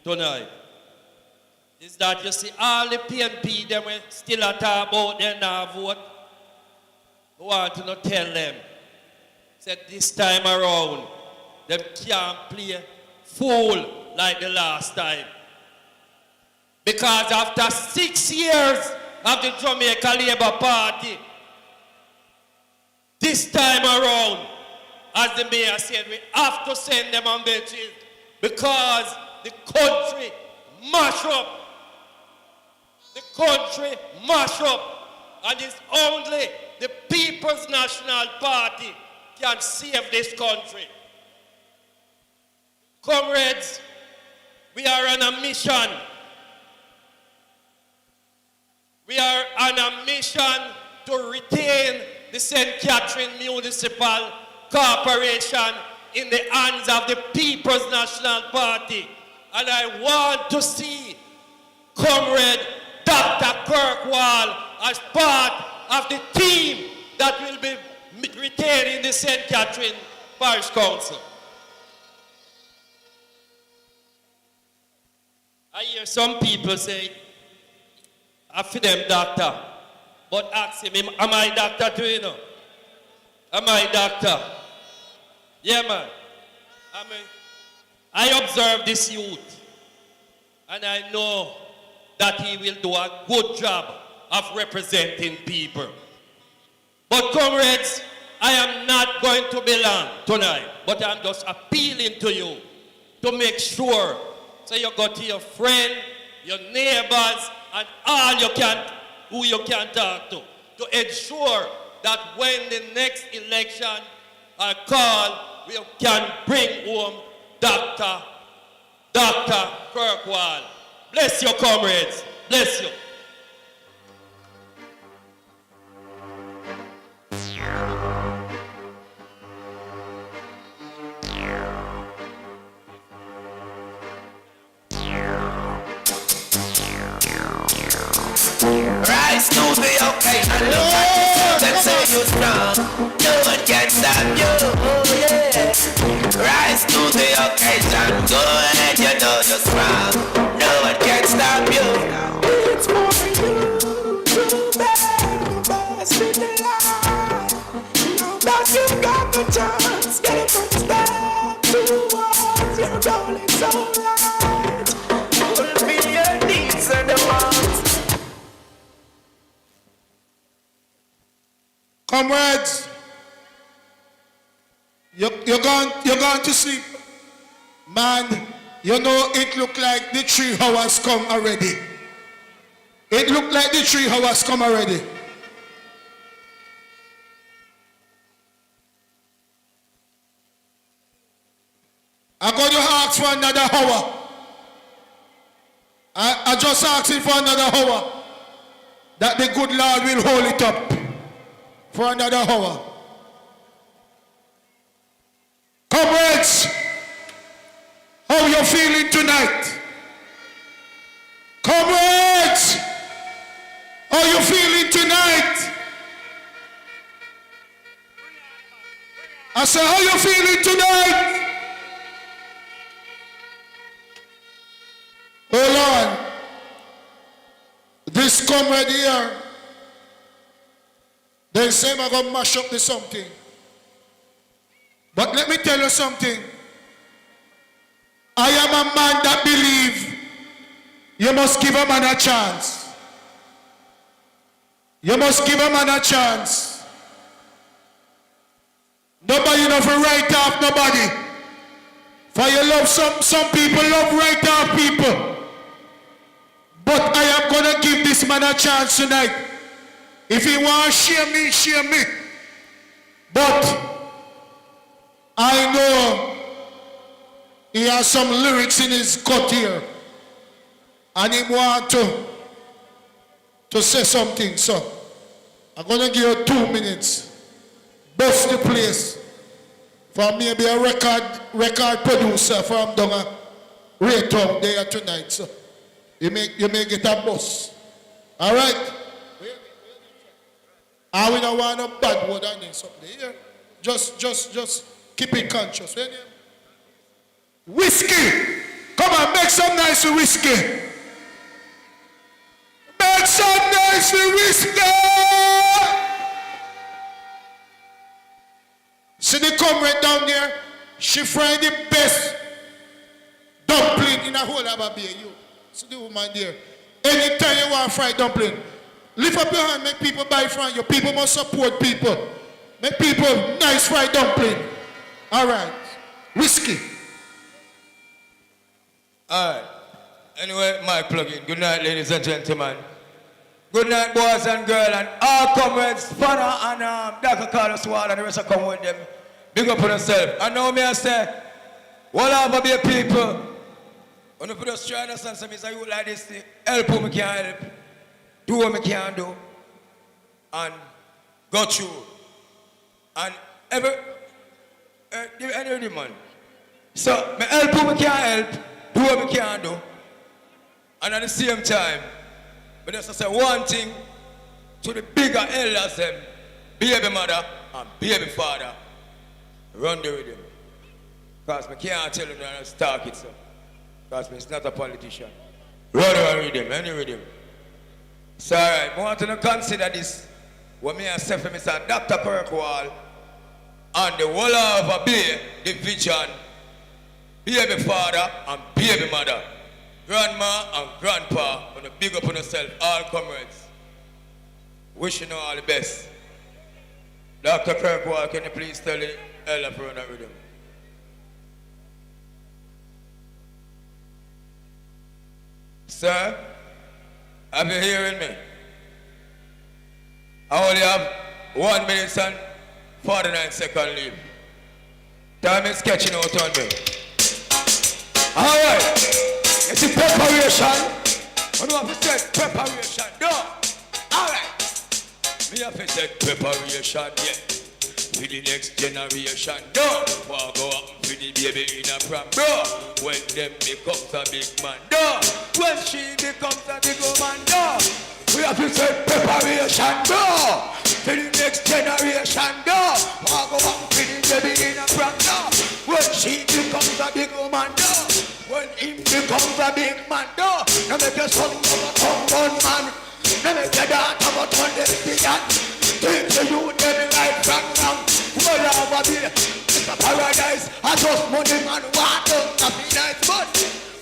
tonight is that you see all the PNP them will still talk about them now vote. I want to not tell them. Said this time around, them can't play fool like the last time. Because after 6 years of the Jamaica Labour Party, this time around, as the mayor said, we have to send them on benches because the country mash up. The country mash up. And it's only the People's National Party can save this country. Comrades, we are on a mission. We are on a mission to retain the St. Catherine Municipal Corporation in the hands of the People's National Party. And I want to see Comrade Dr. Kirkwall as part of the team that will be retaining the St. Catherine Parish Council. I hear some people say, I feel them doctor, but ask him, am I doctor too, you know? Am I doctor? Yeah, man. I observe this youth, and I know that he will do a good job of representing people. But comrades, I am not going to be long tonight, but I'm just appealing to you to make sure so you go to your friend, your neighbors, and all who you can talk to ensure that when the next election are called, we can bring home Dr. Kirkwall. Bless you, comrades. Bless you. Rise to the occasion, look at yourself and say you're strong. No one can stop you, oh yeah. Rise to the occasion, go ahead, you know you're strong. No one can stop you. It's for you to make the best in the life. Now that you've got the chance, get a first step towards your goal, it's alright. Fulfill your needs and demands. Comrades, you're going to sleep. Man, you know it look like the 3 hours come already. It look like the 3 hours come already. I'm going to ask for another hour. I just asking for another hour. That the good Lord will hold it up. For another hour. Comrades, how you feeling tonight? Comrades, how you feeling tonight? I said, how you feeling tonight? Hold on. This comrade here, they say I'm going to mash up the something. But let me tell you something. I am a man that believe you must give a man a chance. You must give a man a chance. Nobody know for write off nobody. For you love some people love write off people. But I am going to give this man a chance tonight. If he wants to share me, share me. But I know he has some lyrics in his gut here. And he wants to say something. So I'm going to give you 2 minutes. Bust the place. For maybe a record producer from down a Raytown there tonight. So you may get a bus. All right? I we don't want no bad word on it, something here. Just keep it conscious. Whiskey. Come on, make some nice whiskey. some nice for whiskey. See the comrade down there? She fried the best dumpling in a whole Harbour Bay. You see the woman there? Anytime you want fried dumpling, lift up your hand, make people buy from you. People must support people. Make people nice fried dumpling. All right. Whiskey. All right. Anyway, my plug-in. Good night, ladies and gentlemen. Good night, boys and girls, and all comrades, Father and Dr. Carlos Wall and the rest of come with them. Big up on yourself. I know me, I say, what Harbour Bay people, when you just try to understand something, it's a youth like this, help who me can help, do what me can do, and go through. And any man. So, me help who me can help, do what me can do, and at the same time, but just say one thing to the bigger elders them, baby mother and baby father, run the rhythm. Because I can't tell them to start it, so. Because it's not a politician. Run the rhythm, any rhythm. So alright, I want to consider this, what me I say for Mr. Dr. Kirkwall and the whole of a Bay division, baby father and baby mother. Grandma and grandpa, want to big up on yourself, all comrades. Wishing you all the best. Dr. Kirkwall, can you please tell the elder for run with him? Sir, are you hearing me? I only have 1 minute and 49 seconds leave. Time is sketching out on me. All right. You see preparation? I don't have to say preparation, no. All right. Me have to say preparation, yeah. For the next generation, no. What go happen for the baby in a pram, no. When them becomes a big man, no. When she becomes a big woman, no. We have to say preparation, no. For the next generation, no. What go happen for the baby in a pram, no. When she becomes a big woman, no. When he becomes a big man, no. Now make your son of a gun man. Now make your daughter of a ton lesbian. Take the youth them right from now. Well, Harbour Bay, it's a paradise. I just money man, water, nothing nice, but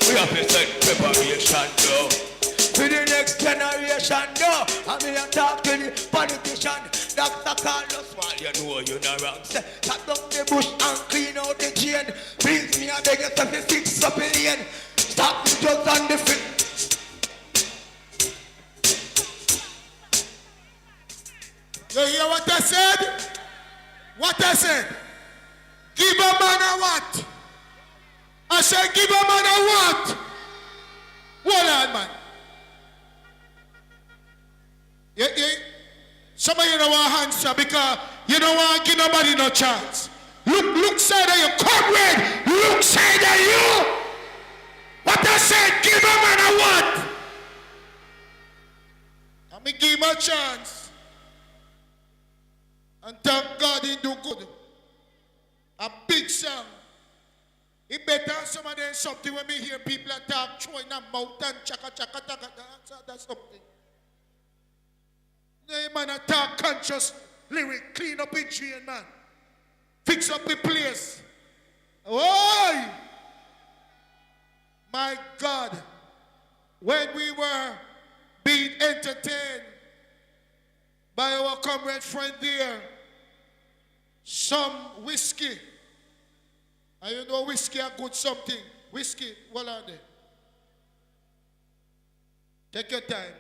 we have to set preparation, no. For the next generation, no. I mean, I talk to the politician, Dr. Carlos Wall, you know you're not wrong. Say, cut down the bush and clean out the chain. Please me, I beg you to fix up in the end. Stop the drugs and the fit. You hear what I said? What I said? Give a man a what? I said give a man a what? Hold on, man. Some of you don't want to answer because you don't want to give nobody no chance. Look side of you, comrade. Look side of you. What I said, give a man a what? Let me give him a chance. And thank God he do good. A big song. It better some of them something when me hear people talk, throwing a mouth and chaka chaka chaka. That's something. Hey, man, attack conscious lyric, clean up his drain, man. Fix up the place. Oi! My God, when we were being entertained by our comrade friend there, some whiskey. And you know whiskey are good something. Whiskey, what are they? Take your time.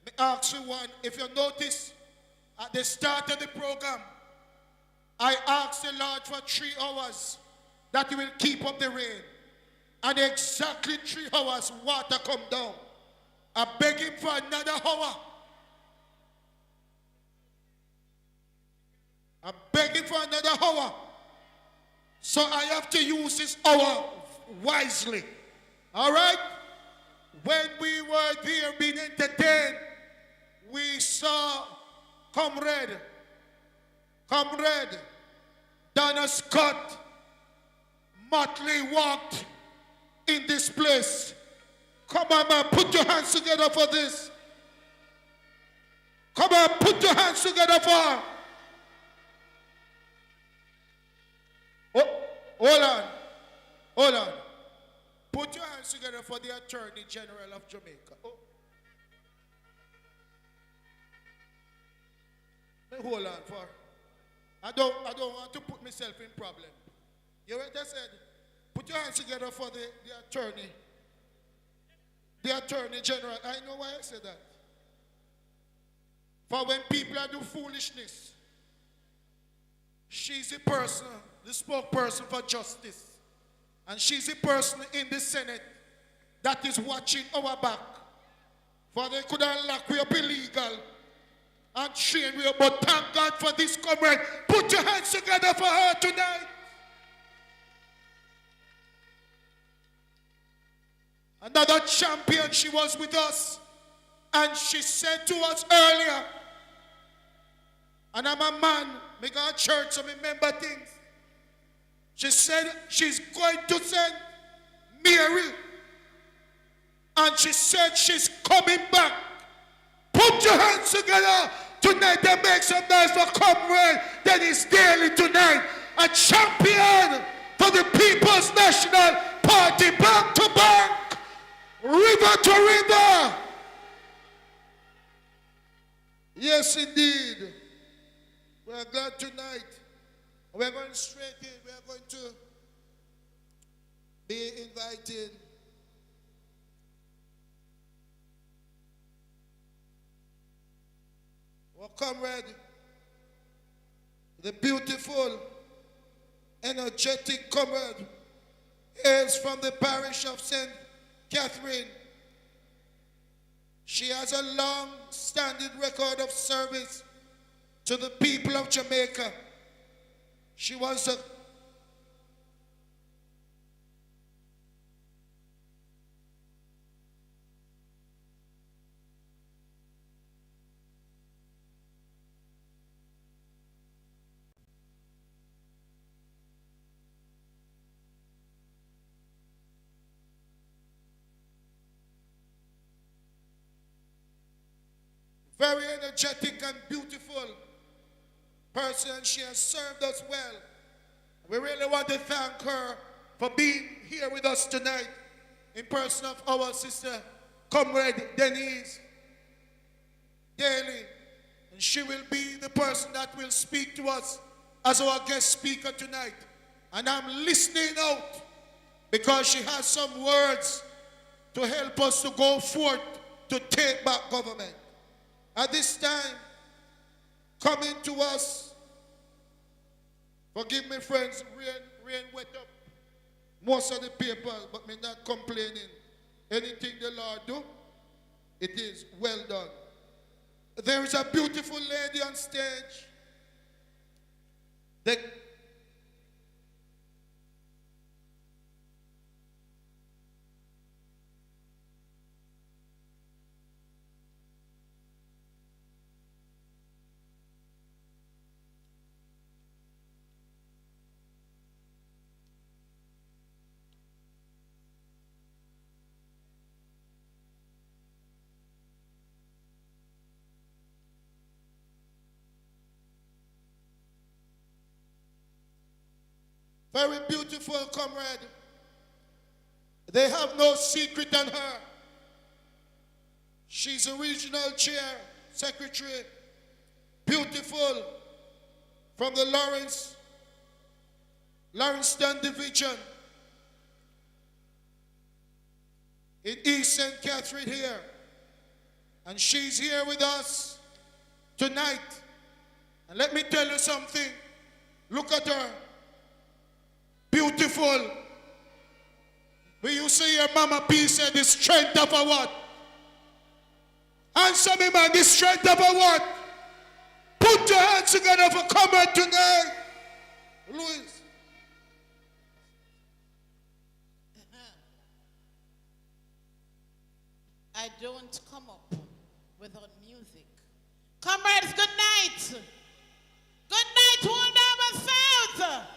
Me ask you one, if you notice, at the start of the program, I asked the Lord for 3 hours that he will keep up the rain. And exactly 3 hours, water come down. I beg him for another hour. I'm begging for another hour. So I have to use this hour wisely. All right? When we were there being entertained, we saw Comrade Donna Scott Motley walked in this place. Come on, man, put your hands together for this. Come on, put your hands together for. Oh, hold on. Hold on. Put your hands together for the Attorney General of Jamaica. Oh. Hold on for. I don't want to put myself in problem. You heard I said? Put your hands together for the attorney. The Attorney General. I know why I said that. For when people do foolishness, she's the person, the spokesperson for justice. And she's the person in the Senate that is watching our back. For they could have locked we up illegal and train we up. But thank God for this comrade. Put your hands together for her tonight. Another champion, she was with us. And she said to us earlier, and I'm a man, me go to church, so me remember things. She said she's going to send Mary. And she said she's coming back. Put your hands together tonight and make some noise for comrade that is daily tonight. A champion for the People's National Party, bank to bank, river to river. Yes, indeed. We are glad tonight. We are going straight in. We are going to be invited our comrade, the beautiful, energetic comrade, hails from the parish of St. Catherine. She has a long-standing record of service to the people of Jamaica. She was a very energetic and beautiful person. She has served us well. We really want to thank her for being here with us tonight in person of our sister, Comrade Denise Daly. And she will be the person that will speak to us as our guest speaker tonight. And I'm listening out because she has some words to help us to go forth to take back government. At this time, coming to us, forgive me friends, rain wet up most of the papers, but me not complaining. Anything the Lord do, it is well done. There is a beautiful lady on stage. Very beautiful comrade. They have no secret on her. She's a regional chair, secretary, beautiful, from the Lawrencetown Division in East St. Catherine here. And she's here with us tonight. And let me tell you something. Look at her. Beautiful. We used to hear Mama P say the strength of a what? Answer me, man, the strength of a what? Put your hands together for coming tonight. Louis. I don't come up without music. Comrades, good night. Good night, Old Harbour South.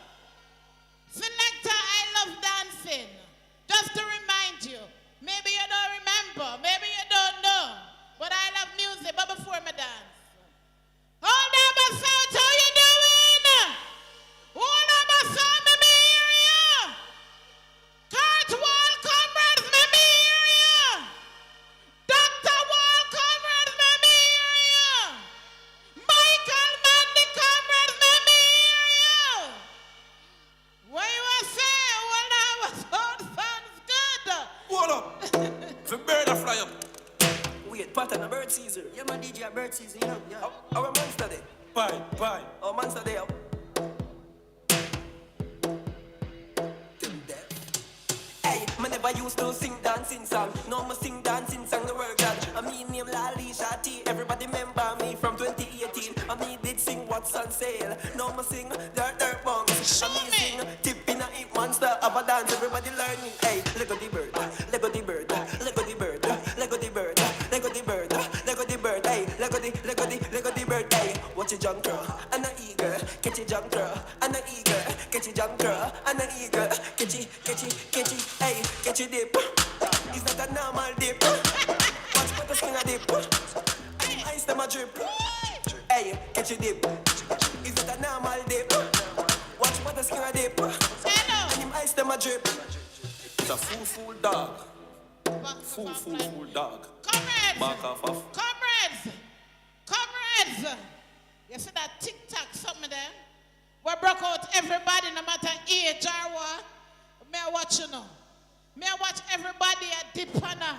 Selector, I love dancing. Just to remind you, maybe you don't remember, maybe you don't know, but I love music, but before me dance. Martin, a bird season. Yeah, my DJ, a bird season, you know. Yeah. Our monster day. Bye. Our monster day. Hey, me never used to sing dancing song. No, me sing dancing song, the world God. I mean name Lali Shati. Everybody remember me from 2018. I me did sing What's on Sale. No, me sing Dirt Bongs. I me sing Tip in a Hip Monster. Have a dance, everybody learning. Hey, Lego the bird, Lego the bird, Lego the bird, Lego the bird, Lego the bird, Lego the bird. Hey, Lego the bird. Hey, watch your jump girl and a eagle. Catch your jump girl and a eagle. Catch your jump girl and a eagle. Catch it. Hey, catch your dip. It's not a normal dip. Watch what the swing a dip. Ice them a drip. Hey, catch your dip. It's not a normal dip. Watch what the swing a dip. And him ice them a drip. It's a fool dog. Fool dog. Comrades! You see that tic-tac, some of them? We broke out everybody, no matter age or what. May I watch you now? May I watch everybody at Dipana?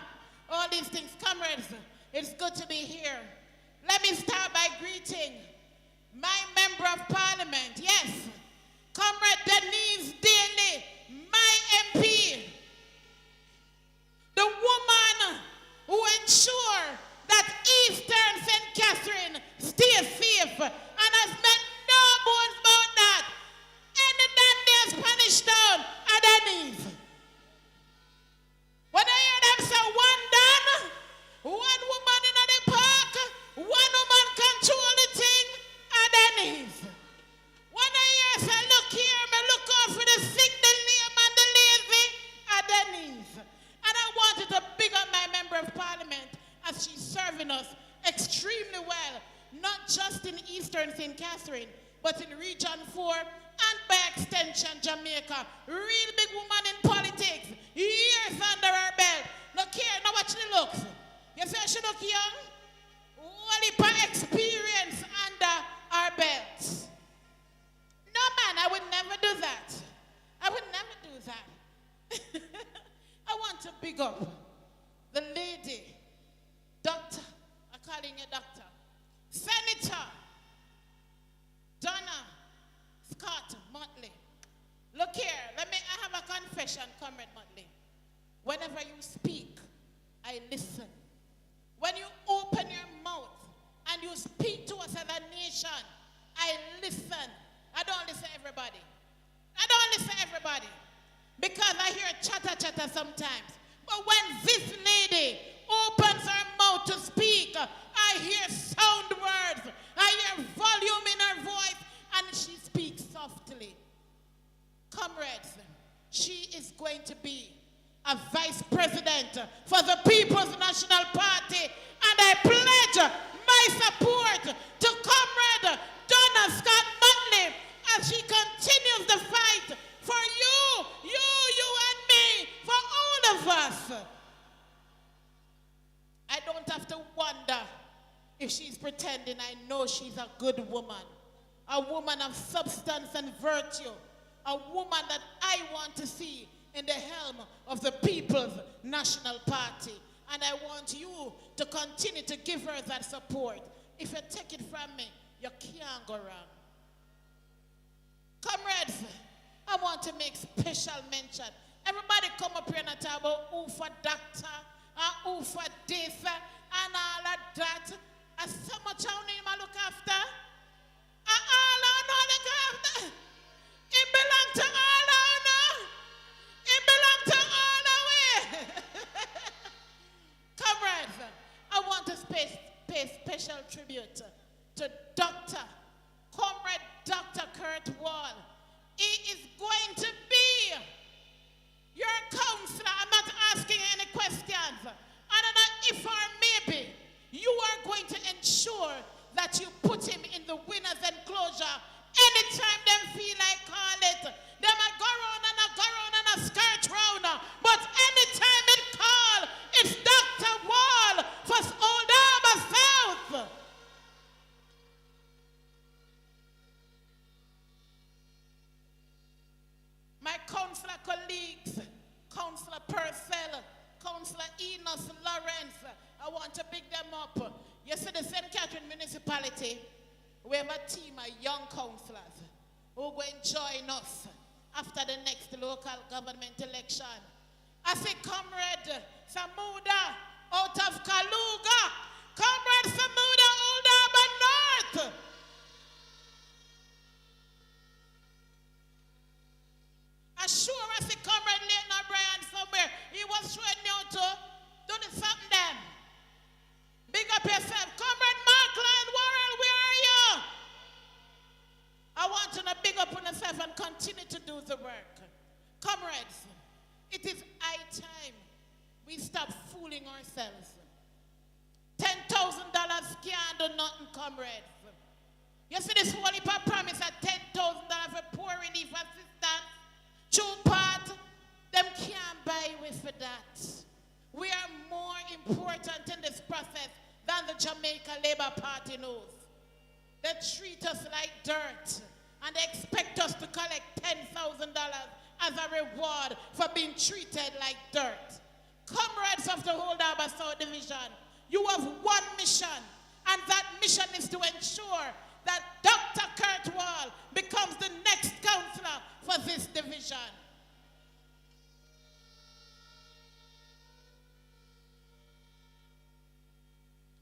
All these things. Comrades, it's good to be here. Let me start by greeting my Member of Parliament. Yes, Comrade Denise Daly, my MP. The woman who ensures that Eastern St. Catherine stays safe and has meant no bones about that. Any damn day Spanish town at Denise. When I hear them say one done, one woman in the park, one woman control the thing at Denise. When I hear say look here, me look out for the sick, the lame and the lazy at Denise. And I wanted to big up my Member of Parliament as she's serving us extremely well, not just in Eastern St. Catherine, but in Region 4 and by extension Jamaica. Real big woman in politics, years under her belt. Look here, now watch the looks. You say she look young? Only by experience under our belts. No man, I would never do that. I would never do that. I want to big up the lady, Doctor, I'm calling you Doctor, Senator Donna Scott Motley. Look here, I have a confession, Comrade Motley. Whenever you speak, I listen. When you open your mouth and you speak to us as a nation, I listen. I don't listen to everybody. Because I hear chatter sometimes. But when this lady opens her mouth to speak, I hear sound words. I hear volume in her voice, and she speaks softly. Comrades, she is going to be a vice president for the People's National Party, and I pledge my support to Comrade Donna Scott Motley as she continues the fight for you and me, for all of us. I don't have to wonder if she's pretending. I know she's a good woman, a woman of substance and virtue, a woman that I want to see in the helm of the People's National Party. And I want you to continue to give her that support. If you take it from me, you can't go wrong. Comrades, I want to make special mention. Everybody come up here and talk about who for doctor, and who for this, and all of that. And so much how name I look after. And all I know look after. It belongs to all I know. It belongs to all the way. Comrades, I want to pay special tribute to Comrade Dr. Kurt Wall. He is going to be your counselor. I'm not asking any questions. I don't know if or maybe you are going to ensure that you put him in the winner's enclosure anytime them feel to big them up. You see the St. Catherine municipality, we have a team of young councillors who are going to join us after the next local government election. I say, Comrade Samuda out of Kaluga, Comrade Samuda, Old Harbour North. Sure, I see Comrade Leighton O'Brien somewhere. He was showing me how to do the something then. Big up yourself. Comrade Markland Warren, where are you? I want you to big up on yourself and continue to do the work. Comrades, it is high time we stop fooling ourselves. $10,000 can't do nothing, comrades. You see this Holy promise at $10,000 for poor relief assistance. True part, them can't buy with for that. We are more important in this process than the Jamaica Labour Party knows. They treat us like dirt and they expect us to collect $10,000 as a reward for being treated like dirt. Comrades of the Old Harbour South Division, you have one mission, and that mission is to ensure that Dr. Kurt Wall becomes the next councillor for this division.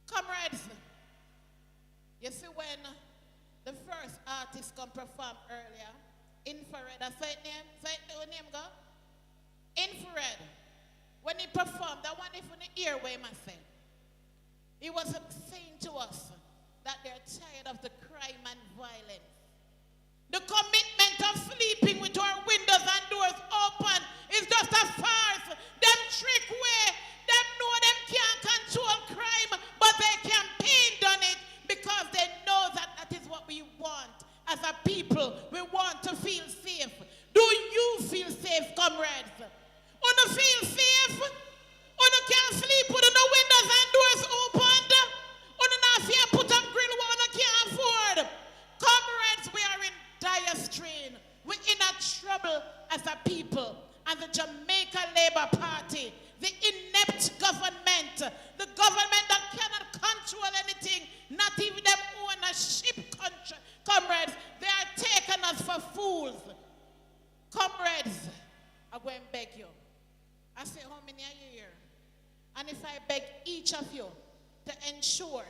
Comrades, you see when the first artist come perform earlier, Infrared, I say it name go? Infrared. When he performed, that one if in the earway, I say, he was saying to us that they're tired of the crime and violence. The commitment of sleeping with our windows and doors open is just a farce. Them trick way, them know them can't control crime, but they campaigned on it because they know that that is what we want. As a people, we want to feel safe. Do you feel safe, comrades? Wanna feel safe? Wanna can't sleep with no windows and doors opened? Wanna not fear put up grill what wanna can't afford? Comrades, we are in dire strain. We're in a trouble as a people. And the Jamaica Labour Party, the inept government, the government that cannot control anything, not even them own a ship country. Comrades, they are taking us for fools. Comrades, I go and beg you. I say, how many are you here? And if I beg each of you to ensure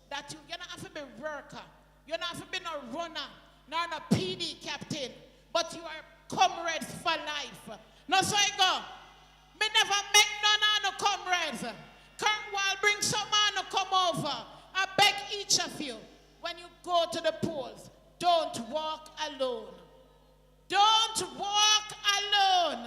that you're not have to be a worker, you're not have to be no runner, nor no PD captain, but you are comrades for life. No, so I go. Me never make none of no comrades. Cornwall bring some man to come over. I beg each of you, when you go to the polls, don't walk alone. Don't walk alone.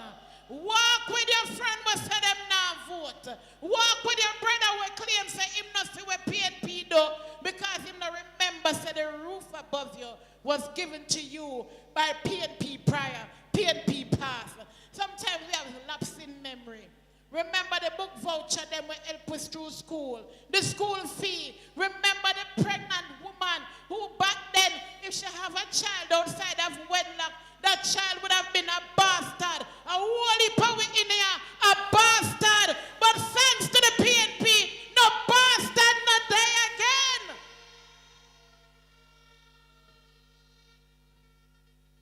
Walk with your friend who say them now vote. Walk with your brother who claim say him not see what PNP do because him not remember say the roof above you was given to you by PNP prior, PNP pass. Sometimes we have lapse in memory. Remember the book voucher them will help us through school. The school fee. Remember the pregnant woman who back then, if she have a child outside of wedlock, that child would have been a bastard. A holy power in here, a bastard. But thanks to the PNP, no bastard not die again.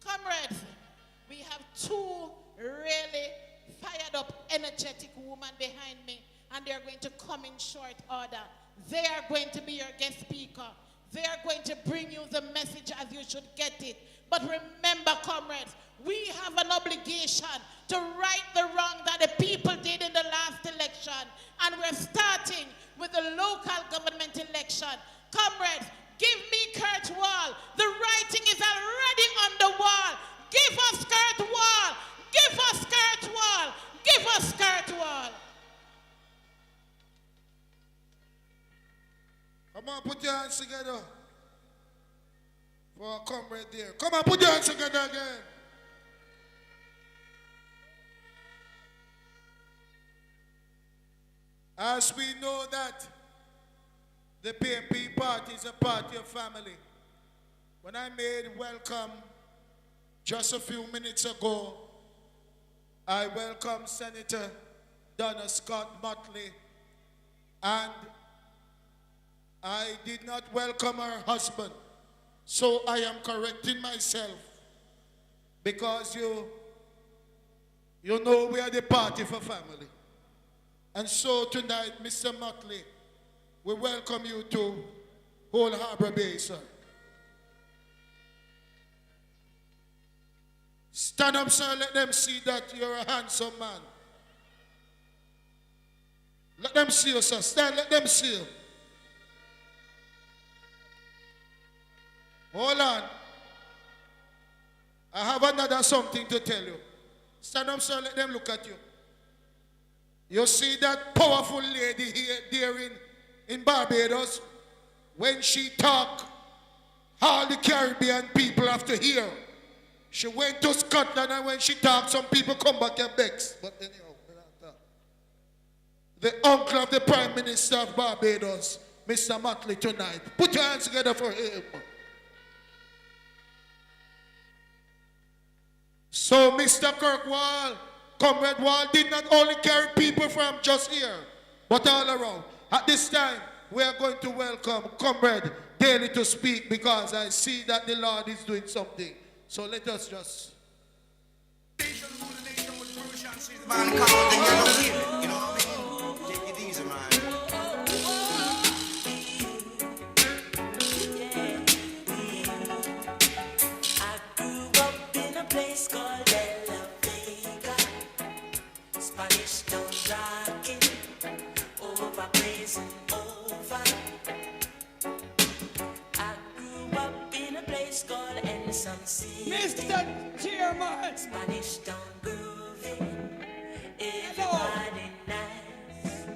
Comrades, we have two really fired up, energetic women behind me, and they're going to come in short order. They are going to be your guest speaker. They are going to bring you the message as you should get it. But remember, comrades, we have an obligation to right the wrong that the people did in the last election. And we're starting with the local government election. Comrades, give me Kurt Wall. The writing is already on the wall. Give us Kurt Wall. Give us Kurt Wall. Give us Kurt Wall. Come on, put your hands together for our comrade there. Come on, put your hands together again. As we know that the PNP party is a party of family. When I made welcome just a few minutes ago, I welcomed Senator Donna Scott Motley and I did not welcome her husband. So I am correcting myself. Because you know we are the party for family. And so tonight, Mr. Motley, we welcome you to Old Harbour Bay, sir. Stand up, sir. Let them see that you're a handsome man. Let them see you, sir. Stand, let them see you. Hold on. I have another something to tell you. Stand up, sir. Let them look at you. You see that powerful lady here there in Barbados? When she talk, all the Caribbean people have to hear. She went to Scotland, and when she talked, some people come back and vex. But anyhow, the uncle of the Prime Minister of Barbados, Mr. Motley, tonight. Put your hands together for him. So Mr. Kirkwall, Comrade Wall did not only carry people from just here, but all around. At this time, we are going to welcome Comrade Daly to speak because I see that the Lord is doing something. So let us just... Man called and you don't hear it, you know what I mean? Take it easy, man. I grew up in a place called La Vega. Spanish town rocking, over praising over. I grew up in a place called Endorsements. Mr. Chairman. Spanish town groovy. Everybody nice.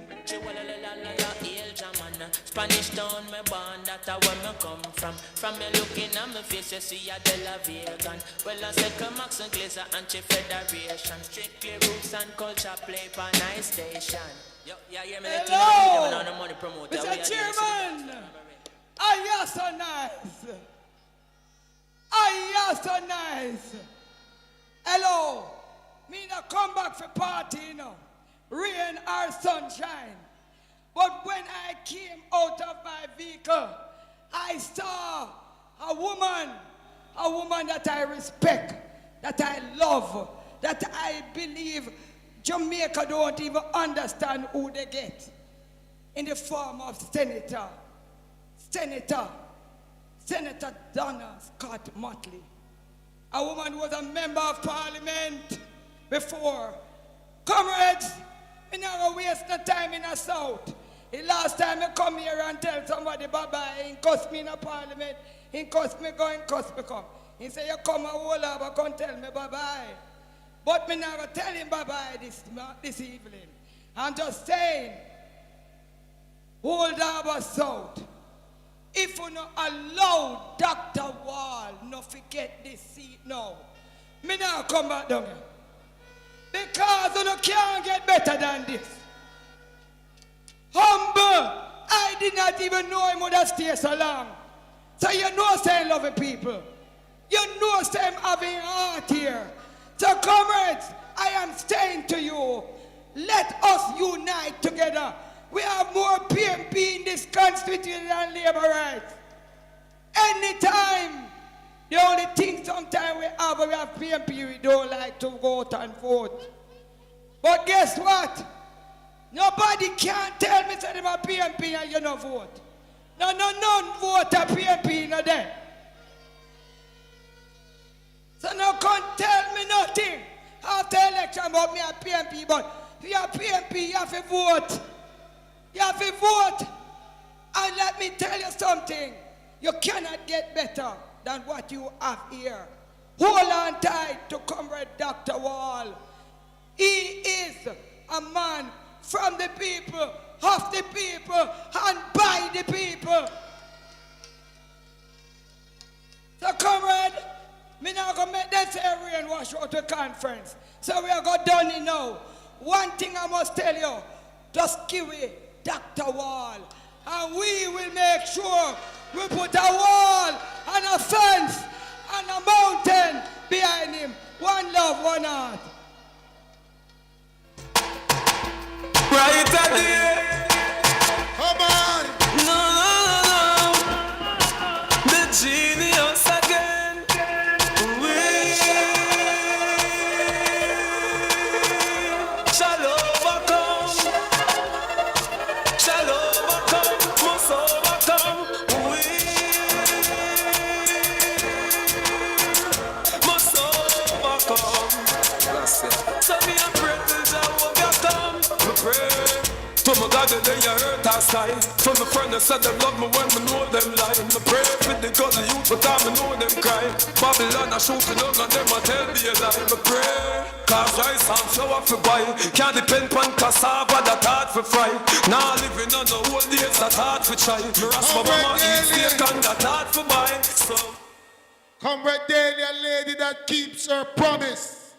Spanish town, me born, that's where me come from. From me looking at my face, you see a De La Vegan. Well, I said, come Max and Glazer, Anti-Federation. Strictly roots and culture play for nice station. Yeah, me let you know, I'm on the money promoter. Mr. Chairman, I am so nice. I am so nice. Hello, me not come back for party, you know. Rain or sunshine. But when I came out of my vehicle, I saw a woman that I respect, that I love, that I believe Jamaica don't even understand who they get. In the form of Senator Donna Scott Motley. A woman who was a member of parliament before. Comrades, we never waste no time in the South. The last time I come here and tell somebody bye-bye, he cost me in the parliament, he cost me go, he cost me come. He say, you come a whole lot, but come tell me bye-bye. But me never tell him bye-bye this evening. I'm just saying, Old Harbour South, if you not allow Dr. Wall not forget this seat now, me now come back down here. Because you can't get better than this. Humble, I did not even know him would have stayed so long. So you know saying loving people. You know saying having heart here. So comrades, I am saying to you, let us unite together. We have more PNP in this constituency than labor rights. Anytime. The only thing sometimes we have PNP, we don't like to go out and vote. But guess what? Nobody can tell me that I'm a PNP and you don't vote. None vote a PNP no there. So no can't tell me nothing after election about me a PNP, but if you're a PNP, you have to vote. You have to vote. And let me tell you something. You cannot get better than what you have here. Hold on tight to Comrade Dr. Wall. He is a man from the people, of the people, and by the people. So, comrade, me not gonna make that say rain wash out the conference. So we are going done it now. One thing I must tell you, just give it Dr. Wall, and we will make sure we put a wall and a fence and a mountain behind him. One love, one heart. Right at the end. Come on. No. Nobody they hurt our side. From the friend that said them love me when me know them lie. Me pray with the God of youth, but I me know them cry. Babylon a shooting up and them a tell me a lie. Me pray, cause rice and flour for buy. Can't depend on cassava that hard for fry. Now living on the old days that hard for try. Me rasp my mama eat steak and that hard for buy. So Comrade Daly, a lady that keeps her promise.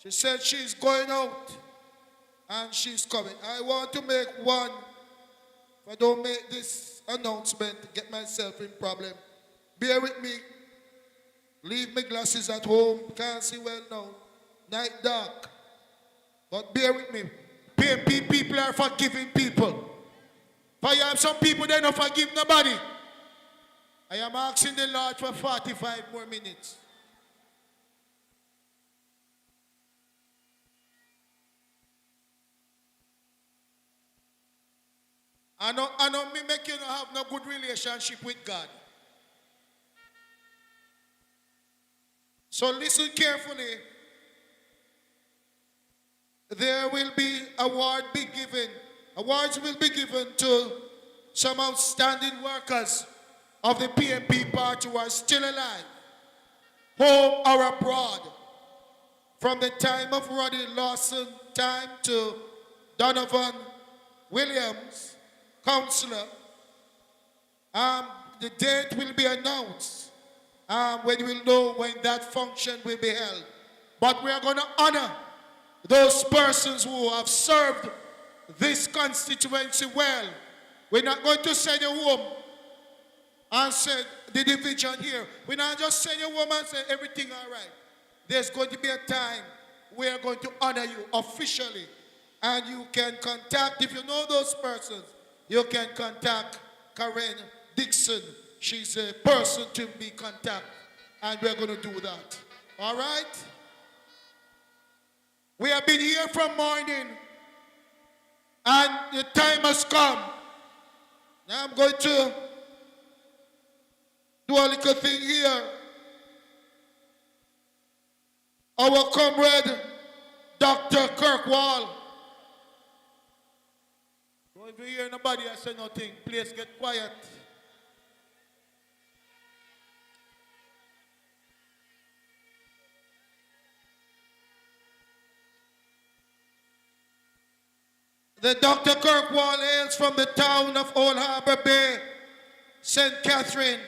She said she's going out and she's coming. I want to make one. If I don't make this announcement, get myself in problem. Bear with me. Leave my glasses at home. Can't see well now. Night dark. But bear with me. PNP people are forgiving people. For you have some people they don't forgive nobody. I am asking the Lord for 45 more minutes. I know me make you not have no good relationship with God. So listen carefully. There will be awards will be given to some outstanding workers of the PNP party who are still alive, home or abroad, from the time of Roddy Lawson time to Donovan Williams, councillor. The date will be announced when we'll know when that function will be held. But we are going to honor those persons who have served this constituency well. We're not going to send you home and say the division here. We're not just send you home and say everything all right. There's going to be a time we are going to honor you officially. And you can contact, if you know those persons, you can contact Karen Dixon. She's a person to be contacted. And we're going to do that. All right? We have been here from morning. And the time has come. Now I'm going to do a little thing here. Our comrade, Dr. Kirkwall. Don't even hear nobody I say nothing. Please get quiet. The Dr. Kirkwall hails from the town of Old Harbour Bay, St. Catherine.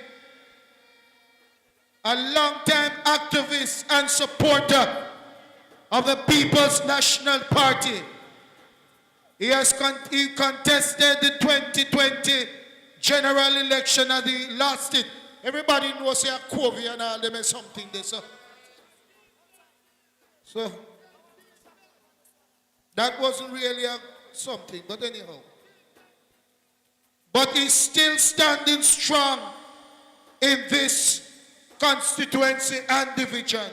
A long-time activist and supporter of the People's National Party. He contested the 2020 general election and he lost it. Everybody knows a COVID and all them is something there. So that wasn't really something, but anyhow. But he's still standing strong in this constituency and division.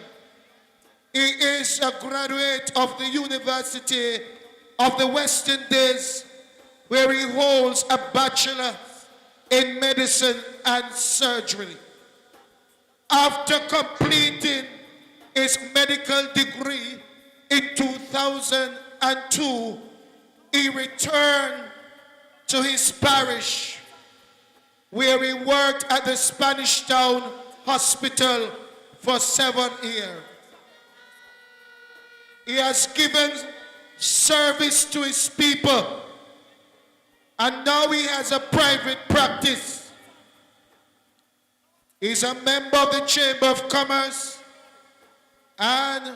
He is a graduate of the University of the West Indies, where he holds a bachelor in medicine and surgery. After completing his medical degree in 2002, he returned to his parish, where he worked at the Spanish Town Hospital for 7 years. He has given service to his people, and now he has a private practice. He's a member of the Chamber of Commerce, and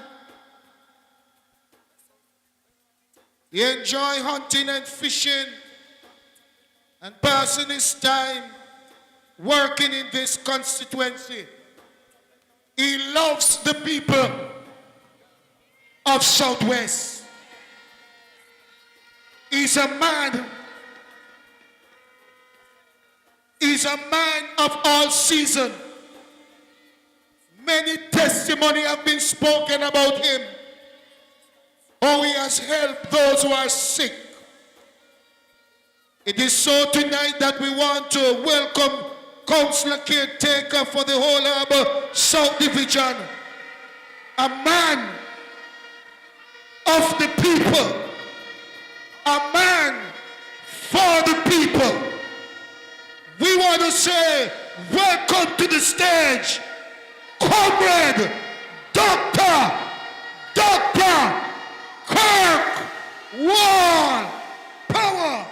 he enjoys hunting and fishing and passing his time working in this constituency. He loves the people of Southwest. He's a man of all season. Many testimonies have been spoken about him. How he has helped those who are sick. It is so tonight that we want to welcome Councillor Caretaker for the whole Harbour South Division. A man of the people. A man for the people. We want to say, welcome to the stage, Comrade Dr. Kirk Wall Power.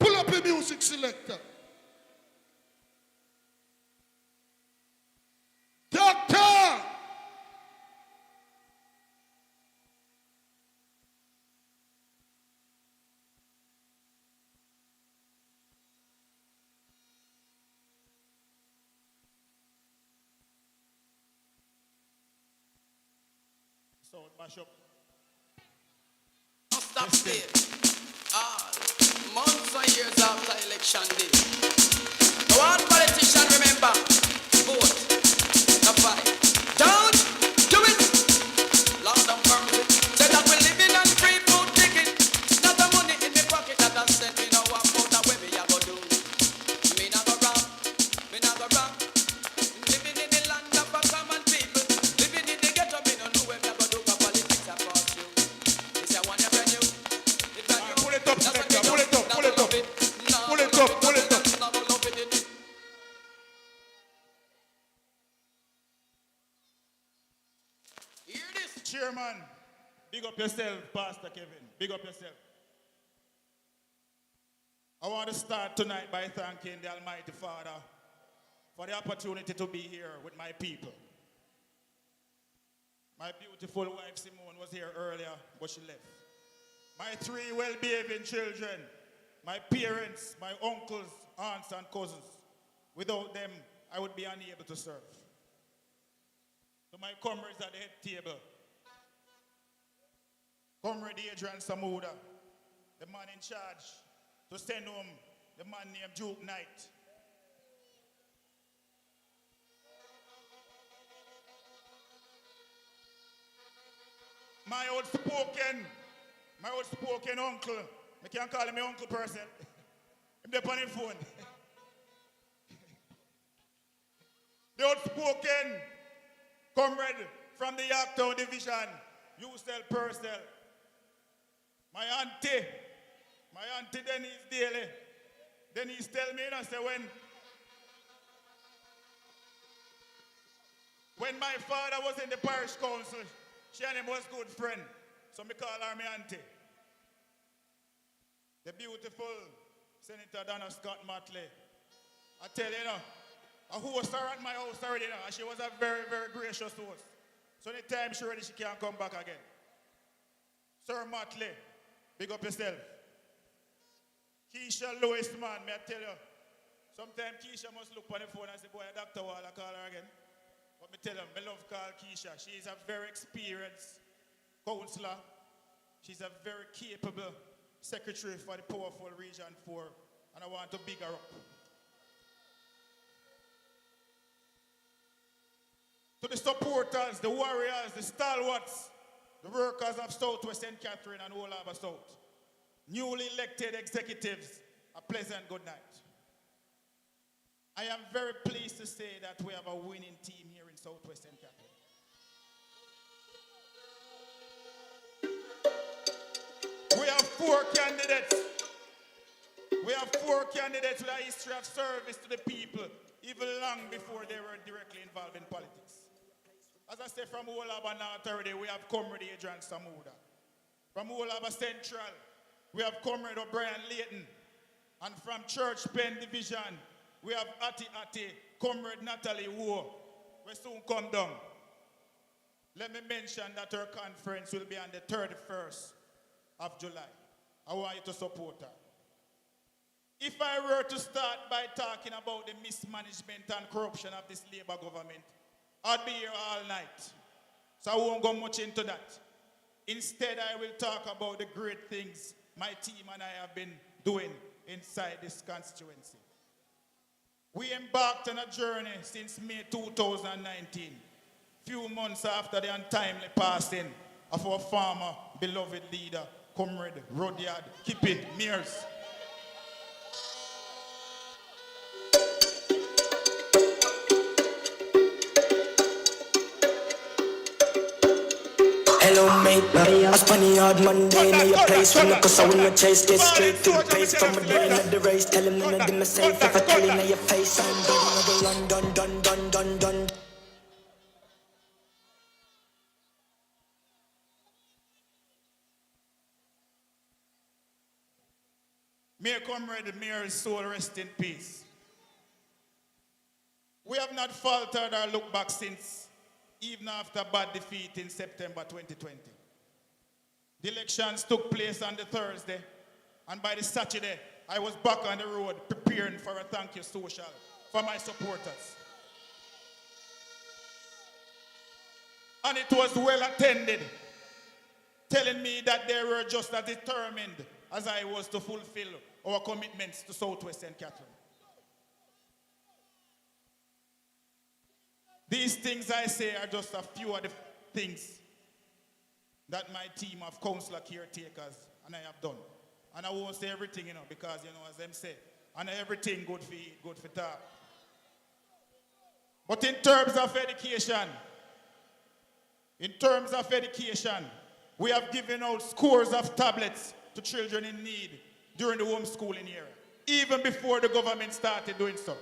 Pull up a music selector. Doctor! So, Bishop. Stop there. Months and years after election day. The one politician remember, vote, not fight. Don't do it. Loud and firm. Say that we living on free food ticket. Not the money in my pocket that has sent me now. I'm out of where me a go do. Me not go wrong. Me not go wrong. Living in the land of a common people. Living in the ghetto. Me no know where me a go do. For politics about you. This I want you brand new. Pull it up, selector. Pull it up. Pull it up. Pull it up. Pull it up. Chairman, big up yourself, Pastor Kevin. Big up yourself. I want to start tonight by thanking the Almighty Father for the opportunity to be here with my people. My beautiful wife Simone was here earlier, but she left. My 3 well-behaving children, my parents, my uncles, aunts, and cousins. Without them, I would be unable to serve. To my comrades at the head table, Comrade Adrian Samuda, the man in charge, to send home the man named Duke Knight. My outspoken uncle, I can't call him my uncle person. I'm there on the phone. The outspoken comrade from the Yorktown Division, Usel Purcell. My auntie Denise Daly. Denise tell me, I say when my father was in the parish council, she and him was good friend. So me call her my auntie. The beautiful Senator Donna Scott Matley. I tell you, a host her at my house already, and she was a very, very gracious host. So anytime she ready, she can't come back again. Sir Matley, big up yourself. Keisha Lewis, man, may I tell you, sometimes Keisha must look on the phone and say, boy, Dr. Wall, I call her again. But me tell him, I love call Keisha. She is a very experienced counselor. She's a very capable secretary for the powerful Region 4, and I want to big her up. To the supporters, the warriors, the stalwarts, the workers of Southwest St. Catherine and Old Harbour South, newly elected executives, a pleasant good night. I am very pleased to say that we have a winning team here in Southwest St. Catherine. We have 4 candidates. We have 4 candidates with a history of service to the people, even long before they were directly involved in politics. As I say, from Old Harbour North already, we have Comrade Adrian Samuda. From Old Harbour Central, we have Comrade O'Brien Layton. And from Church Pen Division, we have Ati, Comrade Natalie Wu. We soon come down. Let me mention that our conference will be on the 31st of July. I want you to support her. If I were to start by talking about the mismanagement and corruption of this Labour government, I'd be here all night. So I won't go much into that. Instead, I will talk about the great things my team and I have been doing inside this constituency. We embarked on a journey since May 2019, few months after the untimely passing of our former beloved leader, Comrade Rudyard Kippy Mears. night. I spend a hard Monday in your place. When I cause I wanna chase, get straight to the pace. From a day in the race, tell him none of them are safe. If I tell him in your face, I'm done, done. May comrade Mayor's soul rest in peace. We have not faltered or looked back since, even after bad defeat in September 2020. The elections took place on the Thursday, and by the Saturday, I was back on the road preparing for a thank you social for my supporters. And it was well attended, telling me that they were just as determined as I was to fulfill our commitments to Southwest St. Catherine. These things I say are just a few of the things that my team of councillor caretakers and I have done. And I won't say everything, because, as them say, and everything good for eat, good for talk. But in terms of education, we have given out scores of tablets to children in need during the homeschooling era, even before the government started doing so.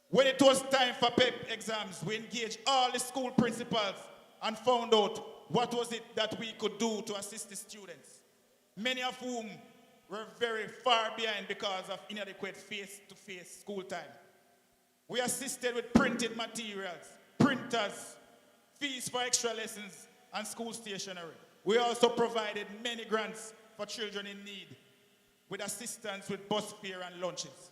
When it was time for PEP exams, we engaged all the school principals and found out what was it that we could do to assist the students, many of whom were very far behind because of inadequate face-to-face school time. We assisted with printed materials, printers, fees for extra lessons, and school stationery. We also provided many grants for children in need, with assistance with bus fare and lunches.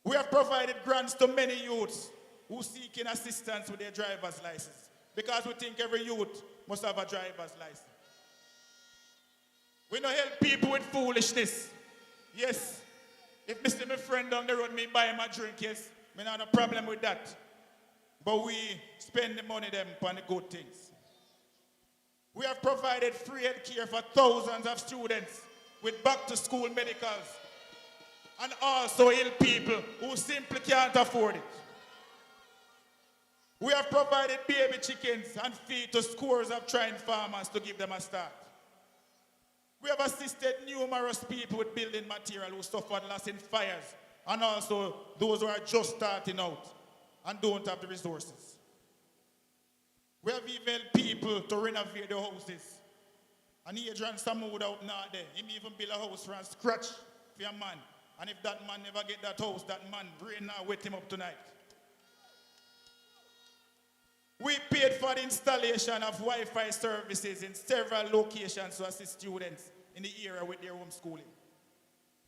We have provided grants to many youths who seeking assistance with their driver's license, because we think every youth must have a driver's license. We don't help people with foolishness. Yes, if me see my friend down the road, me buy him a drink, yes, me not have a problem with that. But we spend the money them on the good things. We have provided free health care for thousands of students with back-to-school medicals, and also ill people who simply can't afford it. We have provided baby chickens and feed to scores of trying farmers to give them a start. We have assisted numerous people with building material who suffered loss in fires, and also those who are just starting out and don't have the resources. We have even helped people to renovate their houses. And Adrian Samoud out now there, he even build a house from scratch for a man. And if that man never get that house, that man rain now wake him up tonight. We paid for the installation of Wi-Fi services in several locations to assist students in the area with their homeschooling.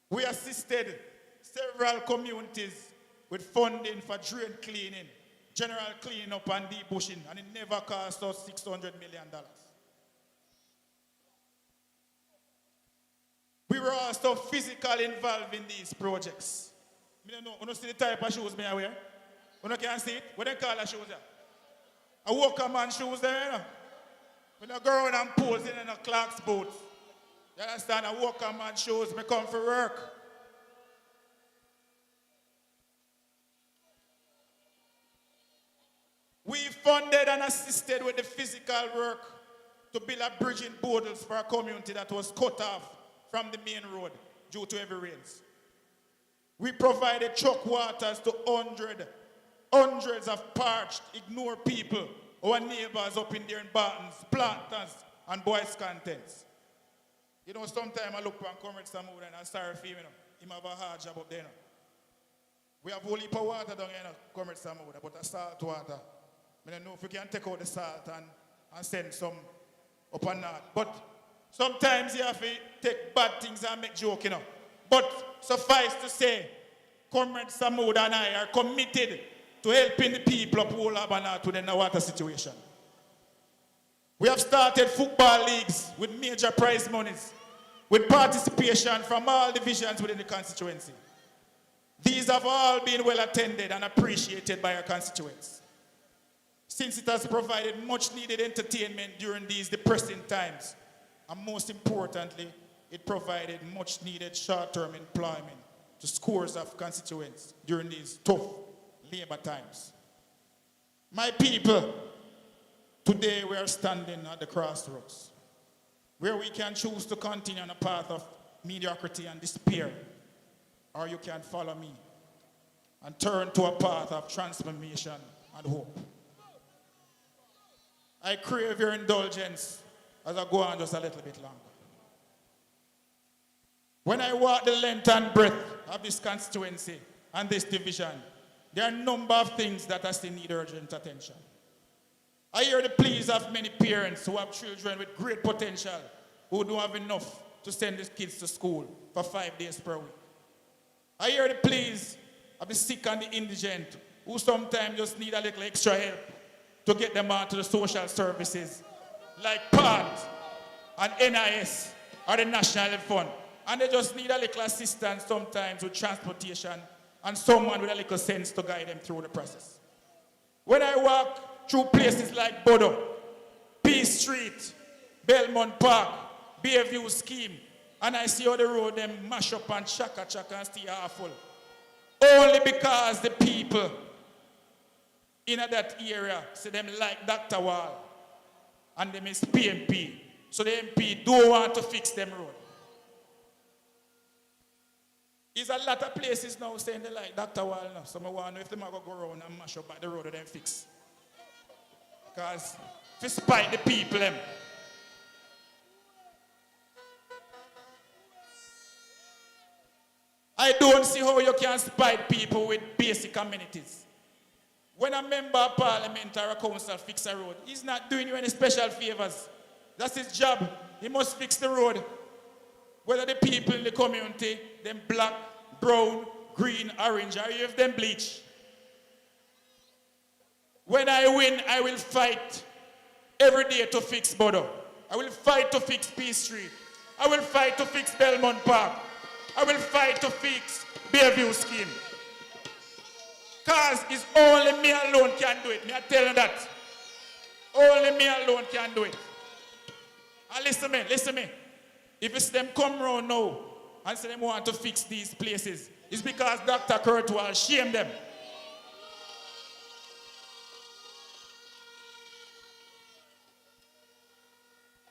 We assisted several communities with funding for drain cleaning, general cleanup and debushing, and it never cost us $600 million. We were also physically involved in these projects. I don't know, you see the type of shoes I wear? You can't see it? What they call the shoes there? A worker man shoes there, you know? When I go around and posing in a Clark's boots. You understand? A worker man shoes, I come for work. We funded and assisted with the physical work to build a bridge in Bodles for a community that was cut off from the main road due to heavy rains. We provided truck waters to hundreds of parched, ignored people, our neighbors up in there in Bartons, Planters, and Boys Contents. You know, sometimes I look on Comrade Samoud and I start feeling, him have a hard job up there. We have a whole heap of water down here, Comrade Samoud, but a salt water. I don't know if we can take out the salt and send some up and north. But sometimes you have to take bad things and make joke, But suffice to say, Comrade Samoud and I are committed to helping the people of whole Harbour with the water situation. We have started football leagues with major prize monies, with participation from all divisions within the constituency. These have all been well attended and appreciated by our constituents, since it has provided much needed entertainment during these depressing times. And most importantly, it provided much needed short-term employment to scores of constituents during these tough labor times. My people, Today we are standing at the crossroads where we can choose to continue on a path of mediocrity and despair, or you can follow me and turn to a path of transformation and hope. I crave your indulgence as I go on just a little bit longer. When I walk the length and breadth of this constituency and this division, there are a number of things that I still need urgent attention. I hear the pleas of many parents who have children with great potential who don't have enough to send their kids to school for 5 days per week. I hear the pleas of the sick and the indigent who sometimes just need a little extra help to get them onto the social services like PAD and NIS or the National Health Fund. And they just need a little assistance sometimes with transportation and someone with a little sense to guide them through the process. When I walk through places like Bodo, Peace Street, Belmont Park, Bayview Scheme, and I see how the road them mash up and chaka and stay half full. Only because the people in that area say them like Dr. Wall and them is PNP. So the MP don't want to fix them road. There's a lot of places now saying they like Dr. Wall now. So I want to know if they might go around and mash up at the road and then fix. Because to spite the people them. I don't see how you can spite people with basic amenities. When a member of parliament or a council fix a road, he's not doing you any special favors. That's his job. He must fix the road. Whether the people in the community, them black, brown, green, orange, or if them bleach. When I win, I will fight every day to fix Bodo. I will fight to fix Peace Street. I will fight to fix Belmont Park. I will fight to fix Bayview Scheme. Because it's only me alone can do it. Me I tell you that. Only me alone can do it. And listen to me. If it's them come round now and say them want to fix these places, it's because Dr. Kurt will shame them.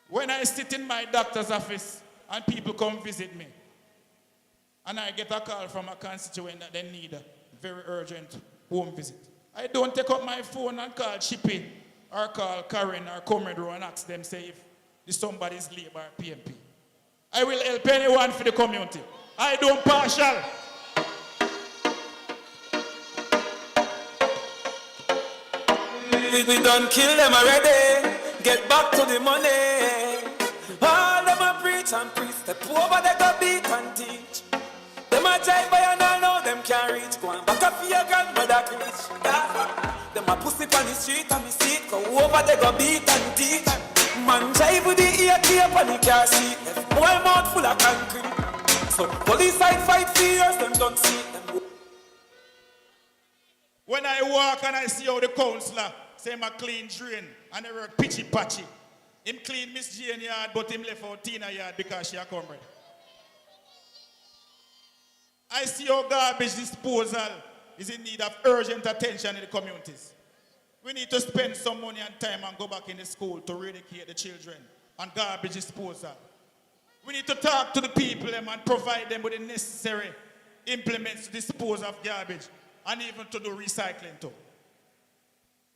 When I sit in my doctor's office and people come visit me, and I get a call from a constituent that they need a very urgent home visit, I don't take up my phone and call Chippy or call Karen or Comrade Rowe and ask them, say if it's somebody's Labour or PNP. I will help anyone for the community. I don't partial. We done kill them already. Get back to the money. All them a preach and preach. Step over they go beat and teach. Them a jive by and I know them can't reach. Go on back up for your grandmother preach. Them a pussy on the street and me see it. Go over they go beat and teach. Man jive with the ear tape and the car seat. Left boy mouth full of concrete. So police side fight for years, them don't see them. When I walk and I see how the councillor say him a clean drain and they work pitchy patchy. Him clean Miss Jane yard, but him left out Tina yard because she a comrade. I see how garbage disposal is in need of urgent attention in the communities. We need to spend some money and time and go back in the school to eradicate the children on garbage disposal. We need to talk to the people and provide them with the necessary implements to dispose of garbage and even to do recycling too.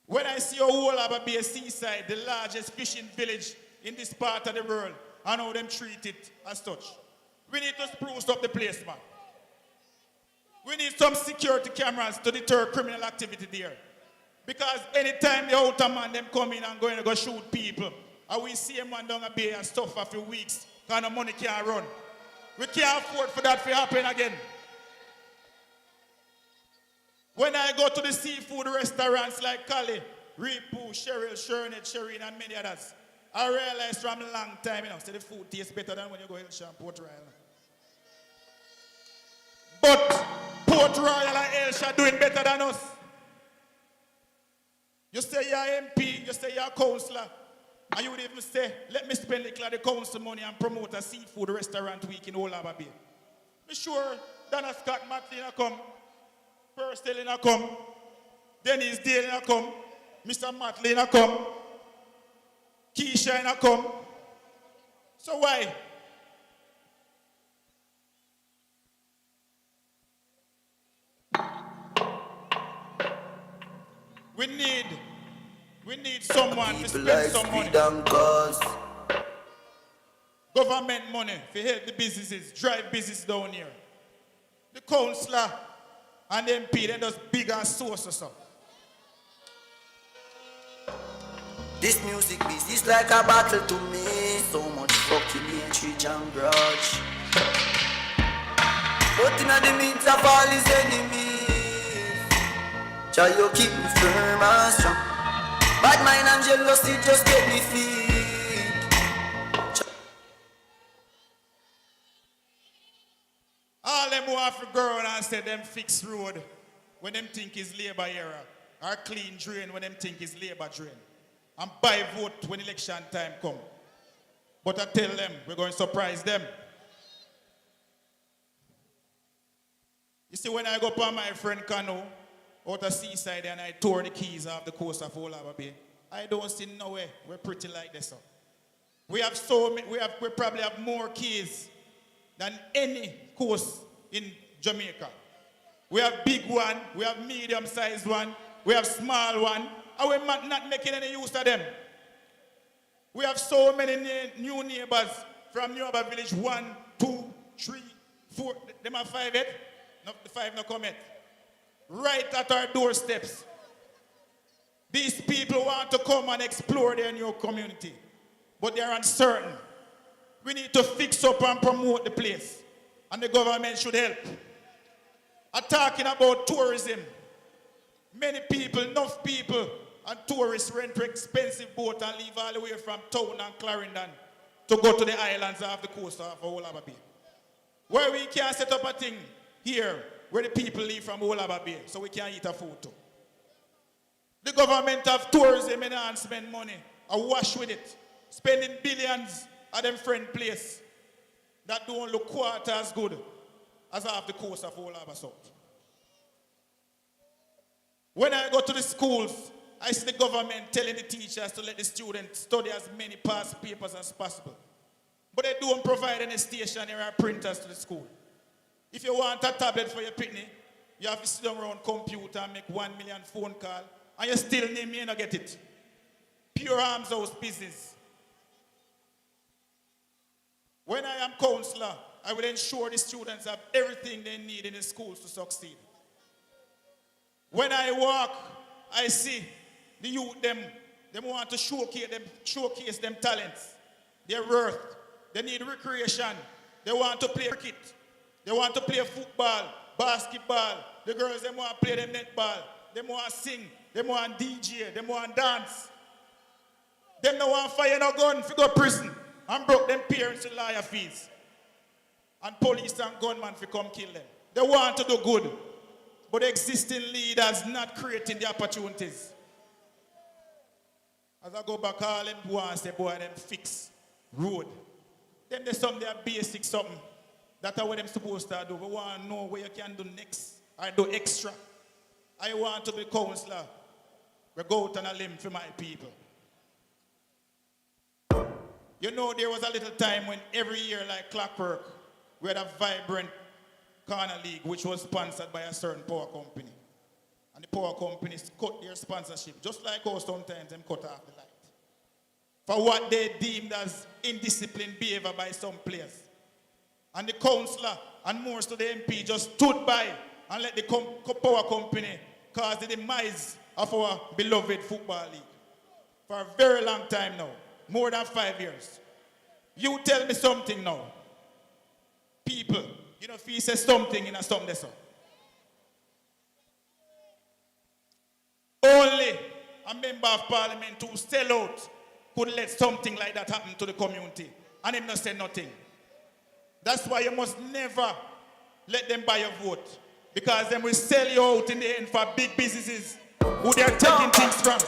When I see how whole Harbour Bay seaside, the largest fishing village in this part of the world, and how them treat it as such, we need to spruce up the place, man. We need some security cameras to deter criminal activity there. Because anytime the outer man them come in and going to go shoot people, and we see a man down a bay and stuff for a few weeks, because the money can't run. We can't afford for that to happen again. When I go to the seafood restaurants like Cali, Repu, Cheryl, Shernet, Shereen, and many others, I realize from a long time, so the food tastes better than when you go to Elsha and Port Royal. But Port Royal and Elsha doing better than us. You say you're MP, you say you're a councillor, and you would even say, let me spend the council money and promote a seafood restaurant week in Old Harbour Bay. I'm sure Donna Scott Matlin come, Purcell come, Dennis Dale come, Mr. Matlin come, Keisha ain't a come. So why? We need someone to spend some money. Government money to help the businesses, drive business down here. The councillor and the MP, they just big and source or something. This music is like a battle to me. So much fucking hatred and grudge. But in the midst of all his enemies, try you keep me firm and strong. Bad mind and jealousy just get me feet. All them who have to go around and say them fix road when them think is labor era, or clean drain when them think is labor drain, and buy vote when election time come. But I tell them, we're going to surprise them. You see, when I go upon my friend canoe out of seaside and I tore the keys off the coast of Old Harbour Bay, I don't see no way we're pretty like this. We have so many, we probably have more keys than any coast in Jamaica. We have big one, we have medium-sized one, we have small one, and we're not making any use of them. We have so many new neighbors from New Harbour Village, 1, 2, 3, 4, them are 5 yet? No, the 5 no come yet. Right at our doorsteps. These people want to come and explore their new community, but they are uncertain. We need to fix up and promote the place, and the government should help. I'm talking about tourism. Many people, enough people, and tourists rent expensive boat and leave all the way from town and Clarendon to go to the islands off the coast of Old Harbour Bay. Where we can set up a thing here where the people leave from Old Harbour Bay so we can eat a food too. The government have tourism enhancement money, awash with it, spending billions at them friend place that don't look quite as good as off the coast of Old Harbour South. When I go to the schools, I see the government telling the teachers to let the students study as many past papers as possible. But they don't provide any stationery or printers to the school. If you want a tablet for your picnic, you have to sit down around computer and make 1 million phone calls, and you still may not get it. Pure arms house business. When I am counselor, I will ensure the students have everything they need in the schools to succeed. When I walk, I see the youth, them want to showcase them talents, their worth. They need recreation. They want to play cricket. They want to play football, basketball. The girls, they want to play them netball. They want to sing. They want DJ. They want to dance. Them no want fire no gun if you go to prison and broke them parents in lawyer fees. And police and gunmen if you come kill them. They want to do good. But the existing leaders not creating the opportunities. As I go back, all them want to say, boy, them fix road. Then there's some their basic something. That's what them supposed to do. We want to know what you can do next. I do extra. I want to be counselor. We go out on a limb for my people. You know, there was a little time when every year, like clockwork, we had a vibrant corner league, which was sponsored by a certain power company. And the power companies cut their sponsorship, just like how sometimes them cut off the light, for what they deemed as indisciplined behavior by some players. And the councillor and most of the MP just stood by and let the power company cause the demise of our beloved football league for a very long time now, more than 5 years. You tell me something now. People, you know, if he says something in a something so. Only a member of parliament who sell out could let something like that happen to the community. And him not say nothing. That's why you must never let them buy your vote. Because then will sell you out in the end for big businesses who they are taking things from.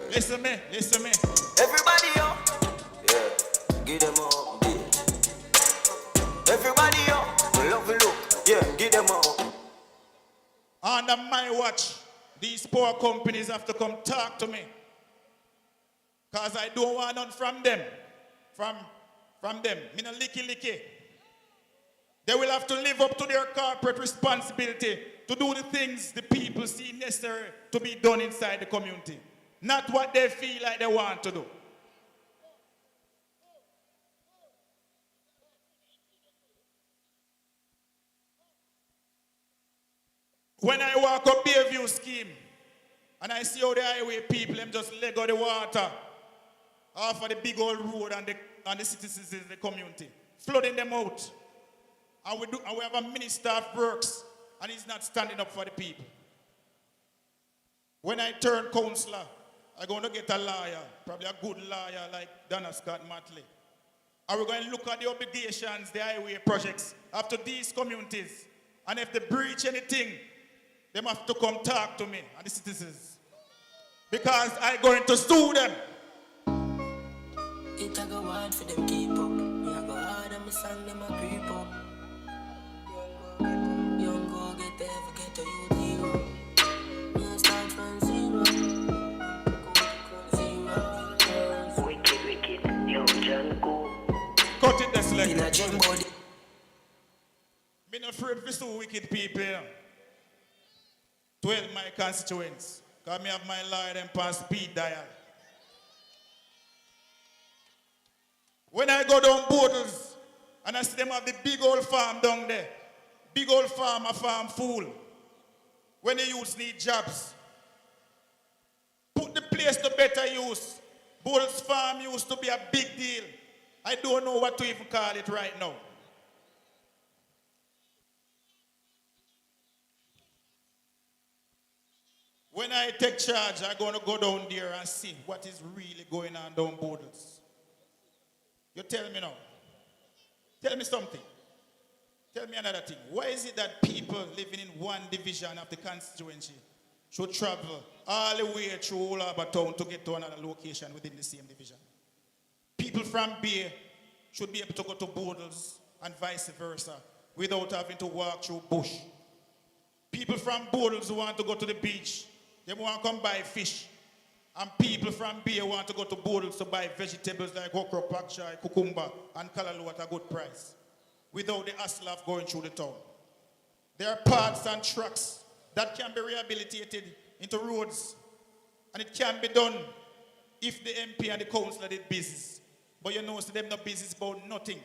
Listen me, listen me. Everybody up, yeah, give them up, yeah. Everybody up, love the look, yeah, give them up. Under my watch. watch. These poor companies have to come talk to me. Because I don't want none from them. From them. Me no licky. They will have to live up to their corporate responsibility to do the things the people see necessary to be done inside the community. Not what they feel like they want to do. When I walk up Bayview scheme and I see how the highway people them just leg out the water off of the big old road and the citizens in the community, flooding them out. And we have a minister of works and he's not standing up for the people. When I turn councillor, I'm going to get a lawyer, probably a good lawyer like Donna Scott Matley. And we're going to look at the obligations, the highway projects, after these communities. And if they breach anything, they have to come talk to me and the citizens. Because I'm going to sue them. It a go hard for them keep up. Me a go hard and me song them a creep up. Young go get there, forget to you hero. Me a start from zero. Wicked, young John go. Cut it this leg. Me not afraid to sue wicked people. You know, to help my constituents. Because me have my lawyer them on speed dial. When I go down Borders and I see them have the big old farm down there, big old farm, a farm full. When the youths need jobs, put the place to better use. Borders farm used to be a big deal. I don't know what to even call it right now. When I take charge, I'm going to go down there and see what is really going on down Borders. You tell me now. Tell me something. Tell me another thing. Why is it that people living in one division of the constituency should travel all the way through all Harbour town to get to another location within the same division? People from Bay should be able to go to Borders and vice versa without having to walk through bush. People from Borders who want to go to the beach, they want to come buy fish. And people from Bay want to go to Borders to buy vegetables like okra, pak chai, cucumber, and callaloo at a good price, without the hassle of going through the town. There are parts and tracks that can be rehabilitated into roads, and it can be done if the MP and the councillor did business. But you know, so them no business about nothing.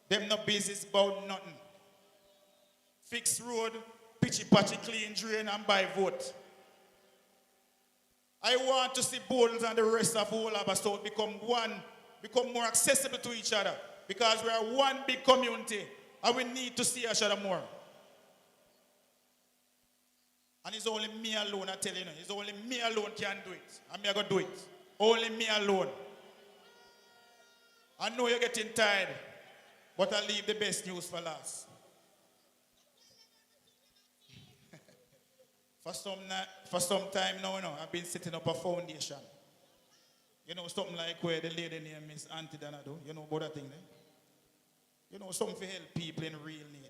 Them no business about nothing. Fix road, pitchy patchy, clean drain, and buy vote. I want to see Borders and the rest of all Harbour South become more accessible to each other. Because we are one big community and we need to see each other more. And it's only me alone, I tell you, it's only me alone can do it. And me I go do it. Only me alone. I know you're getting tired, but I leave the best news for last. For some time now, I've been setting up a foundation. You know, something like where the lady name is Auntie Danado. You know about that thing there? You know, something to help people in real need.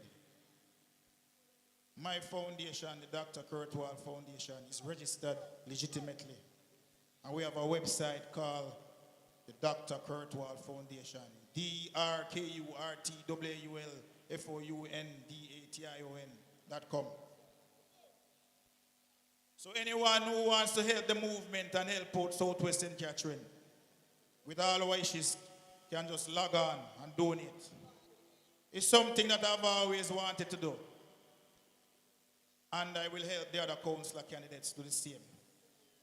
My foundation, the Dr. Kurt Wall Foundation, is registered legitimately. And we have a website called the Dr. Kurt Wall Foundation. DRKURTWLFOUNDATION.com. So anyone who wants to help the movement and help out Southwest St. Catherine with all our issues can just log on and donate. It's something that I've always wanted to do. And I will help the other councillor candidates do the same.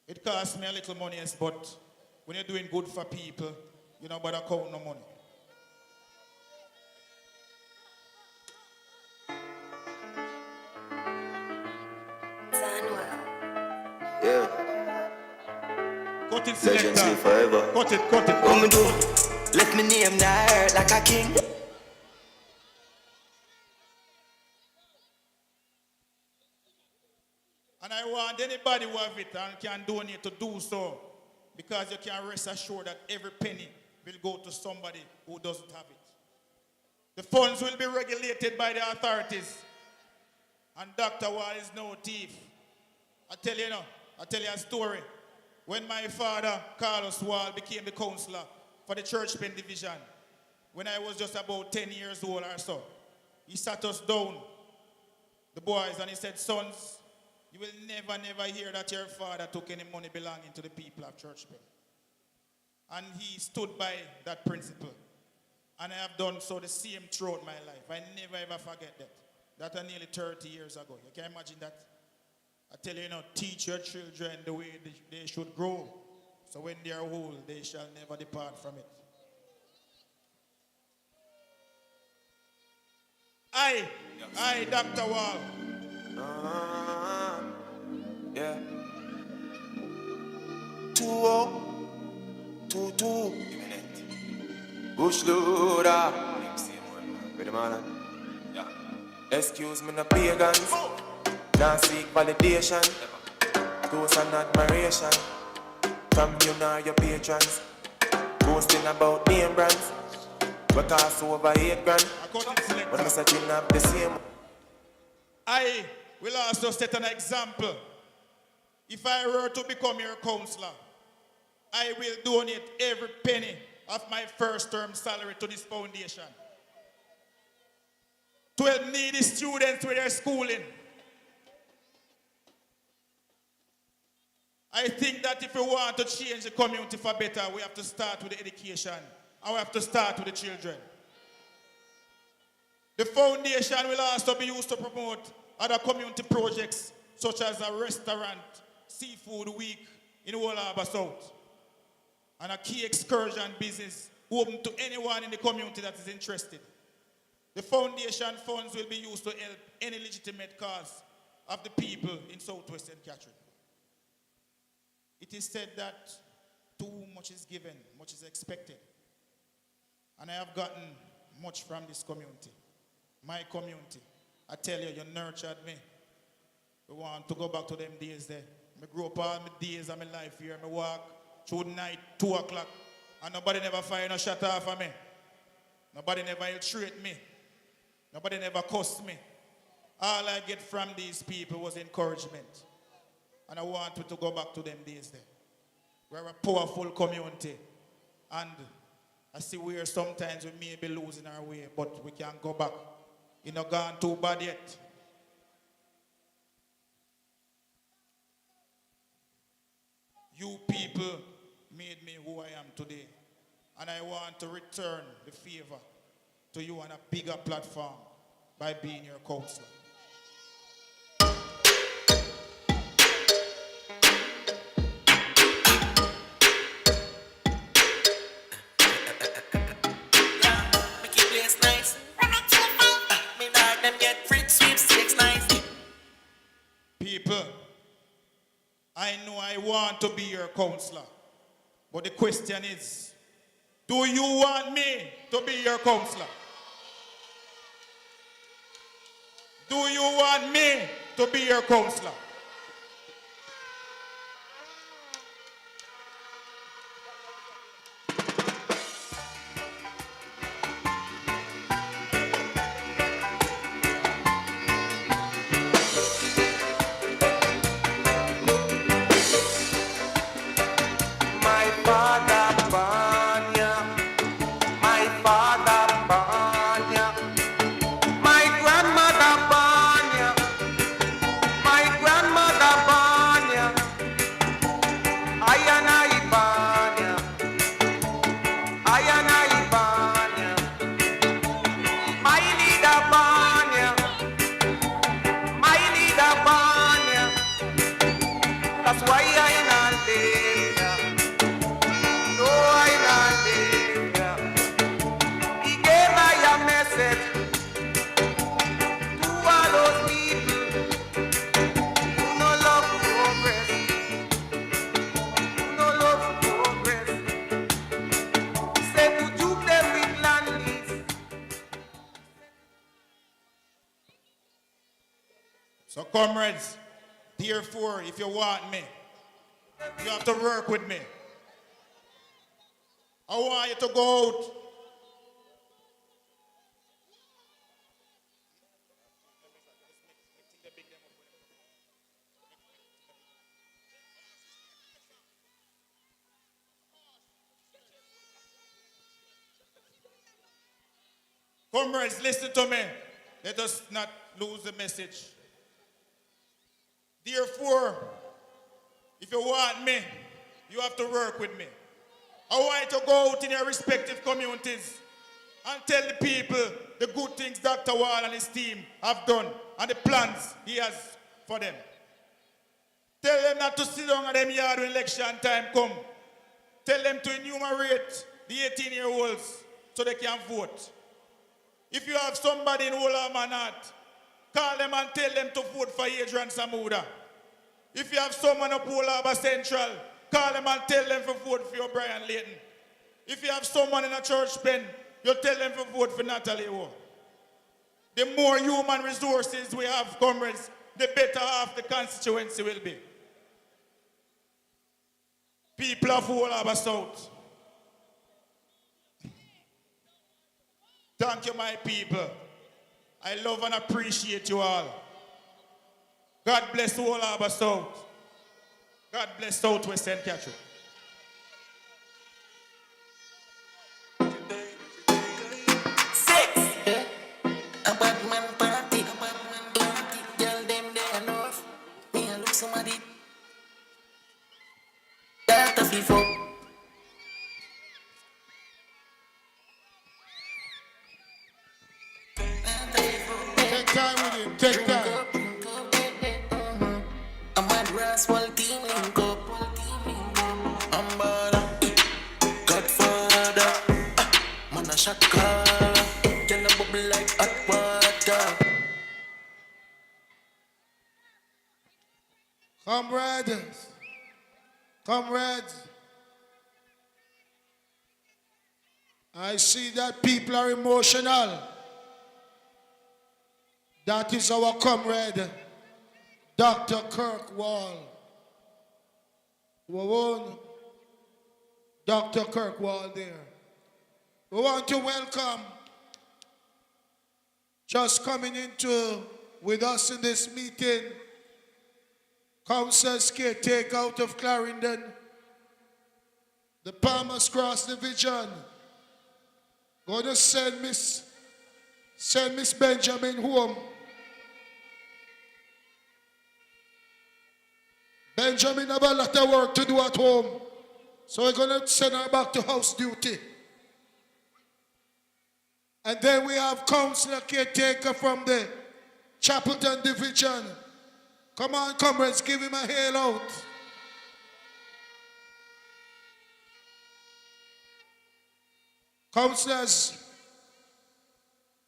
It costs me a little money, yes, but when you're doing good for people, you know, but I count no money. Yeah. Cut it, Legends live forever. Cut it. What me do? Left me name there like a king. And I want anybody who have it and can donate to do so, because you can rest assured that every penny will go to somebody who doesn't have it. The funds will be regulated by the authorities. And Dr. Wall is no thief. I tell you a story. When my father, Carlos Wall, became the counselor for the Church Pen Division, when I was just about 10 years old or so, he sat us down, the boys, and he said, sons, you will never hear that your father took any money belonging to the people of Church Pen. And he stood by that principle. And I have done so the same throughout my life. I never ever forget that. That was nearly 30 years ago. You can imagine that? I tell you, teach your children the way they should grow. So when they are old, they shall never depart from it. I, Dr. Wall. Yeah. 2-0, 2-2. Bush loader. Ready, man? Yeah. Excuse me, no pagans. Now seek validation. Toast and admiration. From you now your patrons. Boasting about name brands. But cost over 8 grand. When I say you have the same. I will also set an example. If I were to become your counselor, I will donate every penny of my first term salary to this foundation to help needy students with their schooling. I think that if we want to change the community for better, we have to start with the education and we have to start with the children. The foundation will also be used to promote other community projects such as a restaurant, seafood week in Old Harbour South, and a key excursion business open to anyone in the community that is interested. The foundation funds will be used to help any legitimate cause of the people in Southwestern Catherine. It is said that too much is given, much is expected. And I have gotten much from this community, my community. I tell you, you nurtured me. We want to go back to them days there. I grew up all my days of my life here. I walk through the night, 2 o'clock, and nobody never fire no shot off of me. Nobody never ill-treat me. Nobody never cussed me. All I get from these people was encouragement. And I want to go back to them days there. We're a powerful community. And I see where sometimes we may be losing our way, but we can go back. It's not gone too bad yet. You people made me who I am today. And I want to return the favor to you on a bigger platform by being your counselor. People, I know I want to be your counselor, but the question is, do you want me to be your counselor? Do you want me to be your counselor? So comrades, therefore, if you want me, you have to work with me. I want you to go out. Comrades, listen to me. Let us not lose the message. Therefore, if you want me, you have to work with me. I want you to go out in your respective communities and tell the people the good things Dr. Wall and his team have done and the plans he has for them. Tell them not to sit down at them yard when election time come. Tell them to enumerate the 18-year-olds so they can vote. If you have somebody in Ola Manat, call them and tell them to vote for Adrian Samuda. If you have someone up Ola Central, call them and tell them to vote for Brian Layton. If you have someone in a church pen, you tell them to vote for Natalie Wo. The more human resources we have, comrades, the better off the constituency will be. People of Ola South, thank you, my people. I love and appreciate you all. God bless Ola South. God bless Southwest St. Catherine. A bad man party, girl them there enough. Me I look somebody that a FIFO. Take time with him, take time. A mad brass whole team link up. I'm bad, Godfather. Man a shot call. Girl a bubble like hot water. Comrades, I see that people are emotional. That is our comrade, Dr. Kirk Wall. We want Dr. Kirk Wall there. We want to welcome, just coming into with us in this meeting, Councillor Caretaker out of Clarendon, the Palmer's Cross Division. Gonna send Miss Benjamin home. Benjamin have a lot of work to do at home, so we're gonna send her back to house duty. And then we have Councillor Caretaker from the Chapelton Division. Come on, comrades, give him a hail out. Councillors,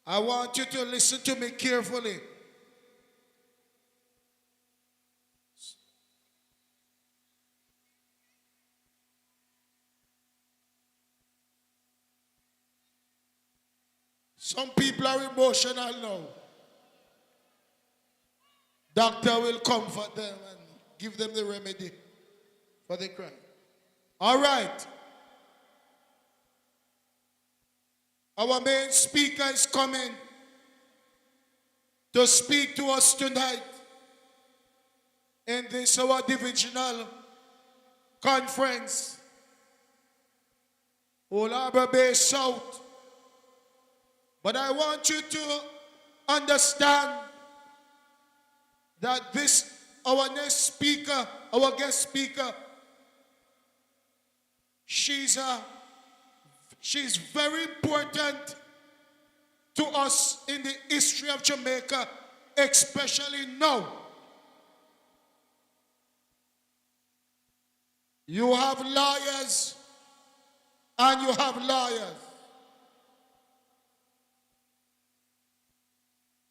I want you to listen to me carefully. Some people are emotional now. Doctor will comfort them and give them the remedy for the crime. All right. Our main speaker is coming to speak to us tonight in this our divisional conference, Old Harbour Bay South. But I want you to understand that this, our next speaker, our guest speaker, she's very important to us in the history of Jamaica, especially now. You have lawyers and you have lawyers.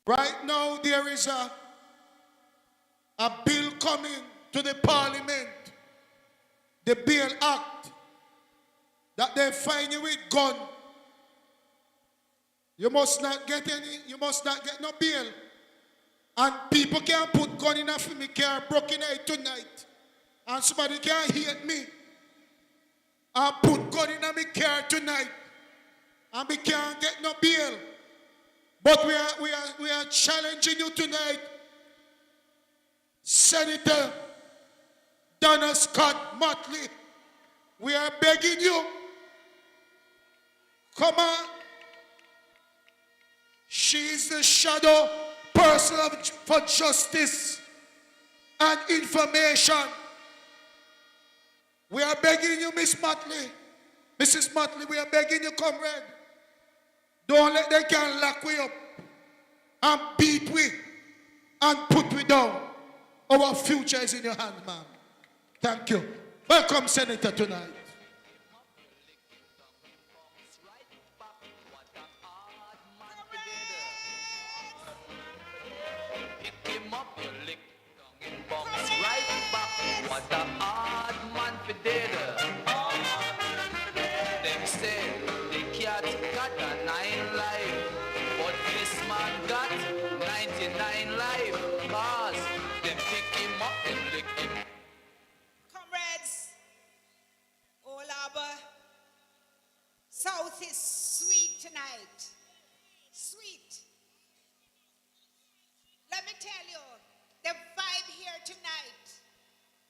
Right now there is a bill coming to the parliament, the Bail Act, that they fine you with gun. You must not get no bail. And people can't put gun in a me car broken out tonight. And somebody can't hit me and put gun in a me car tonight. And we can't get no bail. But we are challenging you tonight, Senator Donna Scott Motley. We are begging you, come on, is the shadow person for justice and information. We are begging you, Miss Motley. Mrs. Motley, we are begging you, comrade. Don't let them can lock we up and beat we and put we down. Our future is in your hands, ma'am. Thank you. Welcome, Senator, tonight. Pick him up, you lick down in box right back. What a hard man for dead. Them say the cat got a 9 life, but this man got 99 life. Cause them pick him up and lick him. Comrades, Old Harbour, South is sweet tonight. Sweet. Let me tell you, the vibe here tonight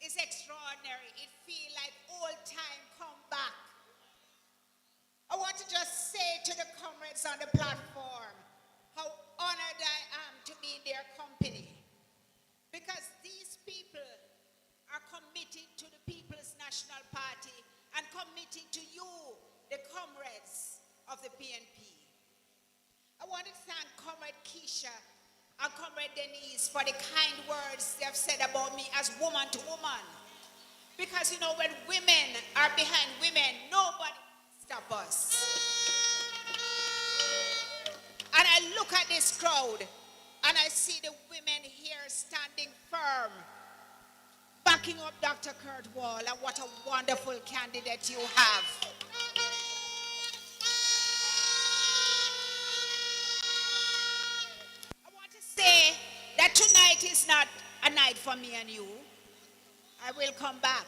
is extraordinary. It feels like old time come back. I want to just say to the comrades on the platform how honored I am to be in their company. Because these people are committed to the People's National Party and committed to you, the comrades of the PNP. I want to thank Comrade Keisha and Comrade Denise for the kind words they have said about me as woman to woman. Because, you know, when women are behind women, nobody stop us. And I look at this crowd and I see the women here standing firm, backing up Dr. Kurt Wall, and what a wonderful candidate you have. Say that tonight is not a night for me and you. I will come back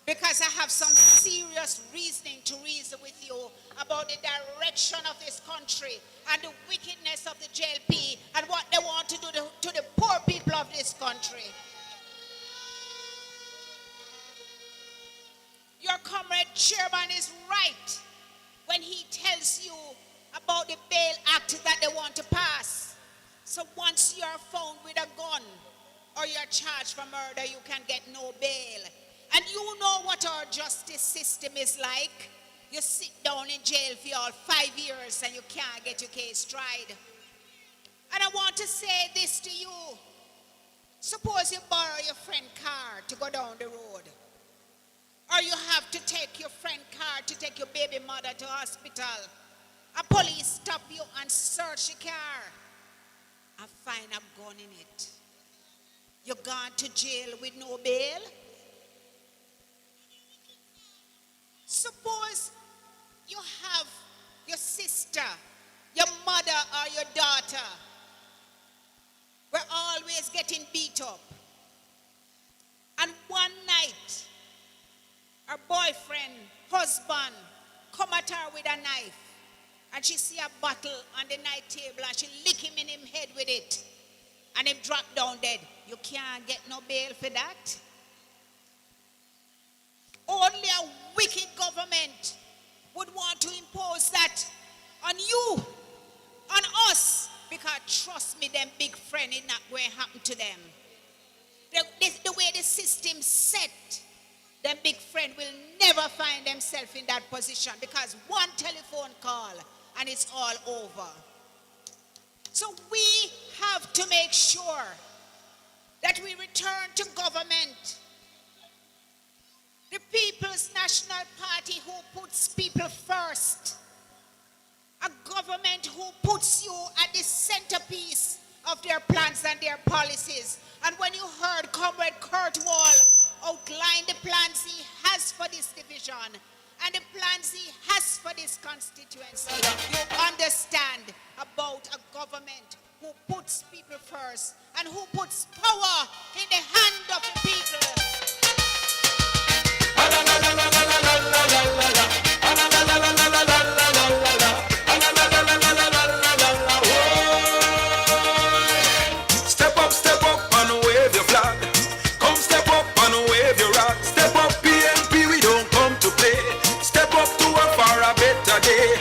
because I have some serious reasoning to reason with you about the direction of this country and the wickedness of the JLP and what they want to do to the poor people of this country. Your comrade chairman is right when he tells you about the Bail Act that they want to pass. So once you're found with a gun or you're charged for murder, you can get no bail. And you know what our justice system is like. You sit down in jail for all 5 years and you can't get your case tried. And I want to say this to you. Suppose you borrow your friend's car to go down the road. Or you have to take your friend's car to take your baby mother to hospital. A police stop you and search your car. I find a gun in it. You're gone to jail with no bail? Suppose you have your sister, your mother, or your daughter were always getting beat up. And one night, her boyfriend, husband, come at her with a knife. And she see a bottle on the night table and she lick him in him head with it. And him drop down dead. You can't get no bail for that. Only a wicked government would want to impose that on you, on us. Because trust me, them big friend is not going to happen to them. The way the system's set, them big friend will never find themselves in that position. Because one telephone call and it's all over. So we have to make sure that we return to government. The People's National Party who puts people first. A government who puts you at the centerpiece of their plans and their policies. And when you heard Comrade Kurt Wall outline the plans he has for this division and the plans he has for this constituency, you understand about a government who puts people first and who puts power in the hand of the people. Step up and wave your flag. Come step up and wave your rag. Step up PNP, we don't come to play. Step up to a far a better day.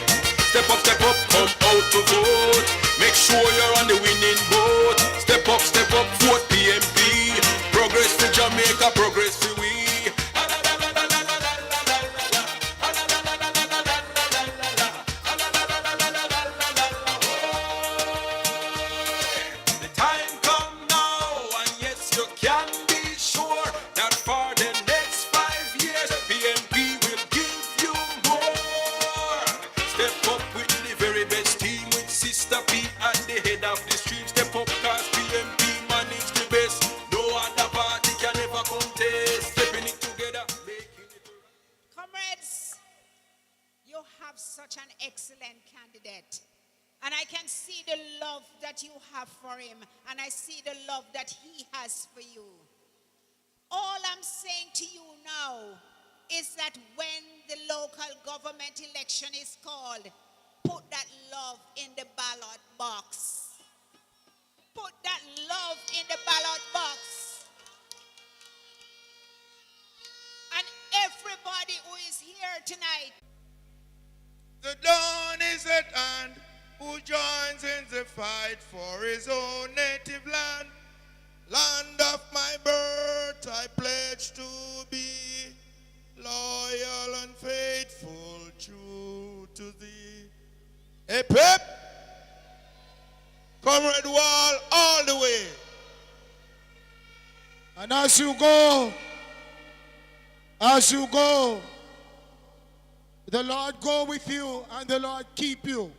Step up step up, come out to vote. Make sure you're on the winning boat. Step up, vote PNP. Progress to Jamaica, progress to we. The time come now, and yes, you can be sure that for the next 5 years, PNP will give you more. Step up with the very best team, with Sister P at the head of the stream. Step up, cause PNP manage the best. No other party can ever contest. Stepping it together, making it work. Comrades, you have such an excellent candidate. And I can see the love that you have for him. And I see the love that he has for you. All I'm saying to you now is that when the local government election is called, put that love in the ballot box. Put that love in the ballot box. And everybody who is here tonight, The dawn is at hand. Who joins in the fight for his own native land? Land of my birth, I pledge to be loyal and faithful, true to thee. Hey, Pep! Comrade Wall, all the way. And as you go, the Lord go with you and the Lord keep you.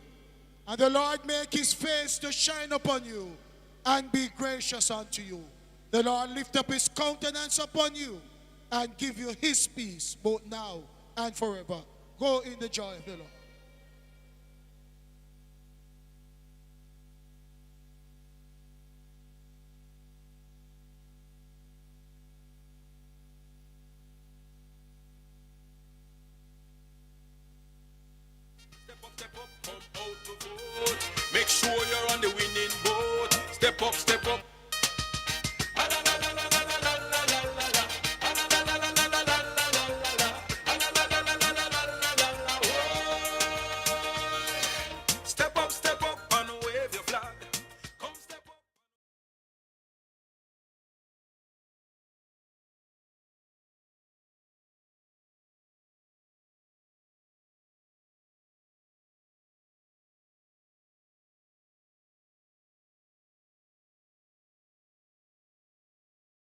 And the Lord make his face to shine upon you and be gracious unto you. The Lord lift up his countenance upon you and give you his peace both now and forever. Go in the joy of the Lord.